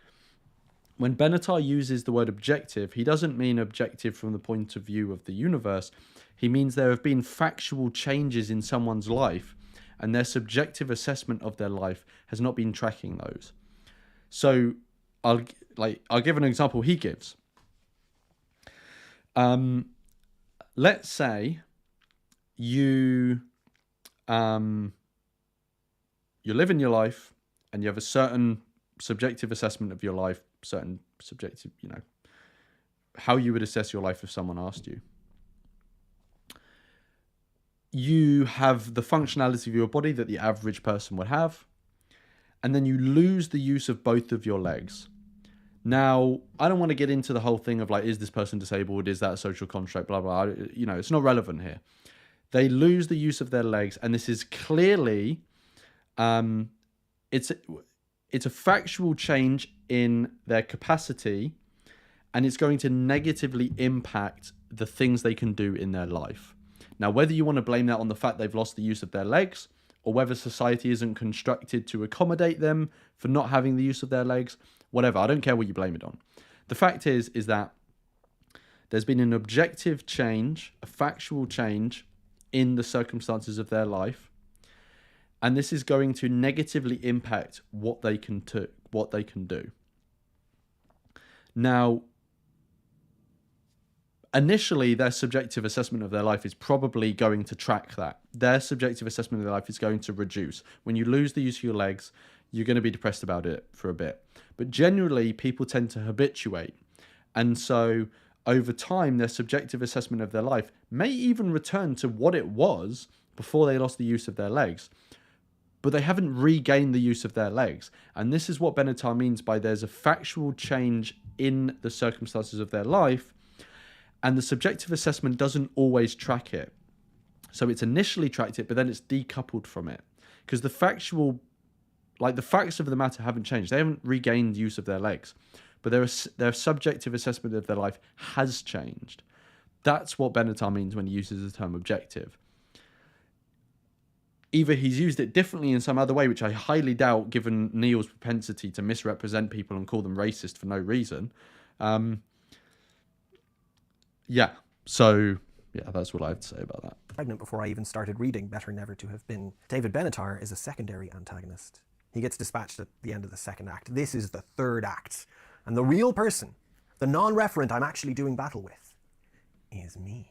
when Benatar uses the word objective, he doesn't mean objective from the point of view of the universe. He means there have been factual changes in someone's life, and their subjective assessment of their life has not been tracking those. So I'll give an example he gives. Let's say you're living your life and you have a certain subjective assessment of your life, certain subjective, how you would assess your life if someone asked you. You have the functionality of your body that the average person would have, and then you lose the use of both of your legs. Now, I don't want to get into the whole thing of like, is this person disabled? Is that a social construct? Blah, blah, blah. It's not relevant here. They lose the use of their legs, and this is clearly, it's a factual change in their capacity, and it's going to negatively impact the things they can do in their life. Now, whether you want to blame that on the fact they've lost the use of their legs, or whether society isn't constructed to accommodate them for not having the use of their legs, whatever, I don't care what you blame it on. The fact is that there's been an objective change, a factual change in the circumstances of their life, and this is going to negatively impact what they can do. Now, initially, their subjective assessment of their life is probably going to track that. Their subjective assessment of their life is going to reduce. When you lose the use of your legs, you're going to be depressed about it for a bit. But generally, people tend to habituate. And so over time, their subjective assessment of their life may even return to what it was before they lost the use of their legs. But they haven't regained the use of their legs. And this is what Benatar means by there's a factual change in the circumstances of their life, and the subjective assessment doesn't always track it. So it's initially tracked it, but then it's decoupled from it. Because the facts of the matter haven't changed. They haven't regained use of their legs. But their subjective assessment of their life has changed. That's what Benatar means when he uses the term objective. Either he's used it differently in some other way, which I highly doubt given Neil's propensity to misrepresent people and call them racist for no reason. That's what I have to say about that. Pregnant before I even started reading Better Never to Have Been. David Benatar is a secondary antagonist. He gets dispatched at the end of the second act. This is the third act. And the real person, the non-referent I'm actually doing battle with, is me.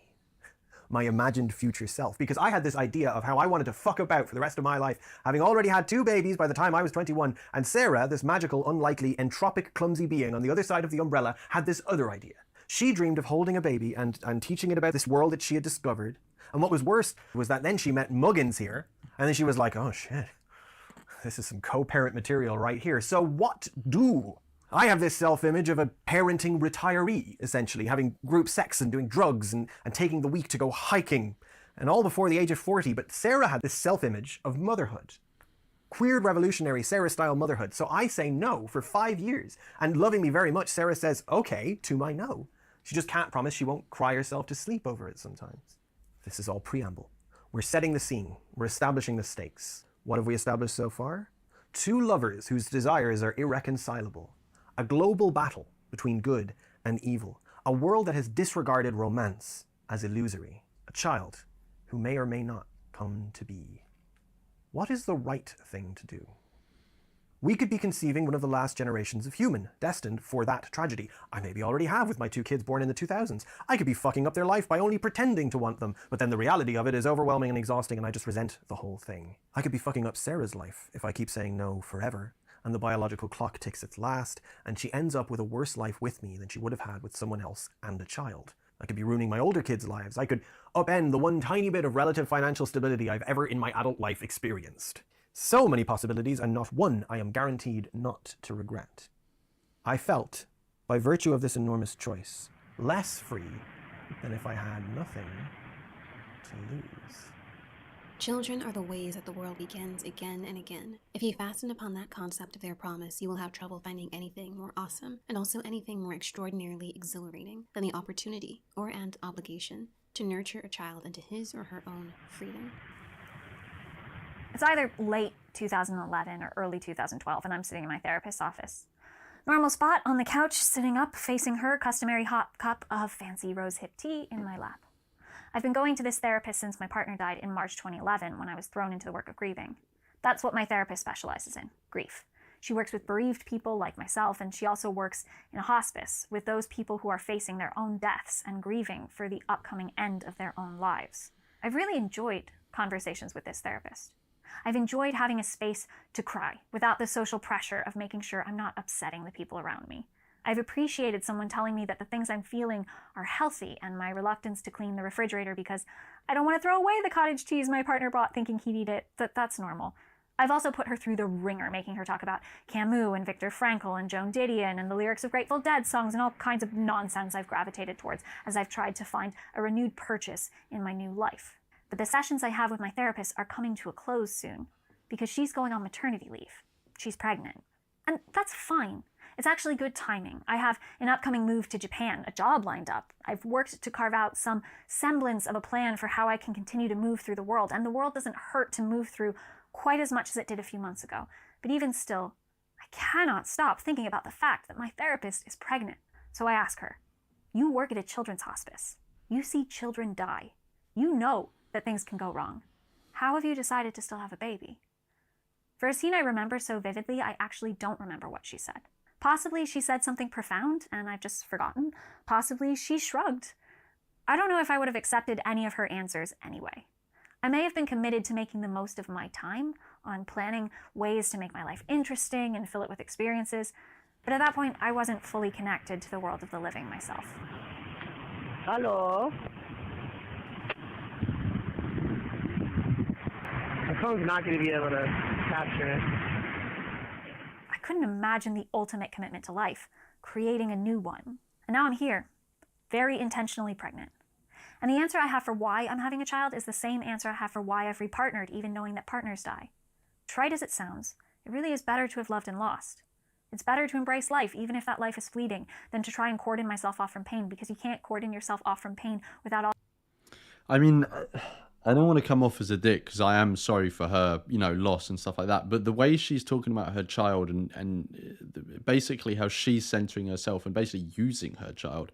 My imagined future self. Because I had this idea of how I wanted to fuck about for the rest of my life, having already had 2 babies by the time I was 21, and Sarah, this magical, unlikely, entropic, clumsy being on the other side of the umbrella, had this other idea. She dreamed of holding a baby and teaching it about this world that she had discovered. And what was worse was that then she met Muggins here, and then she was like, oh shit, this is some co-parent material right here. So what do? I have this self-image of a parenting retiree, essentially, having group sex and doing drugs and taking the week to go hiking, and all before the age of 40. But Sarah had this self-image of motherhood. Queer revolutionary Sarah-style motherhood. So I say no for 5 years. And loving me very much, Sarah says, okay, to my no. She just can't promise she won't cry herself to sleep over it sometimes. This is all preamble. We're setting the scene. We're establishing the stakes. What have we established so far? Two lovers whose desires are irreconcilable. A global battle between good and evil. A world that has disregarded romance as illusory. A child who may or may not come to be. What is the right thing to do? We could be conceiving one of the last generations of human, destined for that tragedy. I maybe already have with my two kids born in the 2000s. I could be fucking up their life by only pretending to want them, but then the reality of it is overwhelming and exhausting and I just resent the whole thing. I could be fucking up Sarah's life if I keep saying no forever, and the biological clock ticks its last, and she ends up with a worse life with me than she would have had with someone else and a child. I could be ruining my older kids' lives. I could upend the one tiny bit of relative financial stability I've ever in my adult life experienced. So many possibilities, and not one I am guaranteed not to regret. I felt, by virtue of this enormous choice, less free than if I had nothing to lose. Children are the ways that the world begins again and again. If you fasten upon that concept of their promise, you will have trouble finding anything more awesome, and also anything more extraordinarily exhilarating than the opportunity, or and obligation, to nurture a child into his or her own freedom. It's either late 2011 or early 2012, and I'm sitting in my therapist's office. Normal spot on the couch, sitting up, facing her, customary hot cup of fancy rose-hip tea in my lap. I've been going to this therapist since my partner died in March 2011 when I was thrown into the work of grieving. That's what my therapist specializes in, grief. She works with bereaved people like myself, and she also works in a hospice with those people who are facing their own deaths and grieving for the upcoming end of their own lives. I've really enjoyed conversations with this therapist. I've enjoyed having a space to cry without the social pressure of making sure I'm not upsetting the people around me. I've appreciated someone telling me that the things I'm feeling are healthy, and my reluctance to clean the refrigerator because I don't want to throw away the cottage cheese my partner bought thinking he'd eat it, that's normal. I've also put her through the ringer, making her talk about Camus and Viktor Frankl and Joan Didion and the lyrics of Grateful Dead songs and all kinds of nonsense I've gravitated towards as I've tried to find a renewed purchase in my new life. But the sessions I have with my therapist are coming to a close soon because she's going on maternity leave. She's pregnant. And that's fine. It's actually good timing. I have an upcoming move to Japan, a job lined up. I've worked to carve out some semblance of a plan for how I can continue to move through the world, and the world doesn't hurt to move through quite as much as it did a few months ago. But even still, I cannot stop thinking about the fact that my therapist is pregnant. So I ask her, you work at a children's hospice. You see children die. You know that things can go wrong. How have you decided to still have a baby? For a scene I remember so vividly, I actually don't remember what she said. Possibly she said something profound and I've just forgotten. Possibly she shrugged. I don't know if I would have accepted any of her answers anyway. I may have been committed to making the most of my time, on planning ways to make my life interesting and fill it with experiences, but at that point I wasn't fully connected to the world of the living myself. Hello? My phone's not going to be able to capture it. I couldn't imagine the ultimate commitment to life, creating a new one. And now I'm here, very intentionally pregnant. And the answer I have for why I'm having a child is the same answer I have for why I've repartnered, even knowing that partners die. Trite as it sounds, it really is better to have loved and lost. It's better to embrace life, even if that life is fleeting, than to try and cordon myself off from pain, because you can't cordon yourself off from pain without all... I mean, I don't want to come off as a dick because I am sorry for her, loss and stuff like that. But the way she's talking about her child and basically how she's centering herself and basically using her child,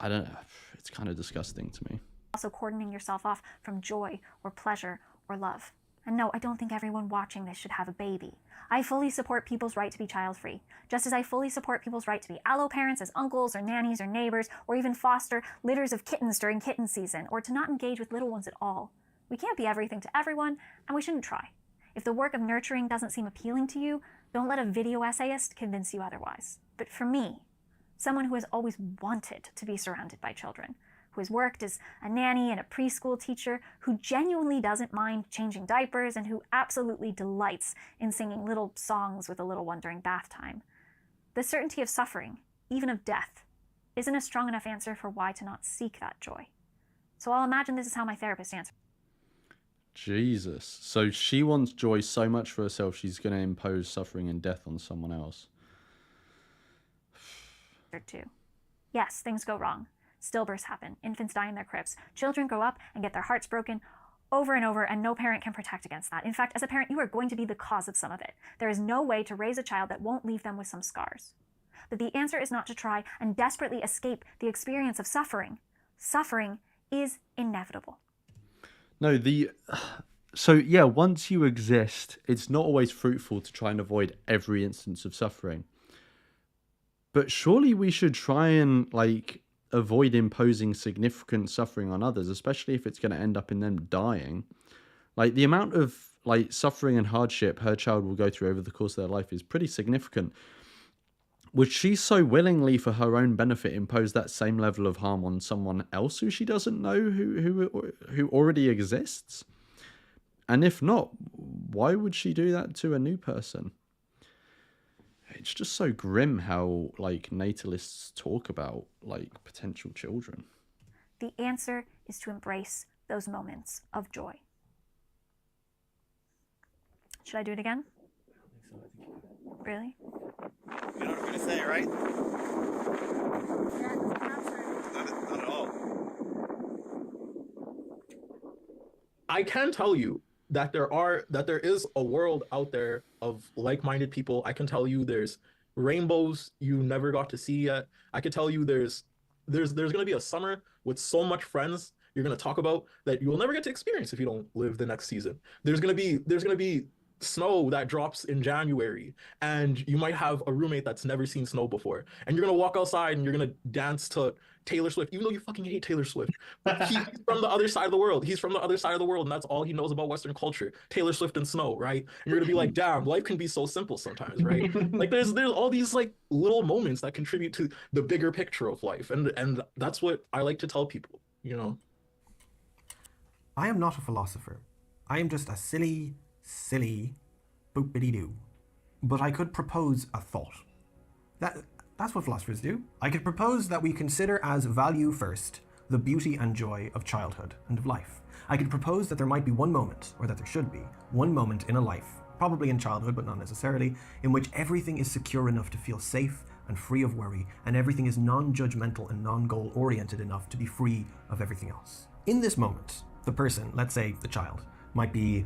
I don't know. It's kind of disgusting to me. Also cordoning yourself off from joy or pleasure or love. And no, I don't think everyone watching this should have a baby. I fully support people's right to be child-free, just as I fully support people's right to be allo parents as uncles or nannies or neighbors, or even foster litters of kittens during kitten season, or to not engage with little ones at all. We can't be everything to everyone, and we shouldn't try. If the work of nurturing doesn't seem appealing to you, don't let a video essayist convince you otherwise. But for me, someone who has always wanted to be surrounded by children, who has worked as a nanny and a preschool teacher, who genuinely doesn't mind changing diapers, and who absolutely delights in singing little songs with a little one during bath time. The certainty of suffering, even of death, isn't a strong enough answer for why to not seek that joy. So I'll imagine this is how my therapist answers. Jesus. So she wants joy so much for herself, she's going to impose suffering and death on someone else. Too. Yes, things go wrong. Stillbirths happen, infants die in their cribs, children grow up and get their hearts broken over and over, and no parent can protect against that. In fact, as a parent, you are going to be the cause of some of it. There is no way to raise a child that won't leave them with some scars. But the answer is not to try and desperately escape the experience of suffering. Suffering is inevitable. No, so yeah, once you exist, it's not always fruitful to try and avoid every instance of suffering. But surely we should try and avoid imposing significant suffering on others, especially if it's going to end up in them dying. The amount of suffering and hardship her child will go through over the course of their life is pretty significant. Would she so willingly, for her own benefit, impose that same level of harm on someone else who she doesn't know, who already exists? And if not, why would she do that to a new person? It's just so grim how natalists talk about potential children. The answer is to embrace those moments of joy. Should I do it again? Really? You know what I'm going to say, right? Not at all. I can tell you that there is a world out there of like-minded people. I can tell you there's rainbows you never got to see yet. I can tell you there's going to be a summer with so much friends you're going to talk about that you will never get to experience if you don't live the next season. There's going to be snow that drops in January, and you might have a roommate that's never seen snow before, and you're gonna walk outside and you're gonna dance to Taylor Swift, even though you fucking hate Taylor Swift. But he's from the other side of the world. He's from the other side of the world, and that's all he knows about Western culture: Taylor Swift and snow, right? And you're gonna be like, damn, life can be so simple sometimes, right? There's all these little moments that contribute to the bigger picture of life, and that's what I like to tell people, you know. I am not a philosopher. I am just a silly boop-biddy-doo. But I could propose a thought. That's what philosophers do. I could propose that we consider as value first the beauty and joy of childhood and of life. I could propose that there might be one moment, or that there should be, one moment in a life, probably in childhood but not necessarily, in which everything is secure enough to feel safe and free of worry, and everything is non-judgmental and non-goal oriented enough to be free of everything else. In this moment, the person, let's say the child, might be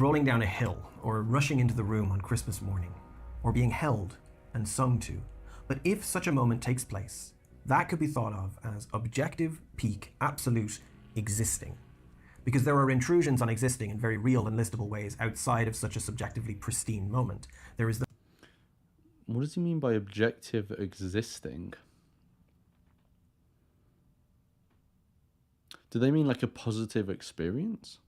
rolling down a hill, or rushing into the room on Christmas morning, or being held and sung to. But if such a moment takes place, that could be thought of as objective, peak, absolute existing. Because there are intrusions on existing in very real and listable ways outside of such a subjectively pristine moment. There is the... What does he mean by objective existing? Do they mean a positive experience?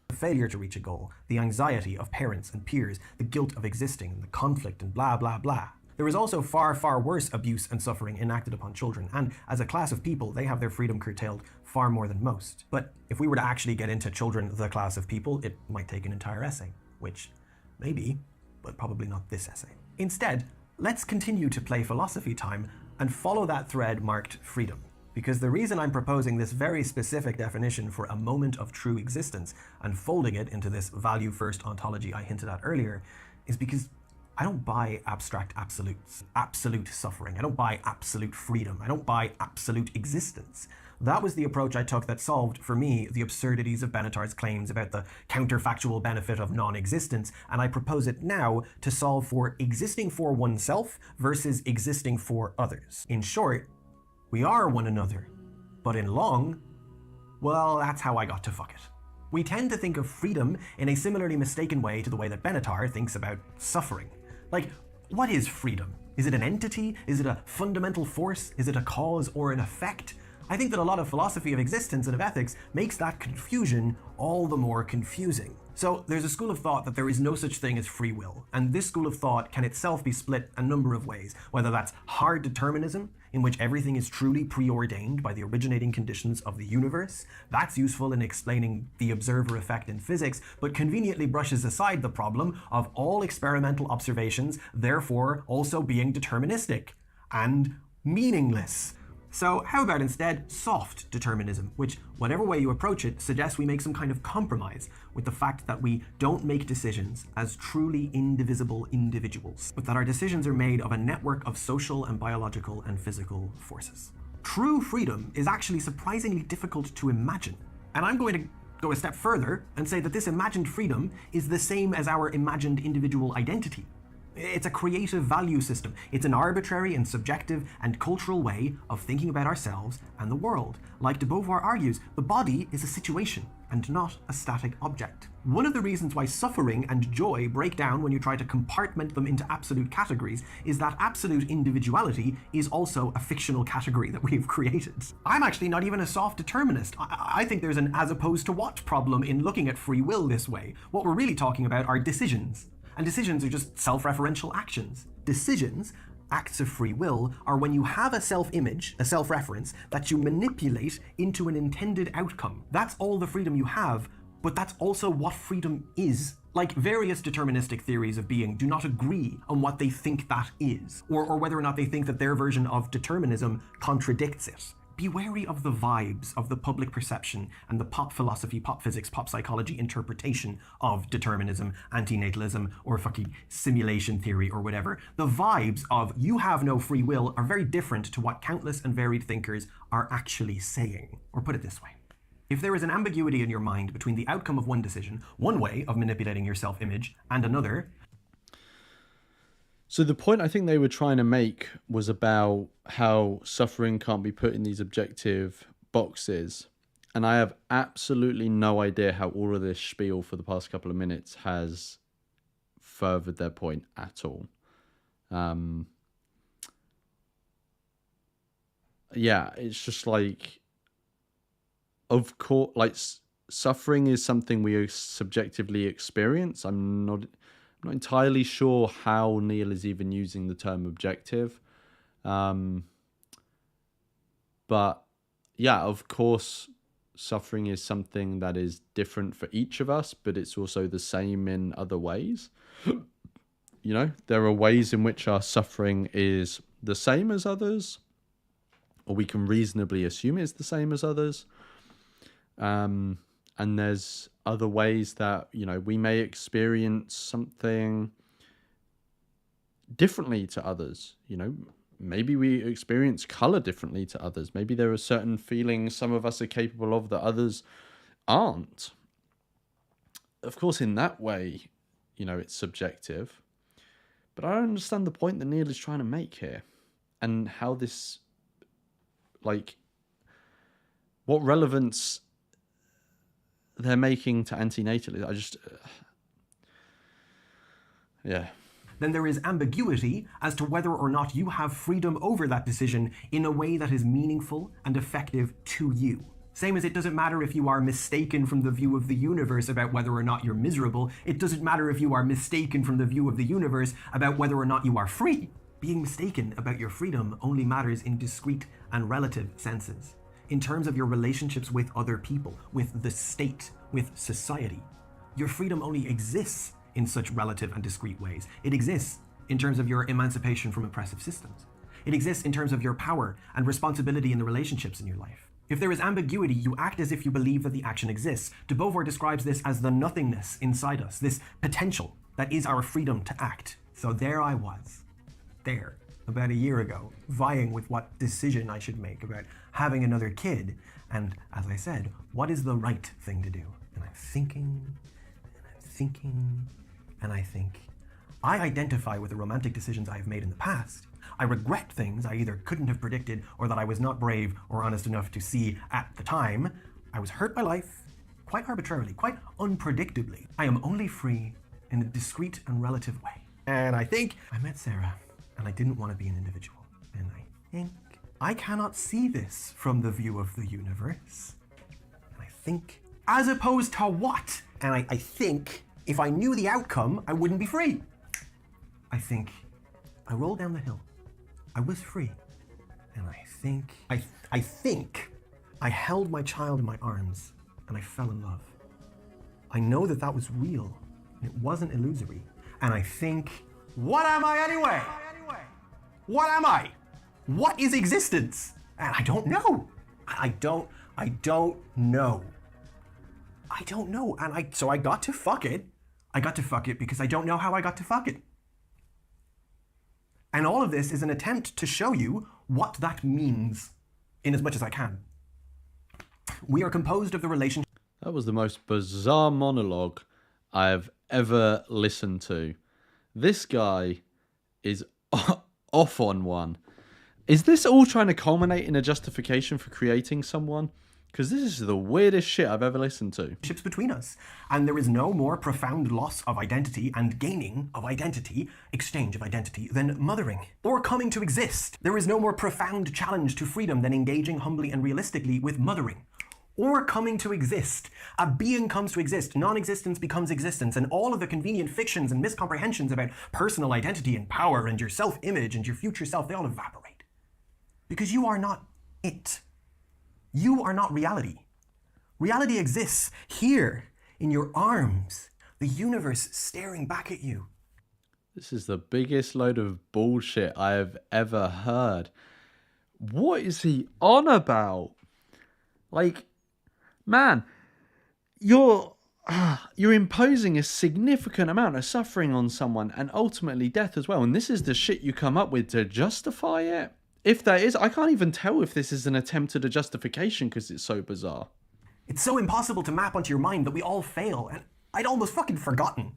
The failure to reach a goal, the anxiety of parents and peers, the guilt of existing, and the conflict and blah blah blah. There is also far, far worse abuse and suffering enacted upon children, and as a class of people, they have their freedom curtailed far more than most. But if we were to actually get into children, the class of people, it might take an entire essay, which maybe, but probably not this essay. Instead, let's continue to play philosophy time and follow that thread marked freedom. Because the reason I'm proposing this very specific definition for a moment of true existence and folding it into this value-first ontology I hinted at earlier is because I don't buy abstract absolutes, absolute suffering. I don't buy absolute freedom. I don't buy absolute existence. That was the approach I took that solved, for me, the absurdities of Benatar's claims about the counterfactual benefit of non-existence, and I propose it now to solve for existing for oneself versus existing for others. In short, we are one another, but in long, well, that's how I got to fuck it. We tend to think of freedom in a similarly mistaken way to the way that Benatar thinks about suffering. What is freedom? Is it an entity? Is it a fundamental force? Is it a cause or an effect? I think that a lot of philosophy of existence and of ethics makes that confusion all the more confusing. So there's a school of thought that there is no such thing as free will, and this school of thought can itself be split a number of ways, whether that's hard determinism, in which everything is truly preordained by the originating conditions of the universe. That's useful in explaining the observer effect in physics, but conveniently brushes aside the problem of all experimental observations therefore also being deterministic and meaningless. So how about instead soft determinism, which, whatever way you approach it, suggests we make some kind of compromise with the fact that we don't make decisions as truly indivisible individuals, but that our decisions are made of a network of social and biological and physical forces. True freedom is actually surprisingly difficult to imagine, and I'm going to go a step further and say that this imagined freedom is the same as our imagined individual identity. It's a creative value system. It's an arbitrary and subjective and cultural way of thinking about ourselves and the world. Like de Beauvoir argues, the body is a situation and not a static object. One of the reasons why suffering and joy break down when you try to compartment them into absolute categories is that absolute individuality is also a fictional category that we've created. I'm actually not even a soft determinist. I think there's an as opposed to what problem in looking at free will this way. What we're really talking about are decisions. And decisions are just self-referential actions. Decisions, acts of free will, are when you have a self-image, a self-reference, that you manipulate into an intended outcome. That's all the freedom you have, but that's also what freedom is. Like, various deterministic theories of being do not agree on what they think that is, or whether or not they think that their version of determinism contradicts it. Be wary of the vibes of the public perception and the pop philosophy, pop physics, pop psychology interpretation of determinism, antinatalism, or fucking simulation theory or whatever. The vibes of you have no free will are very different to what countless and varied thinkers are actually saying. Or put it this way. If there is an ambiguity in your mind between the outcome of one decision, one way of manipulating your self-image, and another. So the point I think they were trying to make was about how suffering can't be put in these objective boxes. And I have absolutely no idea how all of this spiel for the past couple of minutes has furthered their point at all. Yeah, it's just like, of course, like suffering is something we subjectively experience. I'm not entirely sure how Neil is even using the term objective. But yeah, of course, suffering is something that is different for each of us, but it's also the same in other ways. You know, there are ways in which our suffering is the same as others, or we can reasonably assume it's the same as others. And there's other ways that, you know, we may experience something differently to others. You know, maybe we experience color differently to others. Maybe there are certain feelings some of us are capable of that others aren't. Of course, in that way, you know, it's subjective. But I don't understand the point that Neil is trying to make here, and how this, like, what relevance they're making to antinatalism. I just, yeah. Then there is ambiguity as to whether or not you have freedom over that decision in a way that is meaningful and effective to you. Same as it doesn't matter if you are mistaken from the view of the universe about whether or not you're miserable. It doesn't matter if you are mistaken from the view of the universe about whether or not you are free. Being mistaken about your freedom only matters in discrete and relative senses. In terms of your relationships with other people, with the state, with society. Your freedom only exists in such relative and discrete ways. It exists in terms of your emancipation from oppressive systems. It exists in terms of your power and responsibility in the relationships in your life. If there is ambiguity, you act as if you believe that the action exists. De Beauvoir describes this as the nothingness inside us, this potential that is our freedom to act. So there I was, there, about a year ago, vying with what decision I should make about having another kid. And as I said, what is the right thing to do? And I'm thinking, and I think. I identify with the romantic decisions I have made in the past. I regret things I either couldn't have predicted or that I was not brave or honest enough to see at the time. I was hurt by life, quite arbitrarily, quite unpredictably. I am only free in a discrete and relative way. And I think I met Sarah, and I didn't want to be an individual. And I think I cannot see this from the view of the universe. And I think, as opposed to what? And I think if I knew the outcome, I wouldn't be free. I think I rolled down the hill. I was free. And I think I held my child in my arms and I fell in love. I know that that was real. It wasn't illusory. And I think, what am I anyway? What am I? What is existence? And I don't know. I don't know. I don't know. And so I got to fuck it. I got to fuck it because I don't know how I got to fuck it. And all of this is an attempt to show you what that means in as much as I can. We are composed of the relationship. That was the most bizarre monologue I have ever listened to. This guy is off on one. Is this all trying to culminate in a justification for creating someone? Because this is the weirdest shit I've ever listened to. Between us, and there is no more profound loss of identity and gaining of identity, exchange of identity, than mothering or coming to exist. There is no more profound challenge to freedom than engaging humbly and realistically with mothering or coming to exist. A being comes to exist, non-existence becomes existence, and all of the convenient fictions and miscomprehensions about personal identity and power and your self-image and your future self, they all evaporate. Because you are not it. You are not reality. Reality exists here in your arms, the universe staring back at you. This is the biggest load of bullshit I have ever heard. What is he on about? Like, man, you're imposing a significant amount of suffering on someone and ultimately death as well. And this is the shit you come up with to justify it? If there is, I can't even tell if this is an attempt at a justification because it's so bizarre. It's so impossible to map onto your mind that we all fail, and I'd almost fucking forgotten.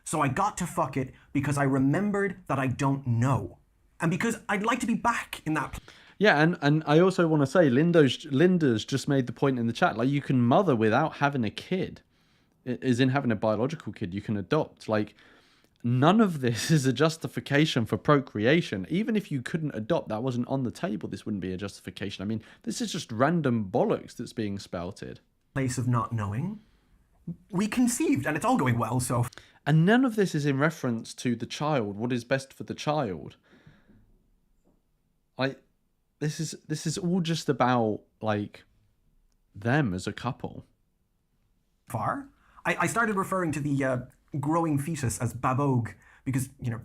So I got to fuck it because I remembered that I don't know. And because I'd like to be back in that place. Yeah, and I also want to say, Linda's just made the point in the chat, like, you can mother without having a kid. As in having a biological kid, you can adopt. Like, none of this is a justification for procreation. Even if you couldn't adopt, that wasn't on the table, this wouldn't be a justification. I mean, this is just random bollocks that's being spouted. Place of not knowing. We conceived, and it's all going well, so... And none of this is in reference to the child, what is best for the child. This is all just about, like, them as a couple. Far? I started referring to the growing fetus as babog because, you know,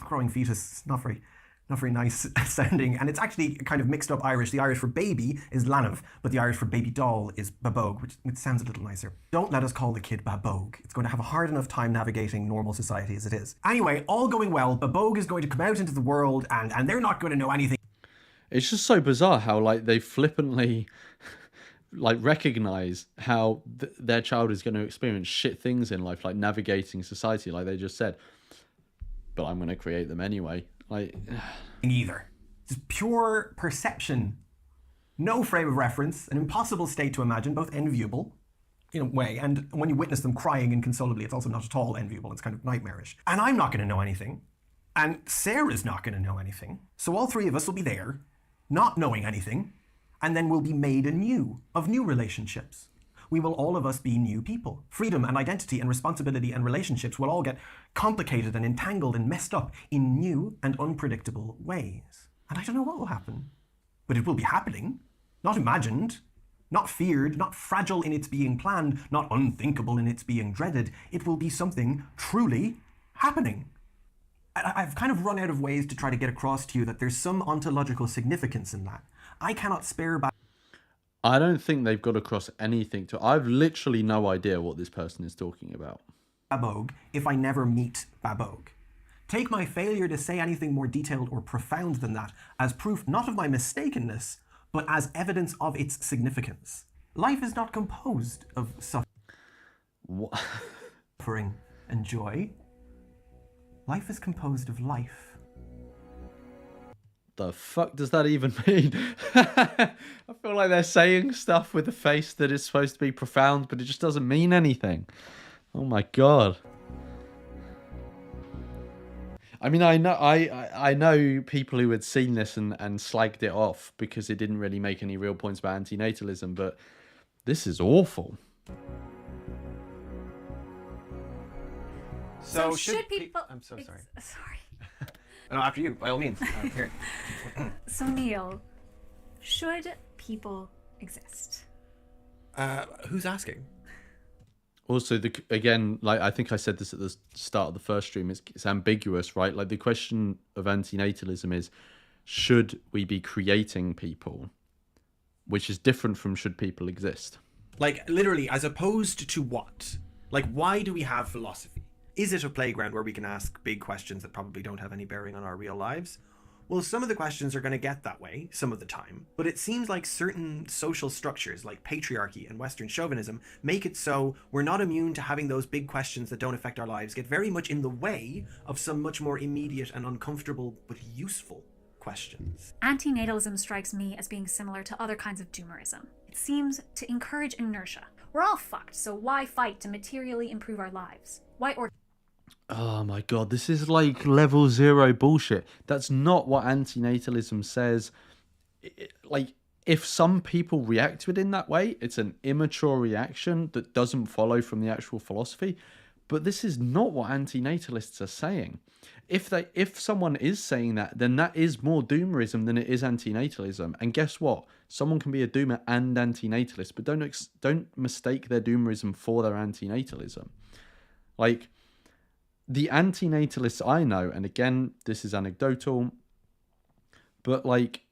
growing fetus is not very nice sounding, and it's actually kind of mixed up Irish. The Irish for baby is lanav, but the Irish for baby doll is babog, which sounds a little nicer. Don't let us call the kid babog. It's going to have a hard enough time navigating normal society as it is. Anyway, all going well, babog is going to come out into the world, and they're not going to know anything. It's just so bizarre how, like, they flippantly like recognize how their child is going to experience shit things in life, like navigating society, like they just said, but I'm going to create them anyway. Like, either just pure perception, no frame of reference, an impossible state to imagine, both enviable in a way, and when you witness them crying inconsolably, it's also not at all enviable. It's kind of nightmarish. And I'm not going to know anything, and Sarah's not going to know anything, so all three of us will be there not knowing anything, and then we'll be made anew of new relationships. We will all of us be new people. Freedom and identity and responsibility and relationships will all get complicated and entangled and messed up in new and unpredictable ways. And I don't know what will happen, but it will be happening, not imagined, not feared, not fragile in its being planned, not unthinkable in its being dreaded. It will be something truly happening. I've kind of run out of ways to try to get across to you that there's some ontological significance in that. I cannot spare back. I don't think they've got across anything to... I've literally no idea what this person is talking about. Babog if I never meet Babog. Take my failure to say anything more detailed or profound than that as proof not of my mistakenness, but as evidence of its significance. Life is not composed of suffering and joy. Life is composed of life. The fuck does that even mean? I feel like they're saying stuff with a face that is supposed to be profound, but it just doesn't mean anything. Oh my god. I mean, I know people who had seen this and slagged it off because it didn't really make any real points about antinatalism, but this is awful. So should people... I'm so sorry. Sorry. No, after you, by all means. Here. So Neil, should people exist? Who's asking? Also, again, like I think I said this at the start of the first stream, it's ambiguous, right? Like the question of antinatalism is, should we be creating people? which is different from should people exist. Like, literally, as opposed to what? Like, why do we have philosophy? Is it a playground where we can ask big questions that probably don't have any bearing on our real lives? Well, some of the questions are going to get that way some of the time, but it seems like certain social structures like patriarchy and Western chauvinism make it so we're not immune to having those big questions that don't affect our lives get very much in the way of some much more immediate and uncomfortable but useful questions. Antinatalism strikes me as being similar to other kinds of doomerism. It seems to encourage inertia. We're all fucked, so why fight to materially improve our lives? Why Oh my god, this is like level 0 bullshit. That's not what antinatalism says. Like, if some people react to it in that way, it's an immature reaction that doesn't follow from the actual philosophy. But this is not what antinatalists are saying. If someone is saying that, then that is more doomerism than it is antinatalism. And guess what? Someone can be a doomer and antinatalist, but don't mistake their doomerism for their antinatalism. Like, the antinatalists I know, and again, this is anecdotal, but like,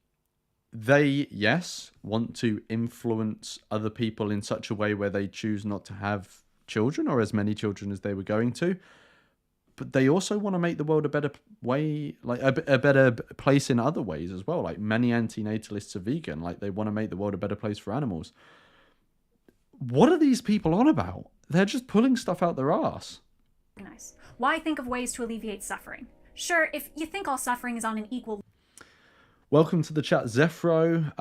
they, yes, want to influence other people in such a way where they choose not to have children or as many children as they were going to, but they also want to make the world a better way, like a better place in other ways as well. Like, many antinatalists are vegan, like they want to make the world a better place for animals. What are these people on about? They're just pulling stuff out their ass. organize? Why think of ways to alleviate suffering? Sure, if you think all suffering is on an equal... Welcome to the chat, Zefro.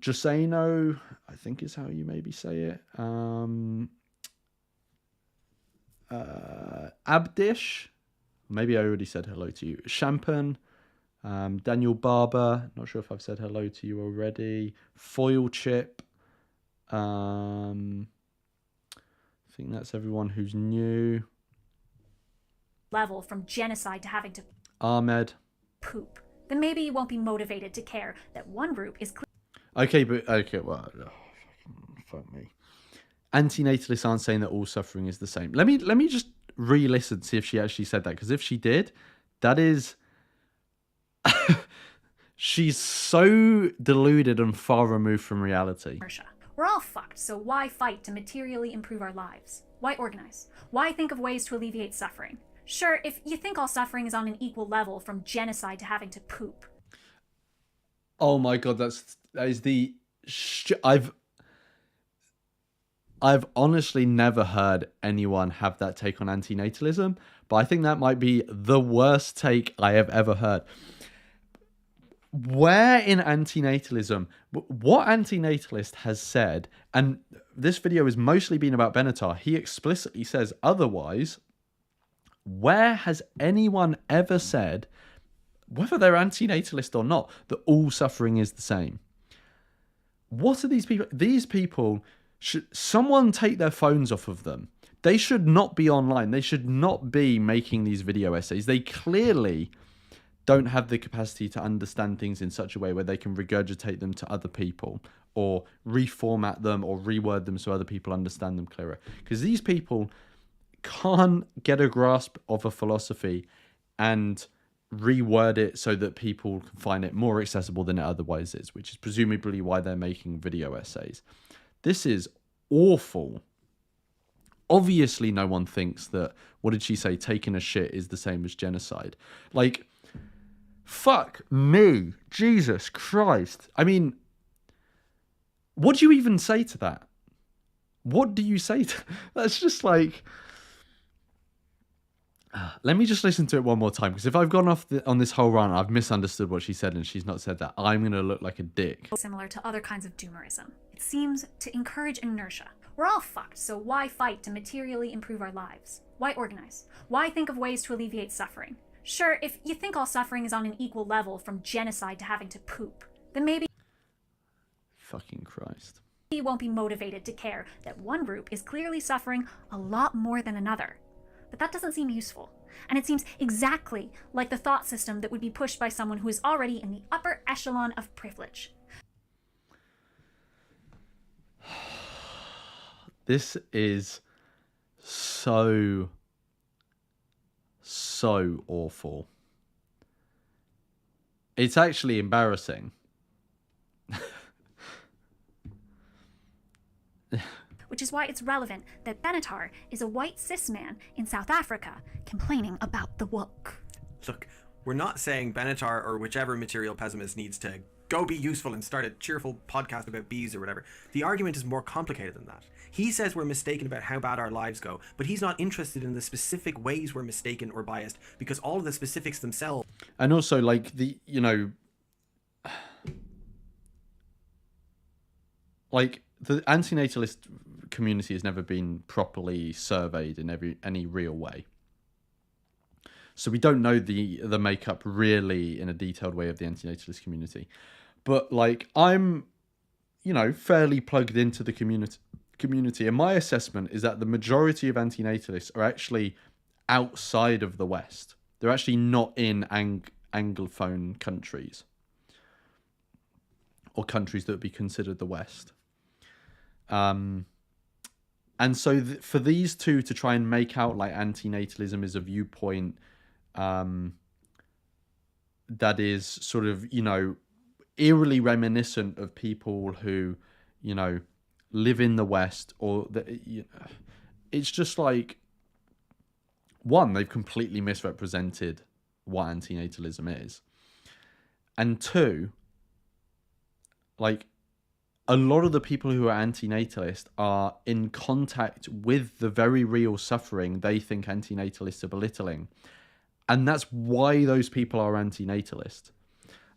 Jusano, I think is how you maybe say it. Abdish, maybe I already said hello to you. Champagne, Daniel Barber, not sure if I've said hello to you already. Foil Chip, I think that's everyone who's new. level from genocide to having to Ahmed. poop, then maybe you won't be motivated to care that one group is Okay, well, fuck me. Antinatalists aren't saying that all suffering is the same. Let me just re-listen, see if she actually said that, because if she did, that is... She's so deluded and far removed from reality. We're all fucked, so why fight to materially improve our lives? Why organize? Why think of ways to alleviate suffering? Sure, if you think all suffering is on an equal level from genocide to having to poop. Oh my god, that is the... I've honestly never heard anyone have that take on antinatalism, but I think that might be the worst take I have ever heard. Where in antinatalism, what antinatalist has said, and this video has mostly been about Benatar, he explicitly says otherwise. Where has anyone ever said, whether they're antinatalist or not, that all suffering is the same? What are these people? These people, should someone take their phones off of them? They should not be online. They should not be making these video essays. They clearly don't have the capacity to understand things in such a way where they can regurgitate them to other people or reformat them or reword them so other people understand them clearer. Because these people can't get a grasp of a philosophy and reword it so that people can find it more accessible than it otherwise is, which is presumably why they're making video essays. This is awful. Obviously, no one thinks that, what did she say, taking a shit is the same as genocide. Like, fuck me, Jesus Christ. I mean, what do you even say to that? What do you say to... That's just like... Let me just listen to it one more time, because if I've gone off on this whole run, I've misunderstood what she said and she's not said that, I'm going to look like a dick. Similar to other kinds of doomerism. It seems to encourage inertia. We're all fucked, so why fight to materially improve our lives? Why organize? Why think of ways to alleviate suffering? Sure, if you think all suffering is on an equal level from genocide to having to poop, then maybe... Fucking Christ. You won't be motivated to care that one group is clearly suffering a lot more than another. But that doesn't seem useful. And it seems exactly like the thought system that would be pushed by someone who is already in the upper echelon of privilege. This is so awful. It's actually embarrassing. which is why it's relevant that Benatar is a white cis man in South Africa complaining about the woke. Look, we're not saying Benatar or whichever material pessimist needs to go be useful and start a cheerful podcast about bees or whatever. The argument is more complicated than that. He says we're mistaken about how bad our lives go, but he's not interested in the specific ways we're mistaken or biased, because all of the specifics themselves. And also, like, the, you know, like, the antinatalist community has never been properly surveyed in any real way. So we don't know the makeup really in a detailed way of the antinatalist community. But, like, I'm, you know, fairly plugged into the community, and my assessment is that the majority of antinatalists are actually outside of the West. They're actually not in Anglophone countries, or countries that would be considered the West. And so for these two to try and make out like antinatalism is a viewpoint that is sort of, you know, eerily reminiscent of people who, you know, live in the West, or it's just like, one, they've completely misrepresented what antinatalism is, and two, like, a lot of the people who are antinatalist are in contact with the very real suffering they think antinatalists are belittling, and that's why those people are antinatalist.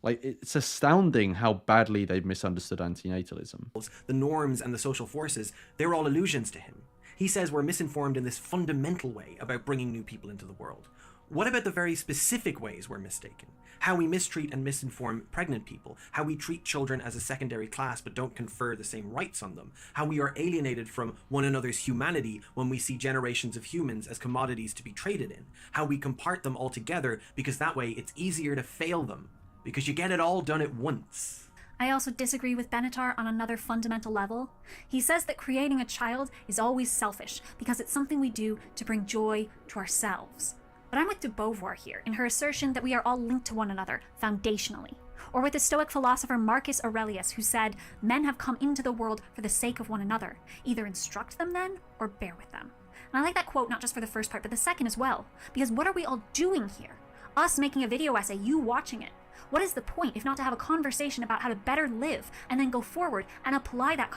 Like, it's astounding how badly they've misunderstood antinatalism. The norms and the social forces, they're all illusions to him. He says we're misinformed in this fundamental way about bringing new people into the world. What about the very specific ways we're mistaken? How we mistreat and misinform pregnant people, how we treat children as a secondary class but don't confer the same rights on them, how we are alienated from one another's humanity when we see generations of humans as commodities to be traded in, how we compart them all together because that way it's easier to fail them, because you get it all done at once. I also disagree with Benatar on another fundamental level. He says that creating a child is always selfish because it's something we do to bring joy to ourselves. But I'm with de Beauvoir here in her assertion that we are all linked to one another foundationally. Or with the Stoic philosopher Marcus Aurelius, who said, men have come into the world for the sake of one another. Either instruct them then, or bear with them. And I like that quote not just for the first part, but the second as well. Because what are we all doing here? Us making a video essay, you watching it. What is the point if not to have a conversation about how to better live and then go forward and apply that?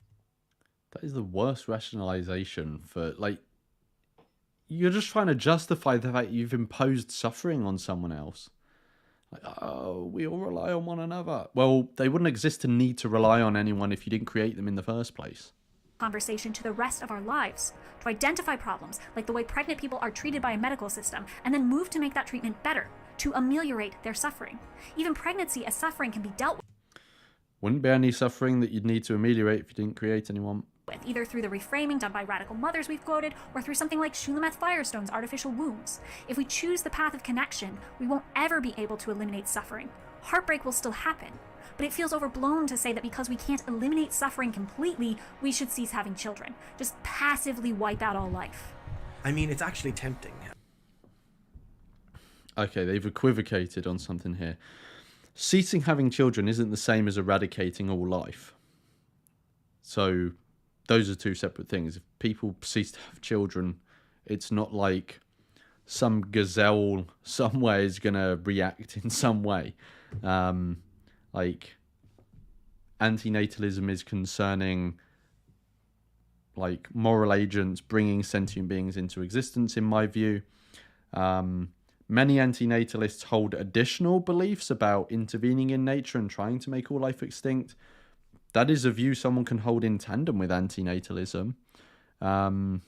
That is the worst rationalization for, like, you're just trying to justify the fact you've imposed suffering on someone else. Like, oh, we all rely on one another. Well, they wouldn't exist to need to rely on anyone if you didn't create them in the first place. Conversation to the rest of our lives, to identify problems like the way pregnant people are treated by a medical system, and then move to make that treatment better, to ameliorate their suffering. Even pregnancy as suffering can be dealt with. Wouldn't be any suffering that you'd need to ameliorate if you didn't create anyone. Either through the reframing done by radical mothers we've quoted, or through something like Shulamith Firestone's artificial wombs. If we choose the path of connection, we won't ever be able to eliminate suffering. Heartbreak will still happen, but it feels overblown to say that because we can't eliminate suffering completely, we should cease having children. Just passively wipe out all life. I mean, it's actually tempting. Okay, they've equivocated on something here. Ceasing having children isn't the same as eradicating all life. So those are two separate things. If people cease to have children, it's not like some gazelle somewhere is going to react in some way. Like, antinatalism is concerning, like, moral agents bringing sentient beings into existence, in my view. Many antinatalists hold additional beliefs about intervening in nature and trying to make all life extinct. That is a view someone can hold in tandem with antinatalism. But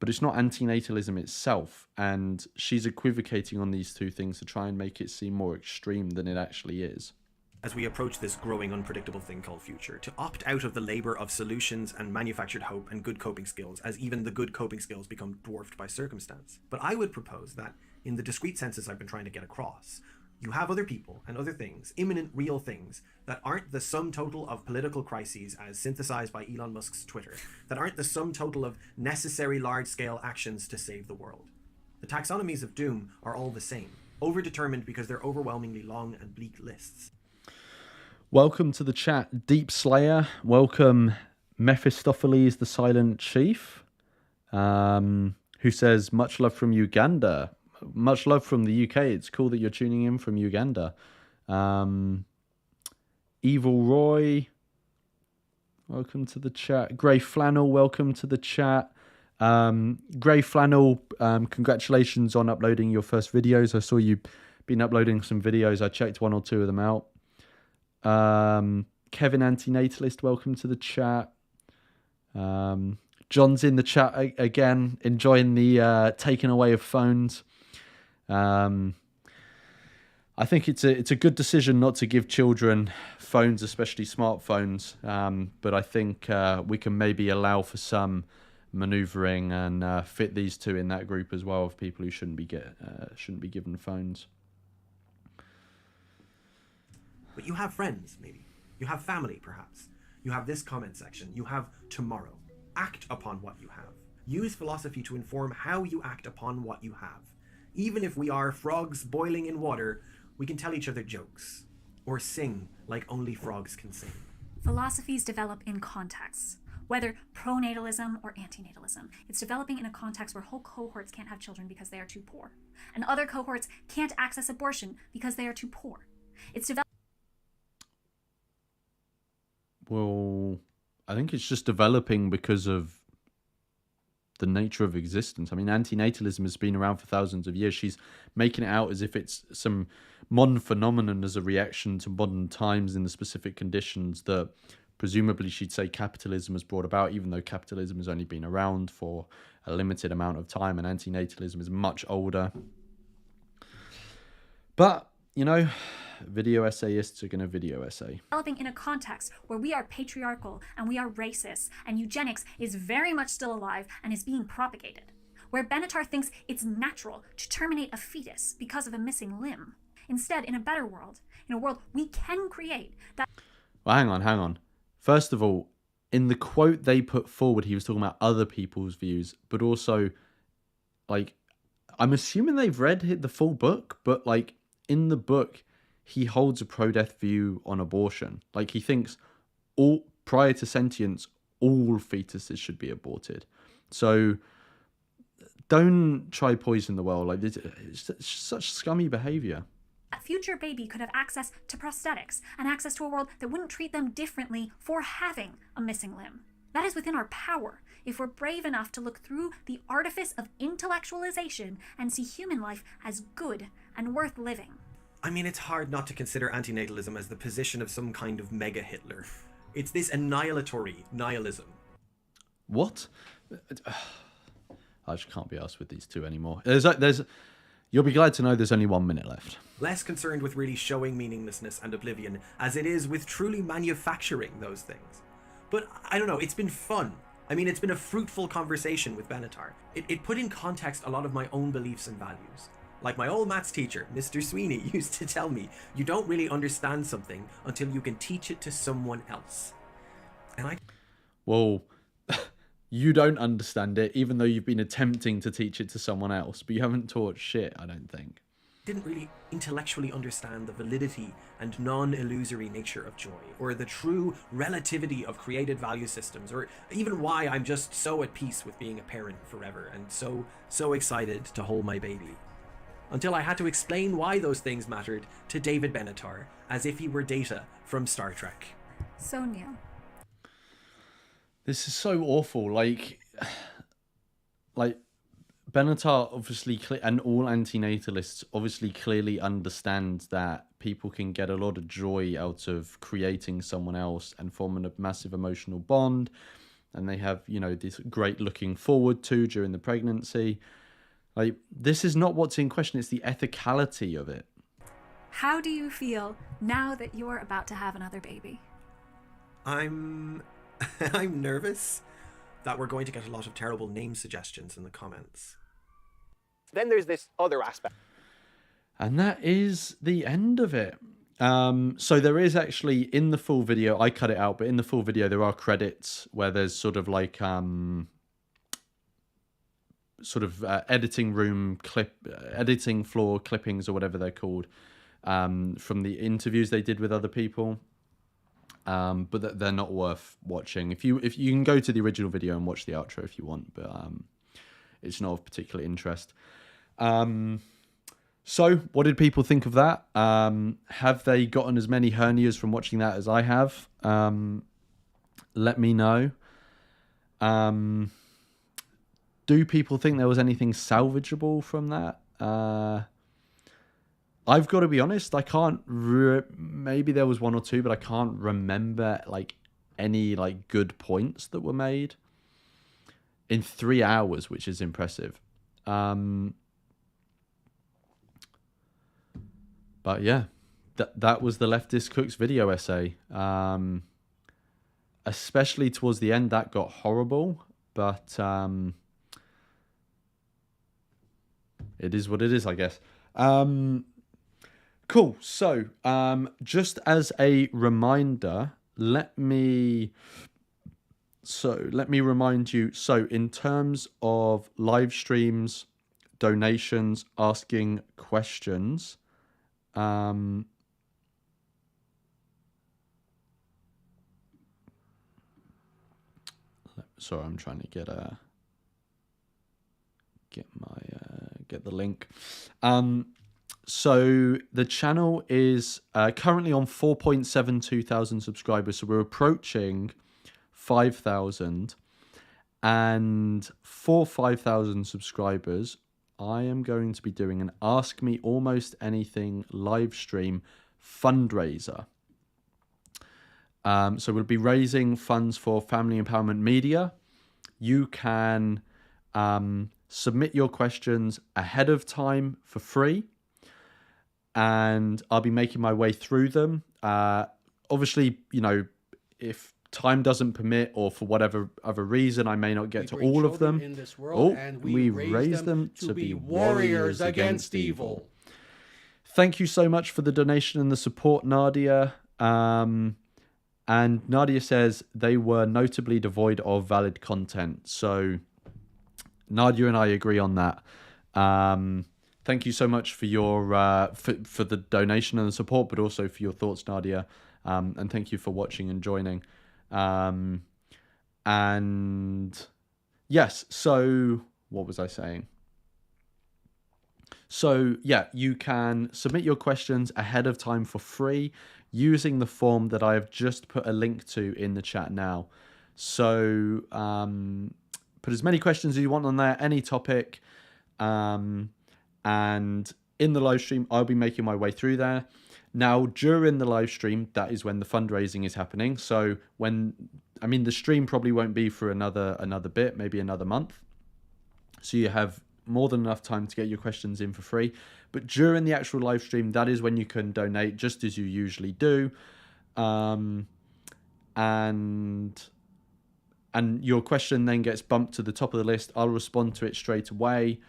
it's not antinatalism itself. And she's equivocating on these two things to try and make it seem more extreme than it actually is. As we approach this growing unpredictable thing called future, to opt out of the labor of solutions and manufactured hope and good coping skills, as even the good coping skills become dwarfed by circumstance. But I would propose that, in the discrete senses I've been trying to get across, you have other people and other things, imminent real things, that aren't the sum total of political crises as synthesized by Elon Musk's Twitter, that aren't the sum total of necessary large-scale actions to save the world. The taxonomies of doom are all the same, overdetermined because they're overwhelmingly long and bleak lists. Welcome to the chat, Deep Slayer. Welcome, Mephistopheles the Silent Chief, who says, much love from Uganda. Much love from the UK. It's cool that you're tuning in from Uganda. Evil Roy, welcome to the chat. Grey Flannel, welcome to the chat. Grey Flannel, congratulations on uploading your first videos. I saw you been uploading some videos. I checked 1 or 2 of them out. Kevin Antinatalist, welcome to the chat. John's in the chat again, enjoying the taking away of phones. I think it's a good decision not to give children phones, especially smartphones. But I think we can maybe allow for some maneuvering and fit these two in that group as well of people who shouldn't be given phones. But you have friends, maybe. You have family, perhaps. You have this comment section. You have tomorrow. Act upon what you have. Use philosophy to inform how you act upon what you have. Even if we are frogs boiling in water, we can tell each other jokes. Or sing like only frogs can sing. Philosophies develop in contexts. Whether pronatalism or antinatalism, it's developing in a context where whole cohorts can't have children because they are too poor. And other cohorts can't access abortion because they are too poor. It's developing. Well, I think it's just developing because of the nature of existence. I mean, antinatalism has been around for thousands of years. She's making it out as if it's some modern phenomenon as a reaction to modern times in the specific conditions that presumably she'd say capitalism has brought about, even though capitalism has only been around for a limited amount of time and antinatalism is much older. But, you know, video essayists are going to video essay. Developing in a context where we are patriarchal and we are racist and eugenics is very much still alive and is being propagated. Where Benatar thinks it's natural to terminate a fetus because of a missing limb. Instead, in a better world, in a world we can create that... Well, hang on. First of all, in the quote they put forward, he was talking about other people's views, but also, like, I'm assuming they've read the full book, but, like, in the book, he holds a pro-death view on abortion. Like, he thinks prior to sentience, all fetuses should be aborted. So don't try poison the world. Like, it's such scummy behavior. A future baby could have access to prosthetics and access to a world that wouldn't treat them differently for having a missing limb. That is within our power if we're brave enough to look through the artifice of intellectualization and see human life as good and worth living. I mean, it's hard not to consider antinatalism as the position of some kind of mega Hitler. It's this annihilatory nihilism. What? I just can't be arsed with these two anymore. You'll be glad to know there's only 1 minute left. Less concerned with really showing meaninglessness and oblivion as it is with truly manufacturing those things. But I don't know, it's been fun. I mean, it's been a fruitful conversation with Benatar. It put in context a lot of my own beliefs and values. Like my old maths teacher, Mr. Sweeney, used to tell me, you don't really understand something until you can teach it to someone else. And Well, you don't understand it, even though you've been attempting to teach it to someone else, but you haven't taught shit, I don't think. Didn't really intellectually understand the validity and non-illusory nature of joy, or the true relativity of created value systems, or even why I'm just so at peace with being a parent forever and so excited to hold my baby. Until I had to explain why those things mattered to David Benatar, as if he were Data from Star Trek. So new. This is so awful. Like Benatar obviously, and all antinatalists obviously clearly understand that people can get a lot of joy out of creating someone else and forming a massive emotional bond. And they have, you know, this great looking forward to during the pregnancy. Like, this is not what's in question. It's the ethicality of it. How do you feel now that you're about to have another baby? I'm nervous that we're going to get a lot of terrible name suggestions in the comments. Then there's this other aspect. And that is the end of it. So there is actually, in the full video, I cut it out, but in the full video there are credits where there's sort of like editing room editing floor clippings or whatever they're called, from the interviews they did with other people. but they're not worth watching. If you can go to the original video and watch the outro if you want, but it's not of particular interest. So what did people think of that? Have they gotten as many hernias from watching that as I have? Let me know. Do people think there was anything salvageable from that? I've got to be honest, I can't maybe there was one or two, but I can't remember like any like good points that were made in 3 hours, which is impressive. But yeah, that was the Leftist Cooks video essay. Especially towards the end, that got horrible, but it is what it is, I guess. Cool. So, just as a reminder, let me remind you. So, in terms of live streams, donations, asking questions, sorry, I'm trying to get the link. So the channel is currently on 4.72 thousand subscribers, so we're approaching 5,000, and for 5,000 subscribers I am going to be doing an Ask Me Almost Anything live stream fundraiser. So we'll be raising funds for Family Empowerment Media. You can submit your questions ahead of time for free, and I'll be making my way through them. Obviously, you know, if time doesn't permit or for whatever other reason, I may not get to all of them. In this world, and we raise them to be warriors against evil. Thank you so much for the donation and the support, Nadia. And Nadia says they were notably devoid of valid content. So Nadia and I agree on that. Thank you so much for your for the donation and the support, but also for your thoughts, Nadia. And thank you for watching and joining. And yes, so what was I saying? So yeah, you can submit your questions ahead of time for free using the form that I have just put a link to in the chat now. So put as many questions as you want on there, any topic. And in the live stream, I'll be making my way through there. Now, during the live stream, that is when the fundraising is happening. So the stream probably won't be for another bit, maybe another month. So you have more than enough time to get your questions in for free. But during the actual live stream, that is when you can donate just as you usually do. And your question then gets bumped to the top of the list. I'll respond to it straight away.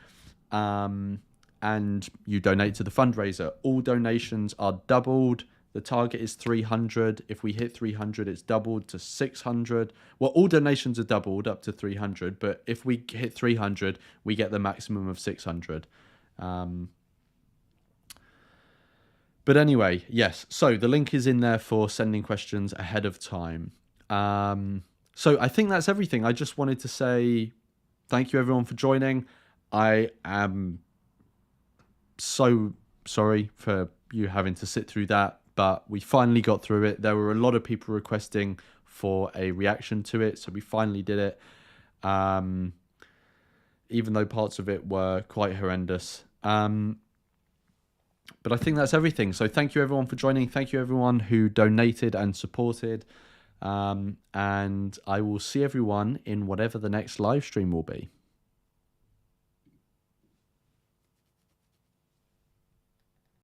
And you donate to the fundraiser. All donations are doubled. The target is 300. If we hit 300, it's doubled to 600. Well, all donations are doubled up to 300, but if we hit 300, we get the maximum of 600. But anyway, yes. So the link is in there for sending questions ahead of time. So I think that's everything. I just wanted to say thank you everyone for joining. I am so sorry for you having to sit through that, but we finally got through it. There were a lot of people requesting for a reaction to it, so we finally did it. Even though parts of it were quite horrendous. But I think that's everything. So thank you everyone for joining. Thank you everyone who donated and supported. And I will see everyone in whatever the next live stream will be.